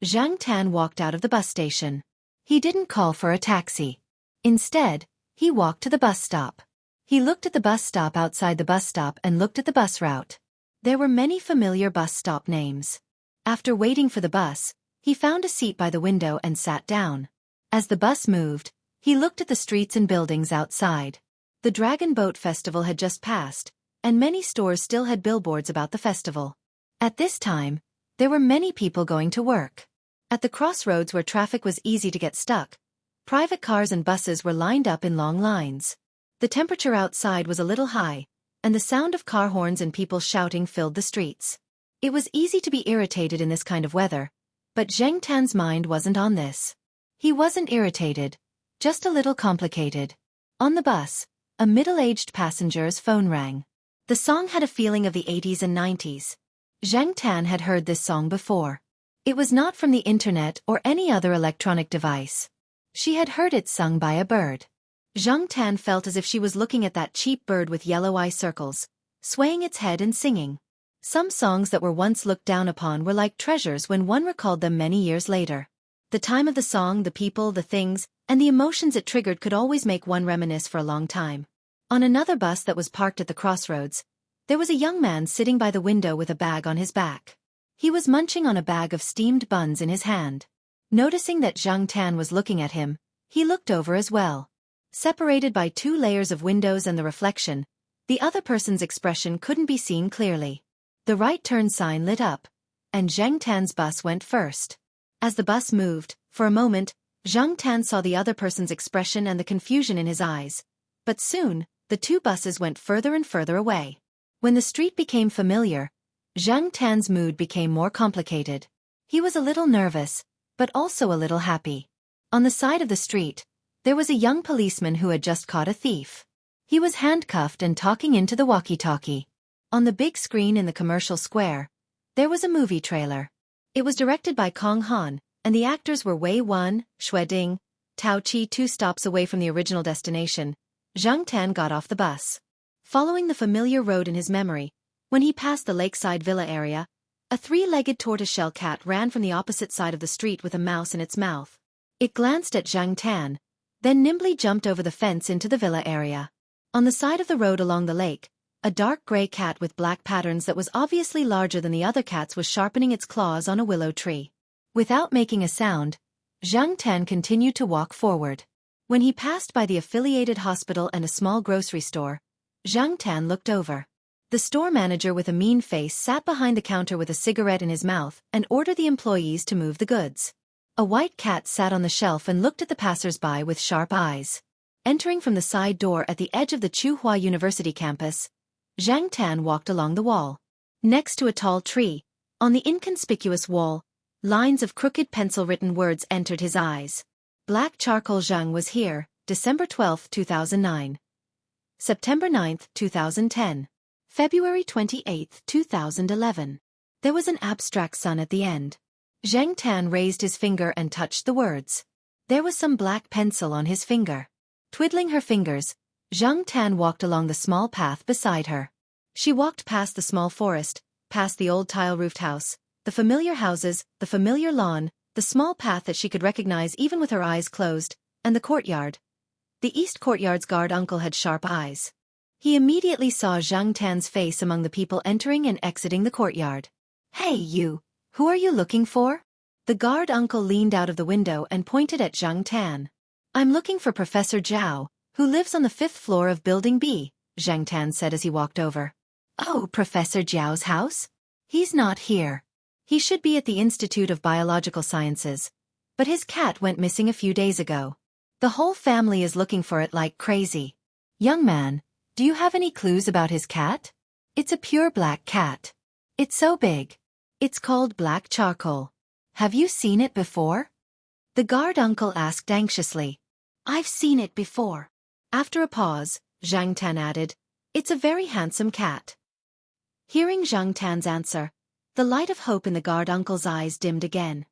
Zhang Tan walked out of the bus station. He didn't call for a taxi. Instead, he walked to the bus stop. He looked at the bus stop outside the bus stop and looked at the bus route. There were many familiar bus stop names. After waiting for the bus, he found a seat by the window and sat down. As the bus moved, he looked at the streets and buildings outside. The Dragon Boat Festival had just passed, and many stores still had billboards about the festival. At this time, there were many people going to work. At the crossroads where traffic was easy to get stuck, private cars and buses were lined up in long lines. The temperature outside was a little high, and the sound of car horns and people shouting filled the streets. It was easy to be irritated in this kind of weather, but Zhang Tan's mind wasn't on this. He wasn't irritated, just a little complicated. On the bus, a middle-aged passenger's phone rang. The song had a feeling of the 80s and 90s. Zhang Tan had heard this song before. It was not from the internet or any other electronic device. She had heard it sung by a bird. Zhang Tan felt as if she was looking at that cheap bird with yellow eye circles, swaying its head and singing. Some songs that were once looked down upon were like treasures when one recalled them many years later. The time of the song, the people, the things, and the emotions it triggered could always make one reminisce for a long time. On another bus that was parked at the crossroads, there was a young man sitting by the window with a bag on his back. He was munching on a bag of steamed buns in his hand. Noticing that Zhang Tan was looking at him, he looked over as well. Separated by 2 layers of windows and the reflection, the other person's expression couldn't be seen clearly. The right turn sign lit up, and Zhang Tan's bus went first. As the bus moved, for a moment, Zhang Tan saw the other person's expression and the confusion in his eyes. But soon, the 2 buses went further and further away. When the street became familiar, Zhang Tan's mood became more complicated. He was a little nervous, but also a little happy. On the side of the street, there was a young policeman who had just caught a thief. He was handcuffed and talking into the walkie-talkie. On the big screen in the commercial square, there was a movie trailer. It was directed by Kong Han, and the actors were Wei Wan, Xue Ding, Tao Chi. 2 stops away from the original destination, Zhang Tan got off the bus. Following the familiar road in his memory, when he passed the lakeside villa area, a 3-legged tortoiseshell cat ran from the opposite side of the street with a mouse in its mouth. It glanced at Zhang Tan, then nimbly jumped over the fence into the villa area. On the side of the road along the lake, a dark gray cat with black patterns that was obviously larger than the other cats was sharpening its claws on a willow tree. Without making a sound, Zhang Tan continued to walk forward. When he passed by the affiliated hospital and a small grocery store, Zhang Tan looked over. The store manager with a mean face sat behind the counter with a cigarette in his mouth and ordered the employees to move the goods. A white cat sat on the shelf and looked at the passers-by with sharp eyes. Entering from the side door at the edge of the Tsinghua University campus, Zhang Tan walked along the wall. Next to a tall tree, on the inconspicuous wall, lines of crooked pencil-written words entered his eyes. Black charcoal. Zhang was here, December 12, 2009. September 9, 2010. February 28, 2011. There was an abstract sun at the end. Zhang Tan raised his finger and touched the words. There was some black pencil on his finger. Twiddling her fingers, Zhang Tan walked along the small path beside her. She walked past the small forest, past the old tile-roofed house, the familiar houses, the familiar lawn, the small path that she could recognize even with her eyes closed, and the courtyard. The east courtyard's guard uncle had sharp eyes. He immediately saw Zhang Tan's face among the people entering and exiting the courtyard. "Hey you, who are you looking for?" The guard uncle leaned out of the window and pointed at Zhang Tan. "I'm looking for Professor Zhao, who lives on the 5th floor of Building B," Zhang Tan said as he walked over. "Oh, Professor Zhao's house? He's not here. He should be at the Institute of Biological Sciences. But his cat went missing a few days ago. The whole family is looking for it like crazy. Young man, do you have any clues about his cat? It's a pure black cat. It's so big. It's called black charcoal. Have you seen it before?" The guard uncle asked anxiously. "I've seen it before." After a pause, Zhang Tan added, "It's a very handsome cat." Hearing Zhang Tan's answer, the light of hope in the guard uncle's eyes dimmed again.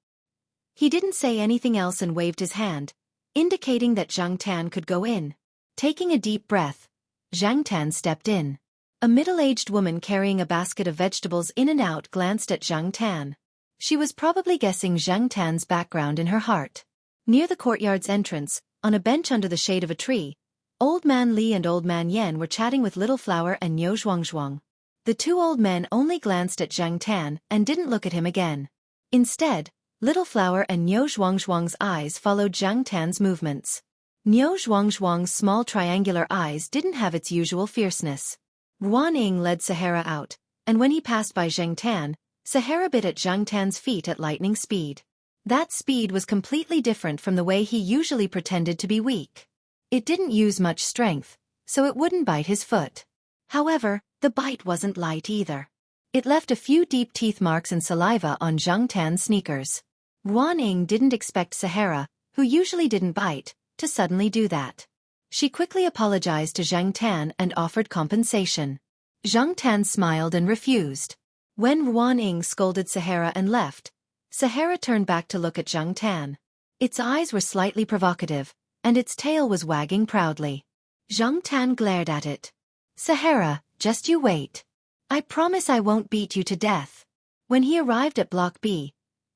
He didn't say anything else and waved his hand, indicating that Zhang Tan could go in. Taking a deep breath, Zhang Tan stepped in. A middle-aged woman carrying a basket of vegetables in and out glanced at Zhang Tan. She was probably guessing Zhang Tan's background in her heart. Near the courtyard's entrance, on a bench under the shade of a tree, Old Man Li and Old Man Yen were chatting with Little Flower and Niu Zhuangzhuang. The two old men only glanced at Zhang Tan and didn't look at him again. Instead, Little Flower and Niu Zhuangzhuang's eyes followed Zhang Tan's movements. Niu Zhuangzhuang's small triangular eyes didn't have its usual fierceness. Ruan Ying led Sahara out, and when he passed by Zhang Tan, Sahara bit at Zhang Tan's feet at lightning speed. That speed was completely different from the way he usually pretended to be weak. It didn't use much strength, so it wouldn't bite his foot. However, the bite wasn't light either. It left a few deep teeth marks and saliva on Zhang Tan's sneakers. Ruan Ying didn't expect Sahara, who usually didn't bite, to suddenly do that. She quickly apologized to Zhang Tan and offered compensation. Zhang Tan smiled and refused. When Ruan Ying scolded Sahara and left, Sahara turned back to look at Zhang Tan. Its eyes were slightly provocative, and its tail was wagging proudly. Zhang Tan glared at it. Sahara, just you wait. I promise I won't beat you to death. When he arrived at Block B,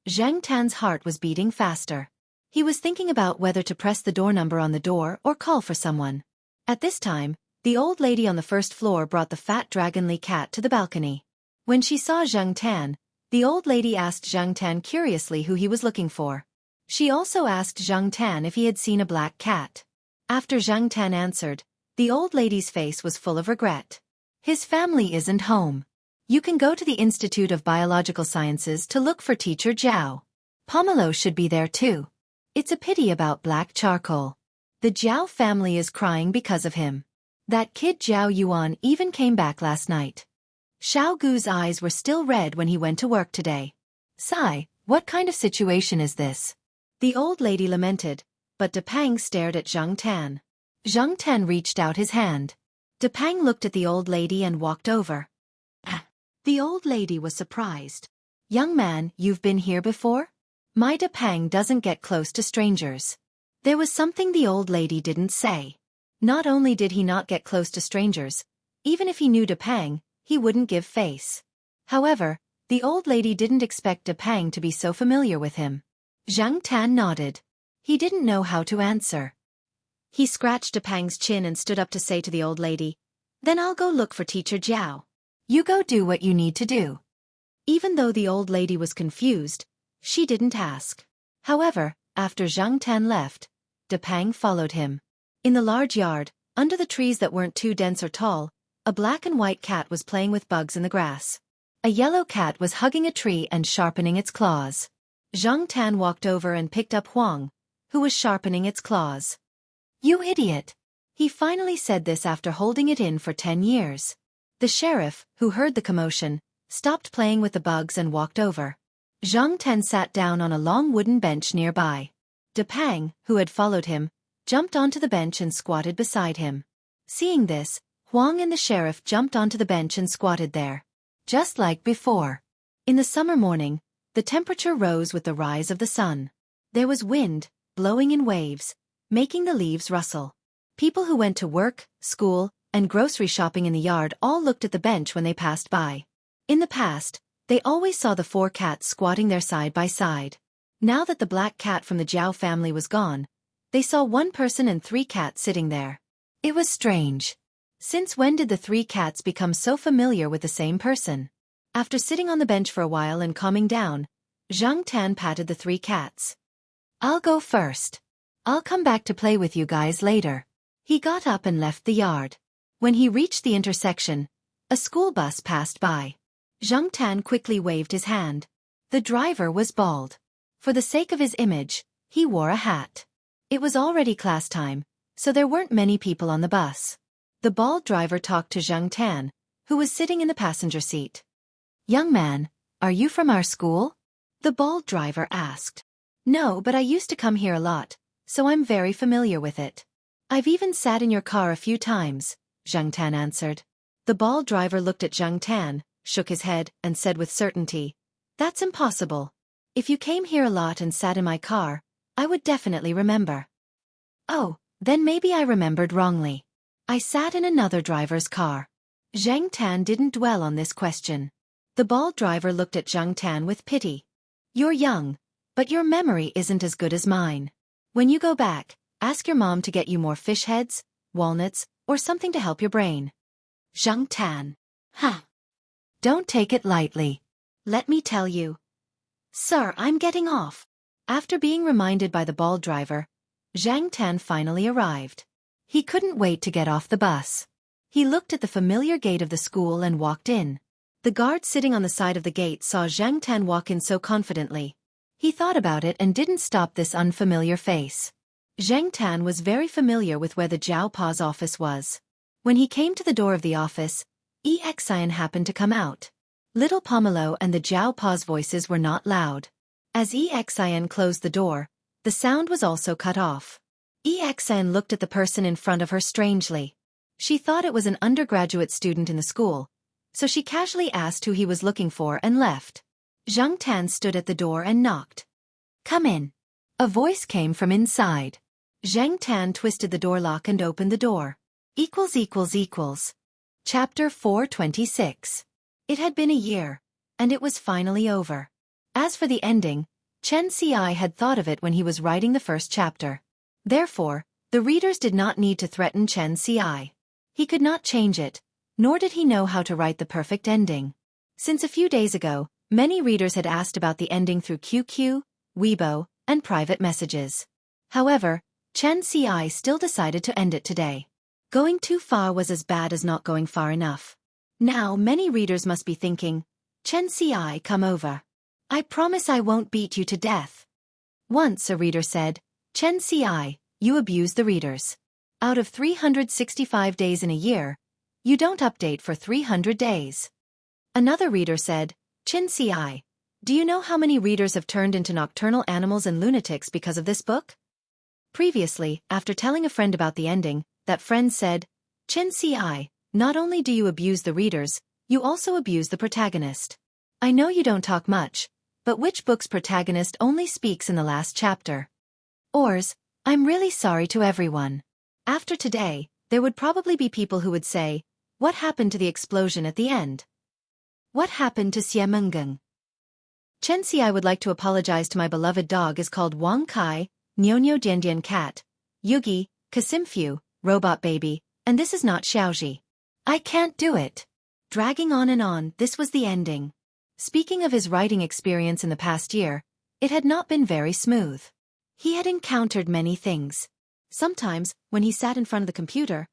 Zhang Tan's heart was beating faster. He was thinking about whether to press the door number on the door or call for someone. At this time, the old lady on the first floor brought the fat dragonly cat to the balcony. When she saw Zhang Tan, the old lady asked Zhang Tan curiously who he was looking for. She also asked Zhang Tan if he had seen a black cat. After Zhang Tan answered, the old lady's face was full of regret. His family isn't home. You can go to the Institute of Biological Sciences to look for Teacher Zhao. Pomelo should be there too. It's a pity about black charcoal. The Zhao family is crying because of him. That kid Zhao Yuan even came back last night. Xiao Gu's eyes were still red when he went to work today. Sigh, what kind of situation is this? The old lady lamented, but De Pang stared at Zhang Tan. Zhang Tan reached out his hand. De Pang looked at the old lady and walked over. The old lady was surprised. Young man, you've been here before? My De Pang doesn't get close to strangers. There was something the old lady didn't say. Not only did he not get close to strangers, even if he knew De Pang, he wouldn't give face. However, the old lady didn't expect De Pang to be so familiar with him. Zhang Tan nodded. He didn't know how to answer. He scratched De Pang's chin and stood up to say to the old lady, "Then I'll go look for Teacher Zhao. You go do what you need to do." Even though the old lady was confused, she didn't ask. However, after Zhang Tan left, De Pang followed him. In the large yard, under the trees that weren't too dense or tall, a black and white cat was playing with bugs in the grass. A yellow cat was hugging a tree and sharpening its claws. Zhang Tan walked over and picked up Huang, who was sharpening its claws. "You idiot!" He finally said this after holding it in for 10 years. The sheriff, who heard the commotion, stopped playing with the bugs and walked over. Zhang Tan sat down on a long wooden bench nearby. De Pang, who had followed him, jumped onto the bench and squatted beside him. Seeing this, Huang and the sheriff jumped onto the bench and squatted there. Just like before. In the summer morning, the temperature rose with the rise of the sun. There was wind, blowing in waves, making the leaves rustle. People who went to work, school, and grocery shopping in the yard all looked at the bench when they passed by. In the past, they always saw the 4 cats squatting there side by side. Now that the black cat from the Zhao family was gone, they saw 1 person and 3 cats sitting there. It was strange. Since when did the 3 cats become so familiar with the same person? After sitting on the bench for a while and calming down, Zhang Tan patted the 3 cats. "I'll go first. I'll come back to play with you guys later." He got up and left the yard. When he reached the intersection, a school bus passed by. Zhang Tan quickly waved his hand. The driver was bald. For the sake of his image, he wore a hat. It was already class time, so there weren't many people on the bus. The bald driver talked to Zhang Tan, who was sitting in the passenger seat. "Young man, are you from our school?" the bald driver asked. "No, but I used to come here a lot, so I'm very familiar with it. I've even sat in your car a few times," Zhang Tan answered. The bald driver looked at Zhang Tan, shook his head, and said with certainty, "That's impossible. If you came here a lot and sat in my car, I would definitely remember." "Oh, then maybe I remembered wrongly. I sat in another driver's car." Zhang Tan didn't dwell on this question. The ball driver looked at Zhang Tan with pity. You're young, but your memory isn't as good as mine. When you go back, ask your mom to get you more fish heads, walnuts, or something to help your brain. Zhang Tan. Don't take it lightly. Let me tell you. Sir, I'm getting off. After being reminded by the ball driver, Zhang Tan finally arrived. He couldn't wait to get off the bus. He looked at the familiar gate of the school and walked in. The guard sitting on the side of the gate saw Zhang Tan walk in so confidently. He thought about it and didn't stop this unfamiliar face. Zhang Tan was very familiar with where the Jiao Pa's office was. When he came to the door of the office, Xian happened to come out. Little Pomelo and the Jiao Pa's voices were not loud. As Xian closed the door, the sound was also cut off. Xian looked at the person in front of her strangely. She thought it was an undergraduate student in the school, so she casually asked who he was looking for and left. Zhang Tan stood at the door and knocked. Come in. A voice came from inside. Zhang Tan twisted the door lock and opened the door. Chapter 426. It had been a year, and it was finally over. As for the ending, Chen Ci had thought of it when he was writing the first chapter. Therefore, the readers did not need to threaten Chen Ci. He could not change it, nor did he know how to write the perfect ending. Since a few days ago, many readers had asked about the ending through QQ, Weibo, and private messages. However, Chen Ci still decided to end it today. Going too far was as bad as not going far enough. Now many readers must be thinking, Chen Ci, come over. I promise I won't beat you to death. Once a reader said, Chen Ci, you abuse the readers. Out of 365 days in a year, you don't update for 300 days. Another reader said, Chen Ci, do you know how many readers have turned into nocturnal animals and lunatics because of this book? Previously, after telling a friend about the ending, that friend said, Chen Ci, not only do you abuse the readers, you also abuse the protagonist. I know you don't talk much, but which book's protagonist only speaks in the last chapter? Ors, I'm really sorry to everyone. After today, there would probably be people who would say, what happened to the explosion at the end? What happened to Xie Chen Ci would like to apologize to my beloved dog is called Wang Kai, Nyonyo Diandian cat, Yugi, Kasimfu, robot baby, and this is not Xiaoji. I can't do it. Dragging on, this was the ending. Speaking of his writing experience in the past year, it had not been very smooth. He had encountered many things. Sometimes, when he sat in front of the computer,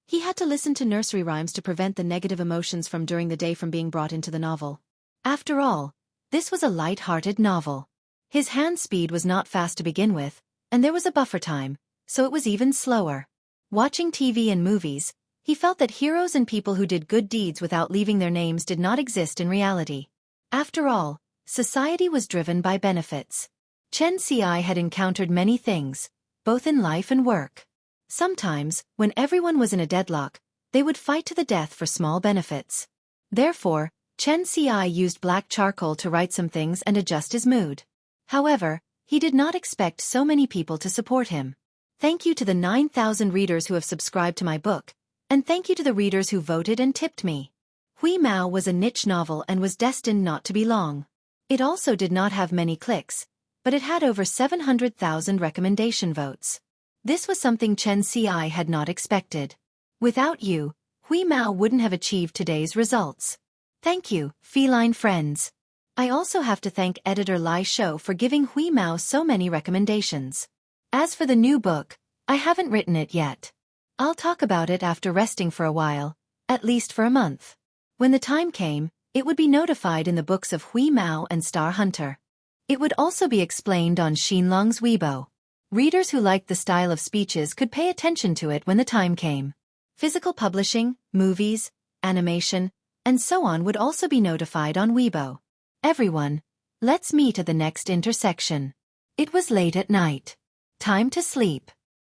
he had to listen to nursery rhymes to prevent the negative emotions from during the day from being brought into the novel. After all, this was a light-hearted novel. His hand speed was not fast to begin with, and there was a buffer time, so it was even slower. Watching TV and movies, he felt that heroes and people who did good deeds without leaving their names did not exist in reality. After all, society was driven by benefits. Chen Ci had encountered many things, both in life and work. Sometimes, when everyone was in a deadlock, they would fight to the death for small benefits. Therefore, Chen Ci used black charcoal to write some things and adjust his mood. However, he did not expect so many people to support him. Thank you to the 9,000 readers who have subscribed to my book, and thank you to the readers who voted and tipped me. Hui Mao was a niche novel and was destined not to be long. It also did not have many clicks, but it had over 700,000 recommendation votes. This was something Chen Ci had not expected. Without you, Hui Mao wouldn't have achieved today's results. Thank you, feline friends. I also have to thank editor Lai Shou for giving Hui Mao so many recommendations. As for the new book, I haven't written it yet. I'll talk about it after resting for a while, at least for a month. When the time came, it would be notified in the books of Hui Mao and Star Hunter. It would also be explained on Xinlong's Weibo. Readers who liked the style of speeches could pay attention to it when the time came. Physical publishing, movies, animation, and so on would also be notified on Weibo. Everyone, let's meet at the next intersection. It was late at night. Time to sleep.